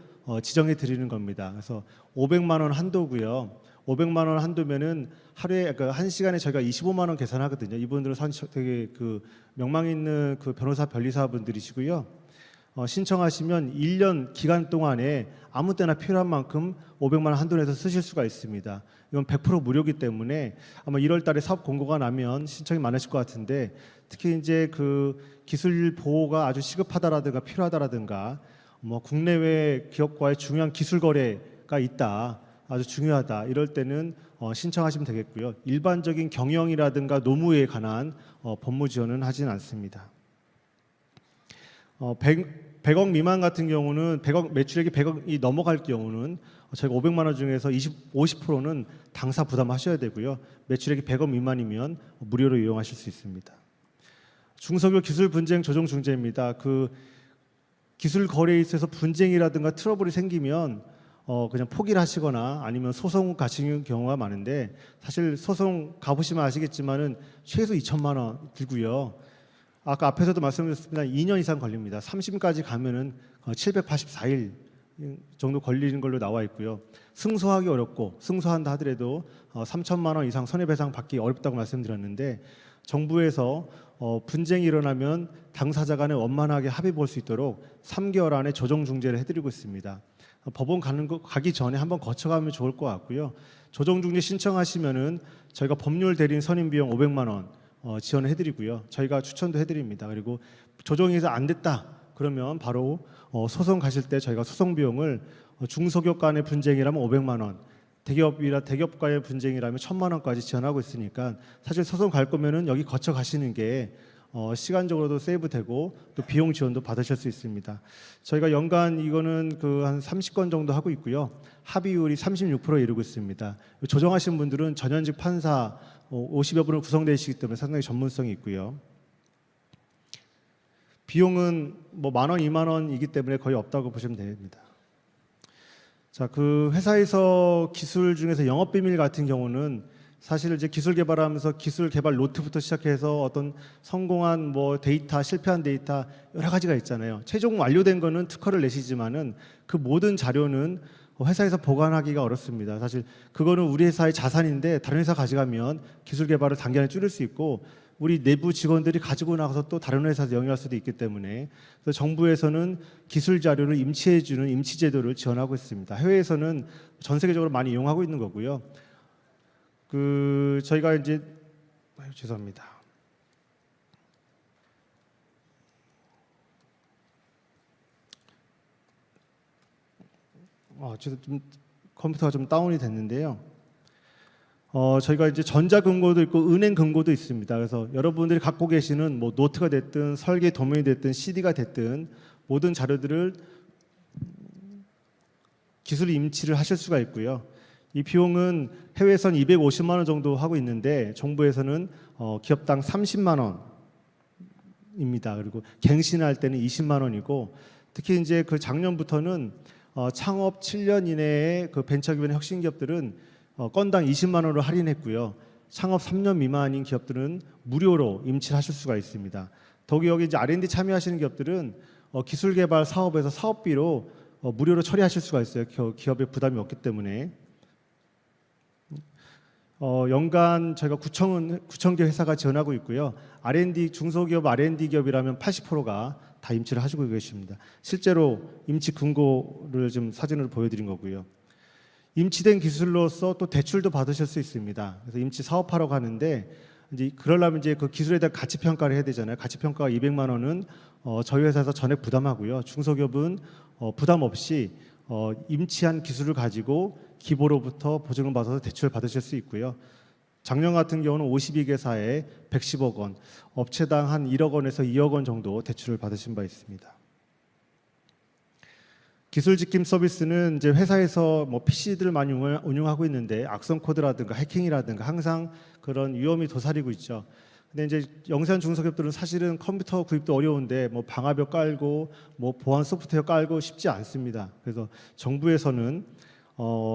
지정해 드리는 겁니다. 그래서 500만 원 한도고요. 500만 원 한도면은 하루에 그러니까 한 시간에 저희가 25만 원 계산하거든요. 이분들은 되게 그 명망 있는 그 변호사, 변리사 분들이시고요. 신청하시면 1년 기간 동안에 아무 때나 필요한 만큼 500만 원 한도 내서 쓰실 수가 있습니다. 이건 100% 무료이기 때문에 아마 1월 달에 사업 공고가 나면 신청이 많으실 것 같은데, 특히 이제 그 기술 보호가 아주 시급하다라든가 필요하다라든가 뭐 국내외 기업과의 중요한 기술 거래가 있다, 아주 중요하다, 이럴 때는 신청하시면 되겠고요. 일반적인 경영이라든가 노무에 관한 법무 지원은 하진 않습니다. 100억 미만 같은 경우는 매출액이 100억이 넘어갈 경우는 저희가 500만 원 중에서 50%는 당사 부담하셔야 되고요. 매출액이 100억 미만이면 무료로 이용하실 수 있습니다. 중소기업 기술 분쟁 조정 중재입니다. 그 기술 거래에 있어서 분쟁이라든가 트러블이 생기면 그냥 포기를 하시거나 아니면 소송 가시는 경우가 많은데, 사실 소송 가보시면 아시겠지만은 최소 2천만 원 들고요. 아까 앞에서도 말씀드렸습니다. 2년 이상 걸립니다. 3심까지 가면은 784일 정도 걸리는 걸로 나와 있고요. 승소하기 어렵고, 승소한다 하더라도 3천만 원 이상 손해배상 받기 어렵다고 말씀드렸는데, 정부에서 분쟁이 일어나면 당사자 간에 원만하게 합의 볼 수 있도록 3개월 안에 조정 중재를 해드리고 있습니다. 법원 가기 전에 한번 거쳐가면 좋을 것 같고요. 조정 중재 신청하시면은 저희가 법률 대리인 선임 비용 500만 원 지원을 해드리고요. 저희가 추천도 해드립니다. 그리고 조정에서 안 됐다 그러면 바로 소송 가실 때 저희가 소송 비용을 중소기업 간의 분쟁이라면 500만 원, 대기업과의 분쟁이라면 1,000만 원까지 지원하고 있으니까, 사실 소송 갈 거면은 여기 거쳐 가시는 게 시간적으로도 세이브되고 또 비용 지원도 받으실 수 있습니다. 저희가 연간 이거는 그 한 30건 정도 하고 있고요. 합의율이 36%에 이르고 있습니다. 조정하시는 분들은 전현직 판사 50여 분을 구성되시기 때문에 상당히 전문성이 있고요. 비용은 뭐 10,000원, 20,000원이기 때문에 거의 없다고 보시면 됩니다. 자, 그 회사에서 기술 중에서 영업 비밀 같은 경우는 사실 이제 기술 개발하면서 기술 개발 노트부터 시작해서 어떤 성공한 뭐 데이터, 실패한 데이터 여러 가지가 있잖아요. 최종 완료된 거는 특허를 내시지만은 그 모든 자료는 회사에서 보관하기가 어렵습니다. 사실 그거는 우리 회사의 자산인데 다른 회사 가져가면 기술 개발을 단기간에 줄일 수 있고, 우리 내부 직원들이 가지고 나가서 또 다른 회사에서 영위할 수도 있기 때문에, 그래서 정부에서는 기술 자료를 임치해주는 임치 제도를 지원하고 있습니다. 해외에서는 전 세계적으로 많이 이용하고 있는 거고요. 저희가 이제 죄송합니다. 좀 컴퓨터가 좀 다운이 됐는데요. 저희가 이제 전자금고도 있고 은행금고도 있습니다. 그래서 여러분들이 갖고 계시는 뭐 노트가 됐든 설계 도면이 됐든 CD가 됐든 모든 자료들을 기술 임치를 하실 수가 있고요. 이 비용은 해외에서는 250만 원 정도 하고 있는데, 정부에서는 기업당 30만 원입니다. 그리고 갱신할 때는 20만 원이고, 특히 이제 그 작년부터는 창업 7년 이내에 그 벤처기업이나 혁신기업들은 건당 20만 원으로 할인했고요. 창업 3년 미만인 기업들은 무료로 임치를 하실 수가 있습니다. 더욱이 여기 이제 R&D 참여하시는 기업들은 기술 개발 사업에서 사업비로 무료로 처리하실 수가 있어요. 기업의 부담이 없기 때문에. 연간 저희가 9,000개 회사가 지원하고 있고요. R&D 중소기업 R&D 기업이라면 80%가 다 임치를 하시고 계십니다. 실제로 임치 금고를 좀 사진으로 보여드린 거고요. 임치된 기술로서 또 대출도 받으실 수 있습니다. 그래서 임치 사업하러 가는데 이제 그러려면 이제 그 기술에 대한 가치 평가를 해야 되잖아요. 가치 평가가 200만 원은 저희 회사에서 전액 부담하고요. 중소기업은 부담 없이 임치한 기술을 가지고 기보로부터 보증을 받아서 대출을 받으실 수 있고요. 작년 같은 경우는 52개사에 110억 원, 업체당 한 1억 원에서 2억 원 정도 대출을 받으신 바 있습니다. 기술 지킴 서비스는 이제 회사에서 뭐 PC들을 많이 운영하고 있는데 악성 코드라든가 해킹이라든가 항상 그런 위험이 도사리고 있죠. 근데 이제 영세한 중소기업들은 사실은 컴퓨터 구입도 어려운데 뭐 방화벽 깔고 뭐 보안 소프트웨어 깔고 쉽지 않습니다. 그래서 정부에서는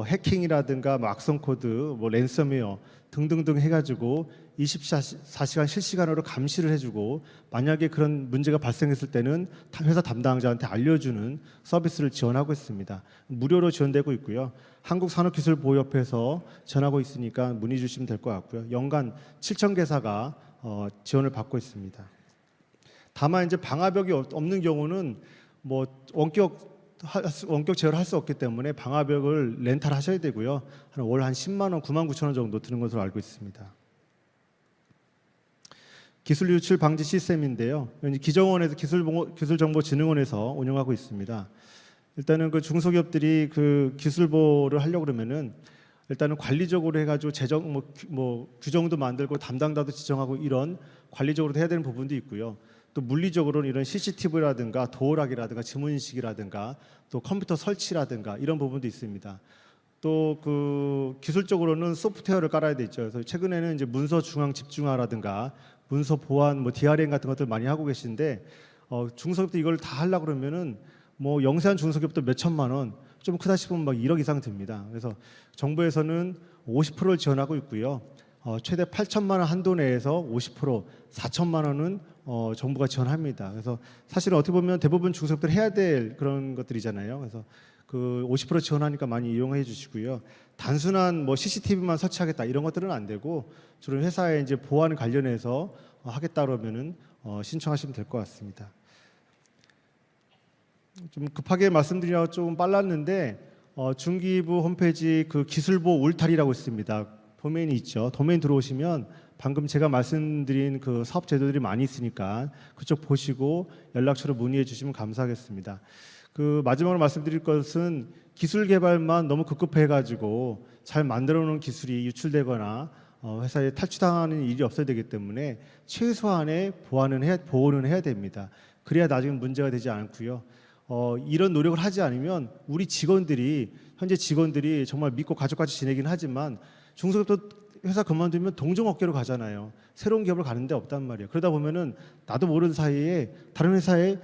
해킹이라든가 뭐 악성 코드, 뭐 랜섬웨어 등등등 해가지고 24시간 실시간으로 감시를 해주고 만약에 그런 문제가 발생했을 때는 회사 담당자한테 알려주는 서비스를 지원하고 있습니다. 무료로 지원되고 있고요. 한국산업기술보호협회에서 지원하고 있으니까 문의 주시면 될 것 같고요. 연간 7,000개사가 지원을 받고 있습니다. 다만 이제 방화벽이 없는 경우는 뭐 원격 제어를 할 수 없기 때문에 방화벽을 렌탈하셔야 되고요. 월 한 10만 원, 9만 9천 원 정도 드는 것으로 알고 있습니다. 기술 유출 방지 시스템인데요. 기정원에서 기술정보진흥원에서 운영하고 있습니다. 일단은 그 중소기업들이 그 기술보를 하려고 그러면은 일단은 관리적으로 해가지고 규정도 만들고 담당자도 지정하고 이런 관리적으로도 해야 되는 부분도 있고요. 또 물리적으로는 이런 CCTV라든가 도어락이라든가 지문인식이라든가 또 컴퓨터 설치라든가 이런 부분도 있습니다. 또 그 기술적으로는 소프트웨어를 깔아야 되죠. 그래서 최근에는 이제 문서 중앙 집중화라든가 문서 보안, 뭐 DRM 같은 것들 많이 하고 계신데 중소기업도 이걸 다 하려고 그러면은 뭐 영세한 중소기업도 몇 천만 원, 좀 크다 싶으면 막 1억 이상 듭니다. 그래서 정부에서는 50%를 지원하고 있고요. 최대 8천만 원 한도 내에서 50%, 4천만 원은 정부가 지원합니다. 그래서 사실은 어떻게 보면 대부분 중소기업들이 해야 될 그런 것들이잖아요. 그래서 그 50% 지원하니까 많이 이용해 주시고요. 단순한 뭐 CCTV만 설치하겠다 이런 것들은 안 되고 주로 회사에 이제 보안 관련해서 하겠다 그러면은 신청하시면 될 것 같습니다. 좀 급하게 말씀드리려고 좀 빨랐는데 중기부 홈페이지 그 기술보 울타리라고 있습니다. 도메인이 있죠. 도메인 들어오시면 방금 제가 말씀드린 그 사업 제도들이 많이 있으니까 그쪽 보시고 연락처로 문의해 주시면 감사하겠습니다. 그 마지막으로 말씀드릴 것은 기술 개발만 너무 급급해가지고 잘 만들어 놓은 기술이 유출되거나 회사에 탈취당하는 일이 없어야 되기 때문에 최소한의 보호는 해야 됩니다. 그래야 나중에 문제가 되지 않고요. 이런 노력을 하지 않으면 우리 현재 직원들이 정말 믿고 가족같이 지내긴 하지만 중소기업도 회사 그만두면 동종업계로 가잖아요. 새로운 기업을 가는 데 없단 말이에요. 그러다 보면은 나도 모르는 사이에 다른 회사에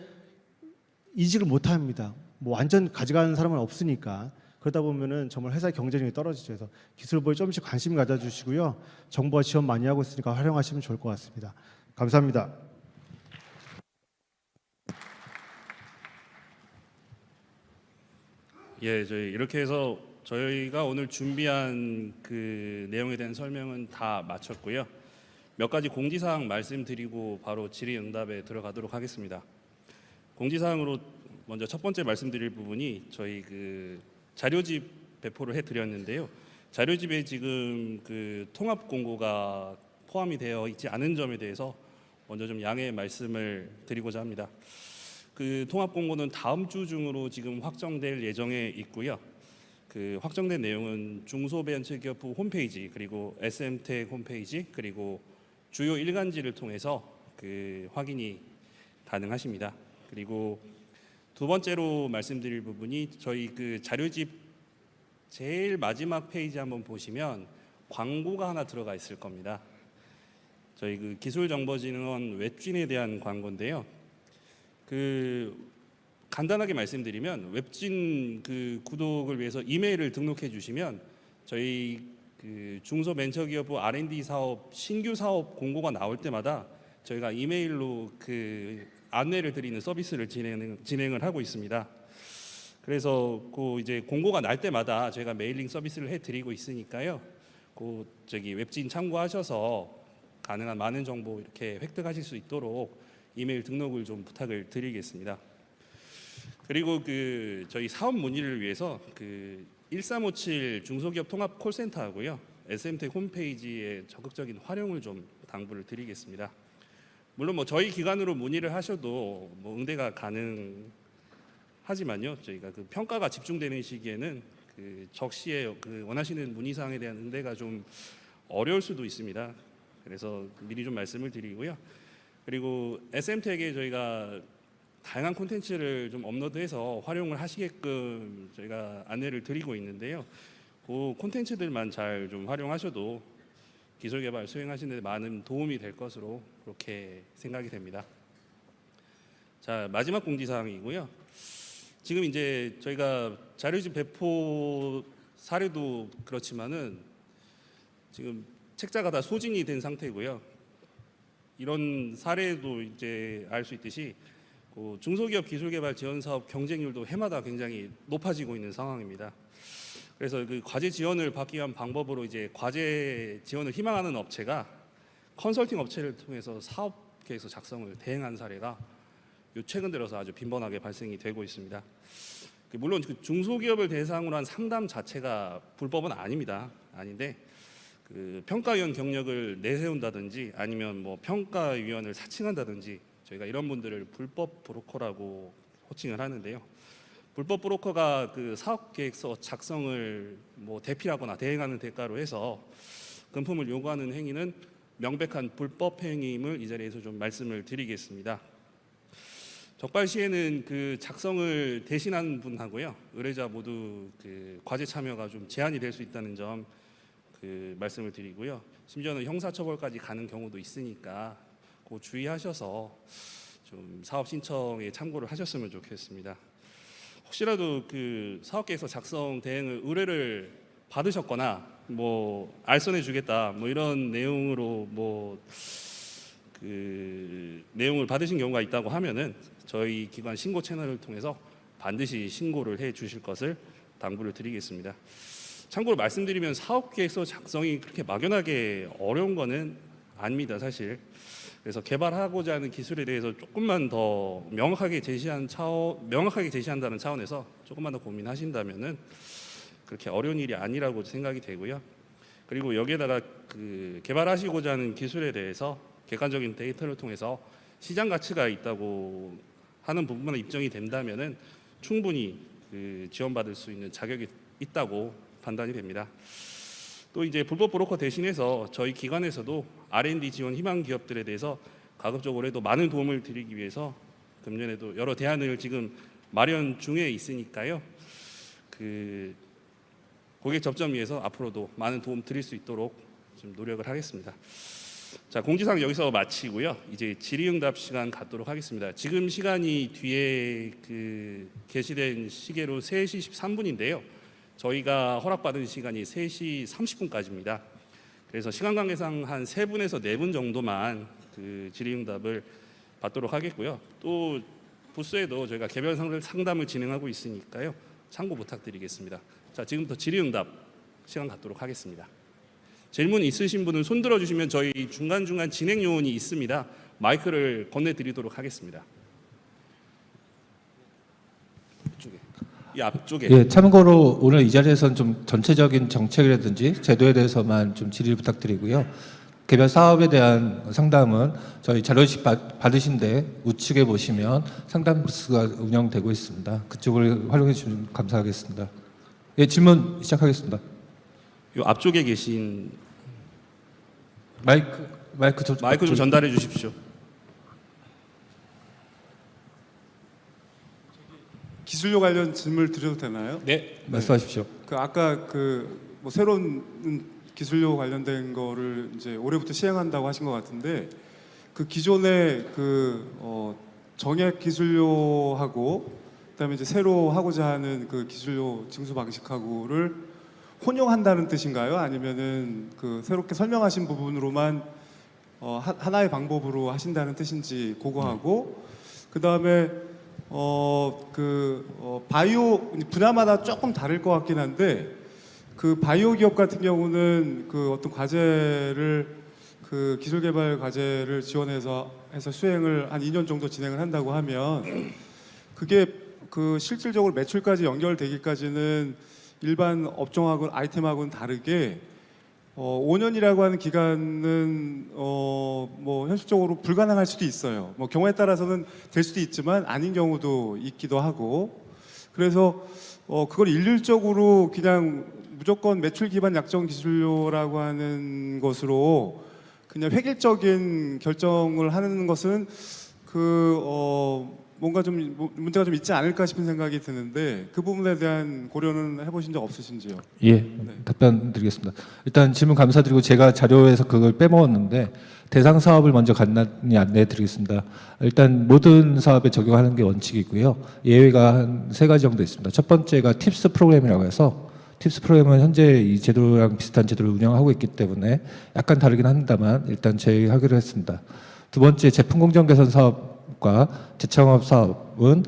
이직을 못 합니다. 뭐 완전 가져가는 사람은 없으니까. 그러다 보면은 정말 회사의 경쟁력이 떨어지죠. 그래서 기술보에 조금씩 관심 가져주시고요. 정부가 지원 많이 하고 있으니까 활용하시면 좋을 것 같습니다. 감사합니다. 예, 저희 이렇게 해서 저희가 오늘 준비한 그 내용에 대한 설명은 다 마쳤고요. 몇 가지 공지사항 말씀드리고 바로 질의응답에 들어가도록 하겠습니다. 공지사항으로 먼저 첫 번째 말씀드릴 부분이 저희 그 자료집 배포를 해드렸는데요. 자료집에 지금 그 통합 공고가 포함이 되어 있지 않은 점에 대해서 먼저 좀 양해 말씀을 드리고자 합니다. 그 통합 공고는 다음 주 중으로 지금 확정될 예정에 있고요. 그 확정된 내용은 중소벤처기업부 홈페이지 그리고 SM텍 홈페이지 그리고 주요 일간지를 통해서 그 확인이 가능하십니다. 그리고 두 번째로 말씀드릴 부분이 저희 그 자료집 제일 마지막 페이지 한번 보시면 광고가 하나 들어가 있을 겁니다. 저희 그 기술정보진흥원 웹진에 대한 광고인데요. 그 간단하게 말씀드리면 웹진 그 구독을 위해서 이메일을 등록해 주시면 저희 그 중소벤처기업부 R&D 사업 신규 사업 공고가 나올 때마다 저희가 이메일로 그 안내를 드리는 서비스를 진행을 하고 있습니다. 그래서 그 이제 공고가 날 때마다 저희가 메일링 서비스를 해드리고 있으니까요. 그 저기 웹진 참고하셔서 가능한 많은 정보 이렇게 획득하실 수 있도록 이메일 등록을 좀 부탁을 드리겠습니다. 그리고 그 저희 사업 문의를 위해서 그 1357 중소기업 통합 콜센터하고요. SM텍 홈페이지의 적극적인 활용을 좀 당부를 드리겠습니다. 물론 뭐 저희 기관으로 문의를 하셔도 뭐 응대가 가능하고요. 하지만요, 저희가 그 평가가 집중되는 시기에는 그 적시에 그 원하시는 문의사항에 대한 응대가 좀 어려울 수도 있습니다. 그래서 미리 좀 말씀을 드리고요. 그리고 SM택에 저희가 다양한 콘텐츠를 좀 업로드해서 활용을 하시게끔 저희가 안내를 드리고 있는데요. 그 콘텐츠들만 잘 좀 활용하셔도 기술 개발 수행하시는 데 많은 도움이 될 것으로 그렇게 생각이 됩니다. 자, 마지막 공지사항이고요. 지금 이제 저희가 자료집 배포 사례도 그렇지만은 지금 책자가 다 소진이 된 상태고요. 이런 사례도 이제 알 수 있듯이 그 중소기업 기술개발 지원 사업 경쟁률도 해마다 굉장히 높아지고 있는 상황입니다. 그래서 그 과제 지원을 받기 위한 방법으로 이제 과제 지원을 희망하는 업체가 컨설팅 업체를 통해서 사업 계획서 작성을 대행한 사례가 요 최근 들어서 아주 빈번하게 발생이 되고 있습니다. 물론 그 중소기업을 대상으로 한 상담 자체가 불법은 아닙니다. 아닌데 그 평가위원 경력을 내세운다든지 아니면 뭐 평가위원을 사칭한다든지 저희가 이런 분들을 불법 브로커라고 호칭을 하는데요. 불법 브로커가 그 사업 계획서 작성을 뭐 대필하거나 대행하는 대가로 해서 금품을 요구하는 행위는 명백한 불법 행위임을 이 자리에서 좀 말씀을 드리겠습니다. 적발 시에는 그 작성을 대신하는 분하고요, 의뢰자 모두 그 과제 참여가 좀 제한이 될 수 있다는 점 그 말씀을 드리고요. 심지어는 형사처벌까지 가는 경우도 있으니까 그 주의하셔서 좀 사업 신청에 참고를 하셨으면 좋겠습니다. 혹시라도 그 사업계획서 작성 대행을 의뢰를 받으셨거나 뭐 알선해 주겠다 뭐 이런 내용으로 뭐 그 내용을 받으신 경우가 있다고 하면은 저희 기관 신고 채널을 통해서 반드시 신고를 해 주실 것을 당부를 드리겠습니다. 참고로 말씀드리면 사업계획서 작성이 그렇게 막연하게 어려운 거는 아닙니다, 사실. 그래서 개발하고자 하는 기술에 대해서 조금만 더 명확하게 제시한다는 차원에서 조금만 더 고민하신다면은 그렇게 어려운 일이 아니라고 생각이 되고요. 그리고 여기에다가 그 개발하시고자 하는 기술에 대해서 객관적인 데이터를 통해서 시장 가치가 있다고 하는 부분만 입증이 된다면은 충분히 그 지원받을 수 있는 자격이 있다고 판단이 됩니다. 또 이제 불법 브로커 대신해서 저희 기관에서도 R&D 지원 희망 기업들에 대해서 가급적으로라도 많은 도움을 드리기 위해서 금년에도 여러 대안을 지금 마련 중에 있으니까요. 그 고객 접점 위해서 앞으로도 많은 도움 드릴 수 있도록 좀 노력을 하겠습니다. 자, 공지사항 여기서 마치고요. 이제 질의응답 시간 갖도록 하겠습니다. 지금 시간이 뒤에 그 게시된 시계로 3시 13분인데요. 저희가 허락받은 시간이 3시 30분까지입니다. 그래서 시간 관계상 한 3분에서 4분 정도만 그 질의응답을 받도록 하겠고요. 또 부스에도 저희가 개별 상담을 진행하고 있으니까요. 참고 부탁드리겠습니다. 자, 지금부터 질의응답 시간 갖도록 하겠습니다. 질문 있으신 분은 손 들어주시면 저희 중간중간 진행 요원이 있습니다. 마이크를 건네드리도록 하겠습니다. 이쪽에. 이 앞쪽에. 예, 참고로 오늘 이 자리에서는 좀 전체적인 정책이라든지 제도에 대해서만 좀 질의를 부탁드리고요. 개별 사업에 대한 상담은 저희 자료집 받으신 데 우측에 보시면 상담 부스가 운영되고 있습니다. 그쪽을 활용해 주시면 감사하겠습니다. 예, 질문 시작하겠습니다. 이 앞쪽에 계신 마이크 좀 전달해 주십시오. 기술료 관련 질문을 드려도 되나요? 네, 말씀하십시오. 그 아까 뭐 새로운 기술료 관련된 거를 이제 올해부터 시행한다고 하신 것 같은데 그 기존의 정액 기술료하고 그다음에 이제 새로 하고자 하는 그 기술료 징수 방식하고를 혼용한다는 뜻인가요? 아니면은 그 새롭게 설명하신 부분으로만 하나의 방법으로 하신다는 뜻인지 그거하고 그다음에 바이오 분야마다 조금 다를 것 같긴 한데 그 바이오 기업 같은 경우는 그 어떤 과제를 그 기술 개발 과제를 지원해서 수행을 한 2년 정도 진행을 한다고 하면 그게 그 실질적으로 매출까지 연결되기까지는 일반 업종하고는 아이템하고는 다르게 5년이라고 하는 기간은 뭐 현실적으로 불가능할 수도 있어요. 뭐 경우에 따라서는 될 수도 있지만 아닌 경우도 있기도 하고 그래서 그걸 일률적으로 그냥 무조건 매출 기반 약정 기술료라고 하는 것으로 그냥 획일적인 결정을 하는 것은 뭔가 좀 문제가 좀 있지 않을까 싶은 생각이 드는데 그 부분에 대한 고려는 해보신 적 없으신지요? 예, 답변 드리겠습니다. 일단 질문 감사드리고 제가 자료에서 그걸 빼먹었는데 대상 사업을 먼저 간단히 안내해 드리겠습니다. 일단 모든 사업에 적용하는 게 원칙이고요. 예외가 한 3가지 정도 있습니다. 첫 번째가 팁스 프로그램이라고 해서 팁스 프로그램은 현재 이 제도랑 비슷한 제도를 운영하고 있기 때문에 약간 다르긴 합니다만 일단 제외하기로 했습니다. 두 번째 제품 공정 개선 사업과 재창업 사업은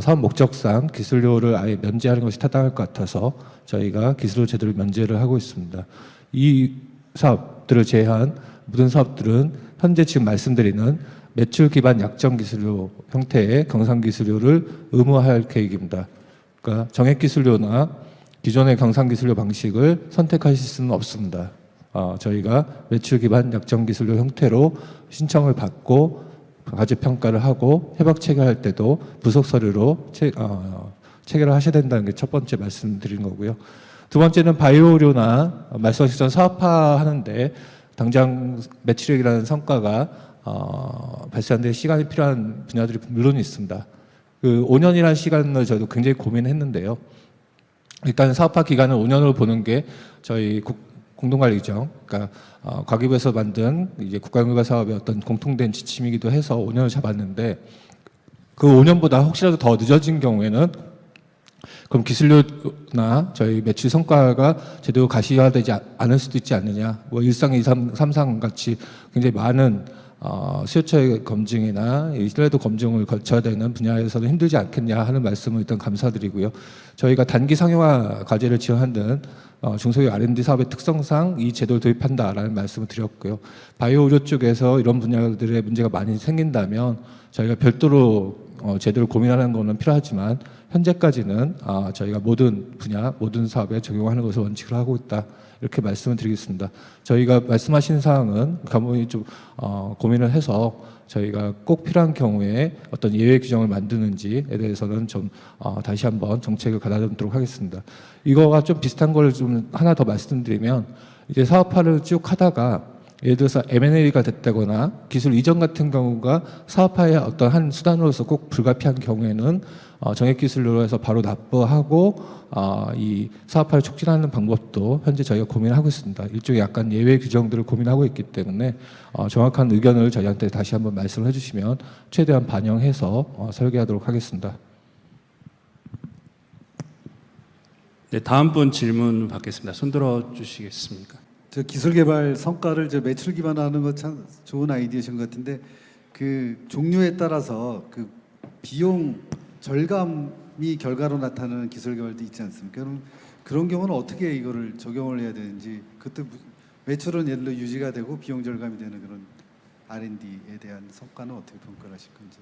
사업 목적상 기술료를 아예 면제하는 것이 타당할 것 같아서 저희가 기술료 제도를 면제를 하고 있습니다. 이 사업들을 제외한 모든 사업들은 현재 지금 말씀드리는 매출 기반 약정 기술료 형태의 경상 기술료를 의무화할 계획입니다. 그러니까 정액 기술료나 기존의 경상 기술료 방식을 선택하실 수는 없습니다. 저희가 매출 기반 약정 기술료 형태로 신청을 받고 과제 평가를 하고 협약 체결할 때도 부속 서류로 체결을 하셔야 된다는 게 첫 번째 말씀드린 거고요. 두 번째는 바이오료나 말씀하신 전 사업화하는데 당장 매출액이라는 성과가 발생하는데 시간이 필요한 분야들이 물론 있습니다. 그 5년이라는 시간을 저희도 굉장히 고민했는데요. 일단 사업화 기간을 5년으로 보는 게 저희 공동관리규정, 그러니까 과기부에서 만든 이제 국가연구가 사업의 어떤 공통된 지침이기도 해서 5년을 잡았는데 그 5년보다 혹시라도 더 늦어진 경우에는 그럼 기술료나 저희 매출 성과가 제대로 가시화되지 않을 수도 있지 않느냐. 뭐 일상 2, 3상 같이 굉장히 많은 수요처의 검증이나 신뢰도 검증을 거쳐야 되는 분야에서는 힘들지 않겠냐 하는 말씀을 일단 감사드리고요. 저희가 단기 상용화 과제를 지원하는 중소기업 R&D 사업의 특성상 이 제도를 도입한다라는 말씀을 드렸고요. 바이오 의료 쪽에서 이런 분야들의 문제가 많이 생긴다면 저희가 별도로 제도를 고민하는 것은 필요하지만 현재까지는 저희가 모든 분야, 모든 사업에 적용하는 것을 원칙으로 하고 있다. 이렇게 말씀을 드리겠습니다. 저희가 말씀하신 사항은 감독이 좀 고민을 해서 저희가 꼭 필요한 경우에 어떤 예외 규정을 만드는지에 대해서는 좀 다시 한번 정책을 가다듬도록 하겠습니다. 이거가 좀 비슷한 걸 좀 하나 더 말씀드리면 이제 사업화를 쭉 하다가 예를 들어서 M&A가 됐다거나 기술 이전 같은 경우가 사업화의 어떤 한 수단으로서 꼭 불가피한 경우에는 정액 기술료로 해서 바로 납부하고 이 사업화를 촉진하는 방법도 현재 저희가 고민하고 있습니다. 일종의 약간 예외 규정들을 고민하고 있기 때문에 정확한 의견을 저희한테 다시 한번 말씀을 해주시면 최대한 반영해서 설계하도록 하겠습니다. 네, 다음 분 질문 받겠습니다. 손 들어 주시겠습니까? 저 기술 개발 성과를 저 매출 기반화하는 거 참 좋은 아이디어신 것 같은데 그 종류에 따라서 그 비용 절감이 결과로 나타나는 기술 개발도 있지 않습니까? 그럼 그런 경우는 어떻게 이거를 적용을 해야 되는지 그때 매출은 예를 들어 유지가 되고 비용 절감이 되는 그런 R&D에 대한 성과는 어떻게 평가를 하실 건지.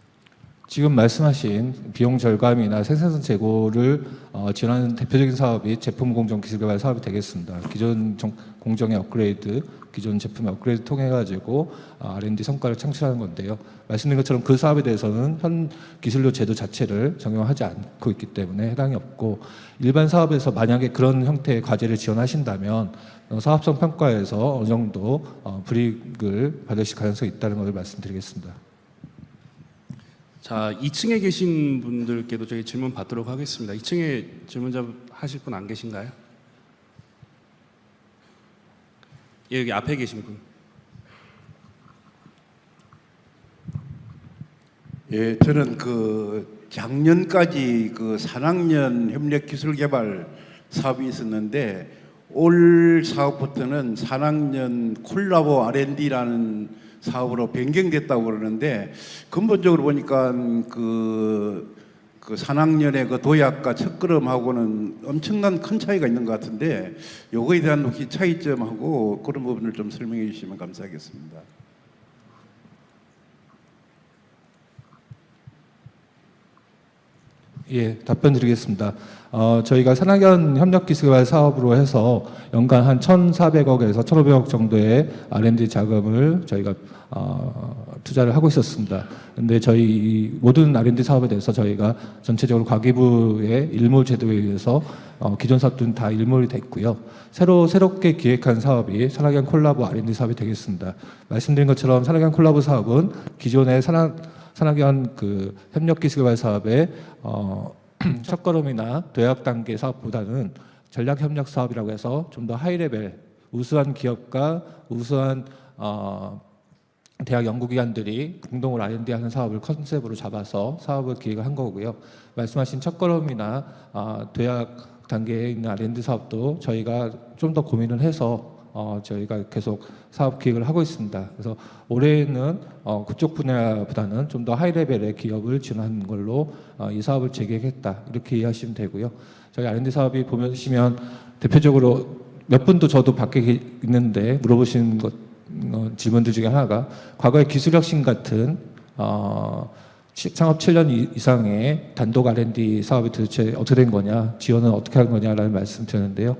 지금 말씀하신 비용 절감이나 생산성 제고를 지원하는 대표적인 사업이 제품 공정 기술 개발 사업이 되겠습니다. 기존 공정의 업그레이드, 기존 제품의 업그레이드 통해 가지고 R&D 성과를 창출하는 건데요. 말씀드린 것처럼 그 사업에 대해서는 현 기술료 제도 자체를 적용하지 않고 있기 때문에 해당이 없고 일반 사업에서 만약에 그런 형태의 과제를 지원하신다면 사업성 평가에서 어느 정도 불이익을 받으실 가능성이 있다는 것을 말씀드리겠습니다. 자, 2층에 계신 분들께도 저희 질문 받도록 하겠습니다. 2층에 질문자 하실 분 안 계신가요? 예, 여기 앞에 계신 분. 예, 저는 그 작년까지 그 산학년 협력 기술 개발 사업이 있었는데 올 사업부터는 산학년 콜라보 R&D라는 사업으로 변경됐다고 그러는데 근본적으로 보니까 그 산학년의 그 도약과 첫걸음하고는 엄청난 큰 차이가 있는 것 같은데 요거에 대한 혹시 차이점하고 그런 부분을 좀 설명해 주시면 감사하겠습니다. 예, 답변 드리겠습니다. 저희가 산학연 협력기술개발 사업으로 해서 연간 한 1,400억에서 1,500억 정도의 R&D 자금을 저희가 투자를 하고 있었습니다. 근데 저희 이 모든 R&D 사업에 대해서 저희가 전체적으로 과기부의 일몰 제도에 의해서 기존 사업들은 다 일몰이 됐고요. 새롭게 기획한 사업이 산학연 콜라보 R&D 사업이 되겠습니다. 말씀드린 것처럼 산학연 콜라보 사업은 기존의 산학연 그 협력기술개발 사업의 첫걸음이나 도약 단계 사업보다는 전략협력 사업이라고 해서 좀 더 하이레벨, 우수한 기업과 우수한 대학 연구기관들이 공동으로 R&D 하는 사업을 컨셉으로 잡아서 사업을 기획을 한 거고요. 말씀하신 첫걸음이나 도약 단계에 있는 R&D 사업도 저희가 좀 더 고민을 해서 저희가 계속 사업 기획을 하고 있습니다. 그래서 올해는 그쪽 분야보다는 좀 더 하이레벨의 기업을 지원하는 걸로 이 사업을 재계획했다 이렇게 이해하시면 되고요. 저희 R&D 사업이 보시면 대표적으로 몇 분도 저도 밖에 있는데 물어보신 질문들 중에 하나가 과거의 기술혁신 같은 창업 7년 이상의 단독 R&D 사업이 도대체 어떻게 된 거냐, 지원은 어떻게 한 거냐라는 말씀 드렸는데요.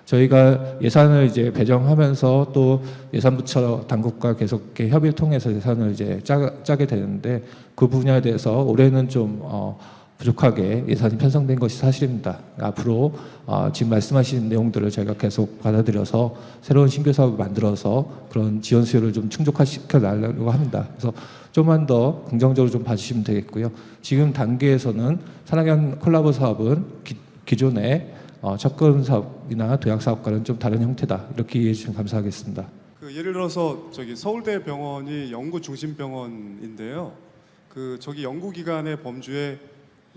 저희가 예산을 이제 배정하면서 또 예산부처 당국과 계속 이렇게 협의를 통해서 예산을 이제 짜게 되는데 그 분야에 대해서 올해는 좀 부족하게 예산이 편성된 것이 사실입니다. 앞으로 지금 말씀하신 내용들을 저희가 계속 받아들여서 새로운 신규 사업을 만들어서 그런 지원 수요를 좀 충족시켜 나가려고 합니다. 그래서 좀만 더 긍정적으로 좀 봐주시면 되겠고요. 지금 단계에서는 산학연 콜라보 사업은 기존의 접근 사업이나 도약 사업과는 좀 다른 형태다. 이렇게 이해해 주시면 감사하겠습니다. 그 예를 들어서 저기 서울대 병원이 연구 중심 병원인데요. 그 저기 연구기관의 범주에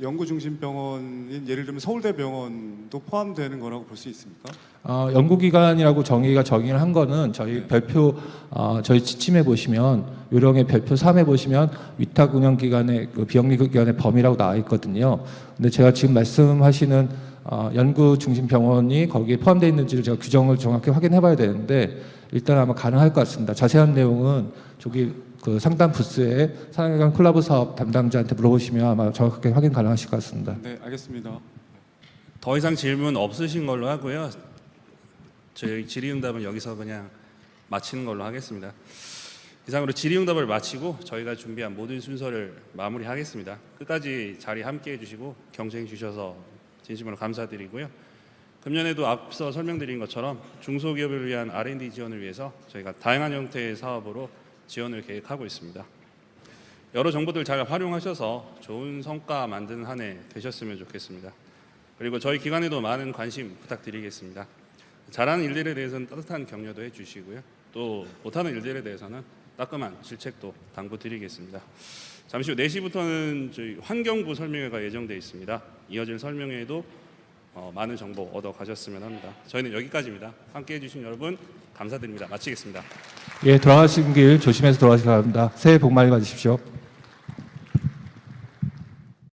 연구 중심 병원인 예를 들면 서울대 병원도 포함되는 거라고 볼 수 있습니까? 연구기관이라고 정의를 한 거는 저희 별표 저희 지침에 보시면 요령의 별표 3에 보시면 위탁 운영기관의 그 비영리기관의 범위라고 나와 있거든요. 근데 제가 지금 말씀하시는 연구 중심 병원이 거기에 포함되어 있는지를 제가 규정을 정확히 확인해 봐야 되는데 일단 아마 가능할 것 같습니다. 자세한 내용은 저기 그 상담 부스에 산학연 콜라보 사업 담당자한테 물어보시면 아마 정확하게 확인 가능하실 것 같습니다. 네, 알겠습니다. 더 이상 질문 없으신 걸로 하고요. 저희 질의응답은 여기서 그냥 마치는 걸로 하겠습니다. 이상으로 질의응답을 마치고 저희가 준비한 모든 순서를 마무리하겠습니다. 끝까지 자리 함께해 주시고 경쟁해 주셔서 진심으로 감사드리고요. 금년에도 앞서 설명드린 것처럼 중소기업을 위한 R&D 지원을 위해서 저희가 다양한 형태의 사업으로 지원을 계획하고 있습니다. 여러 정보들 잘 활용하셔서 좋은 성과 만드는 한 해 되셨으면 좋겠습니다. 그리고 저희 기관에도 많은 관심 부탁드리겠습니다. 잘하는 일들에 대해서는 따뜻한 격려도 해주시고요. 또 못하는 일들에 대해서는 따끔한 질책도 당부드리겠습니다. 잠시 후 4시부터는 저희 환경부 설명회가 예정되어 있습니다. 이어질 설명회에도 많은 정보 얻어 가셨으면 합니다. 저희는 여기까지입니다. 함께해 주신 여러분 감사드립니다. 마치겠습니다. 예, 돌아가신 길 조심해서 돌아가시기 바랍니다. 새해 복 많이 받으십시오.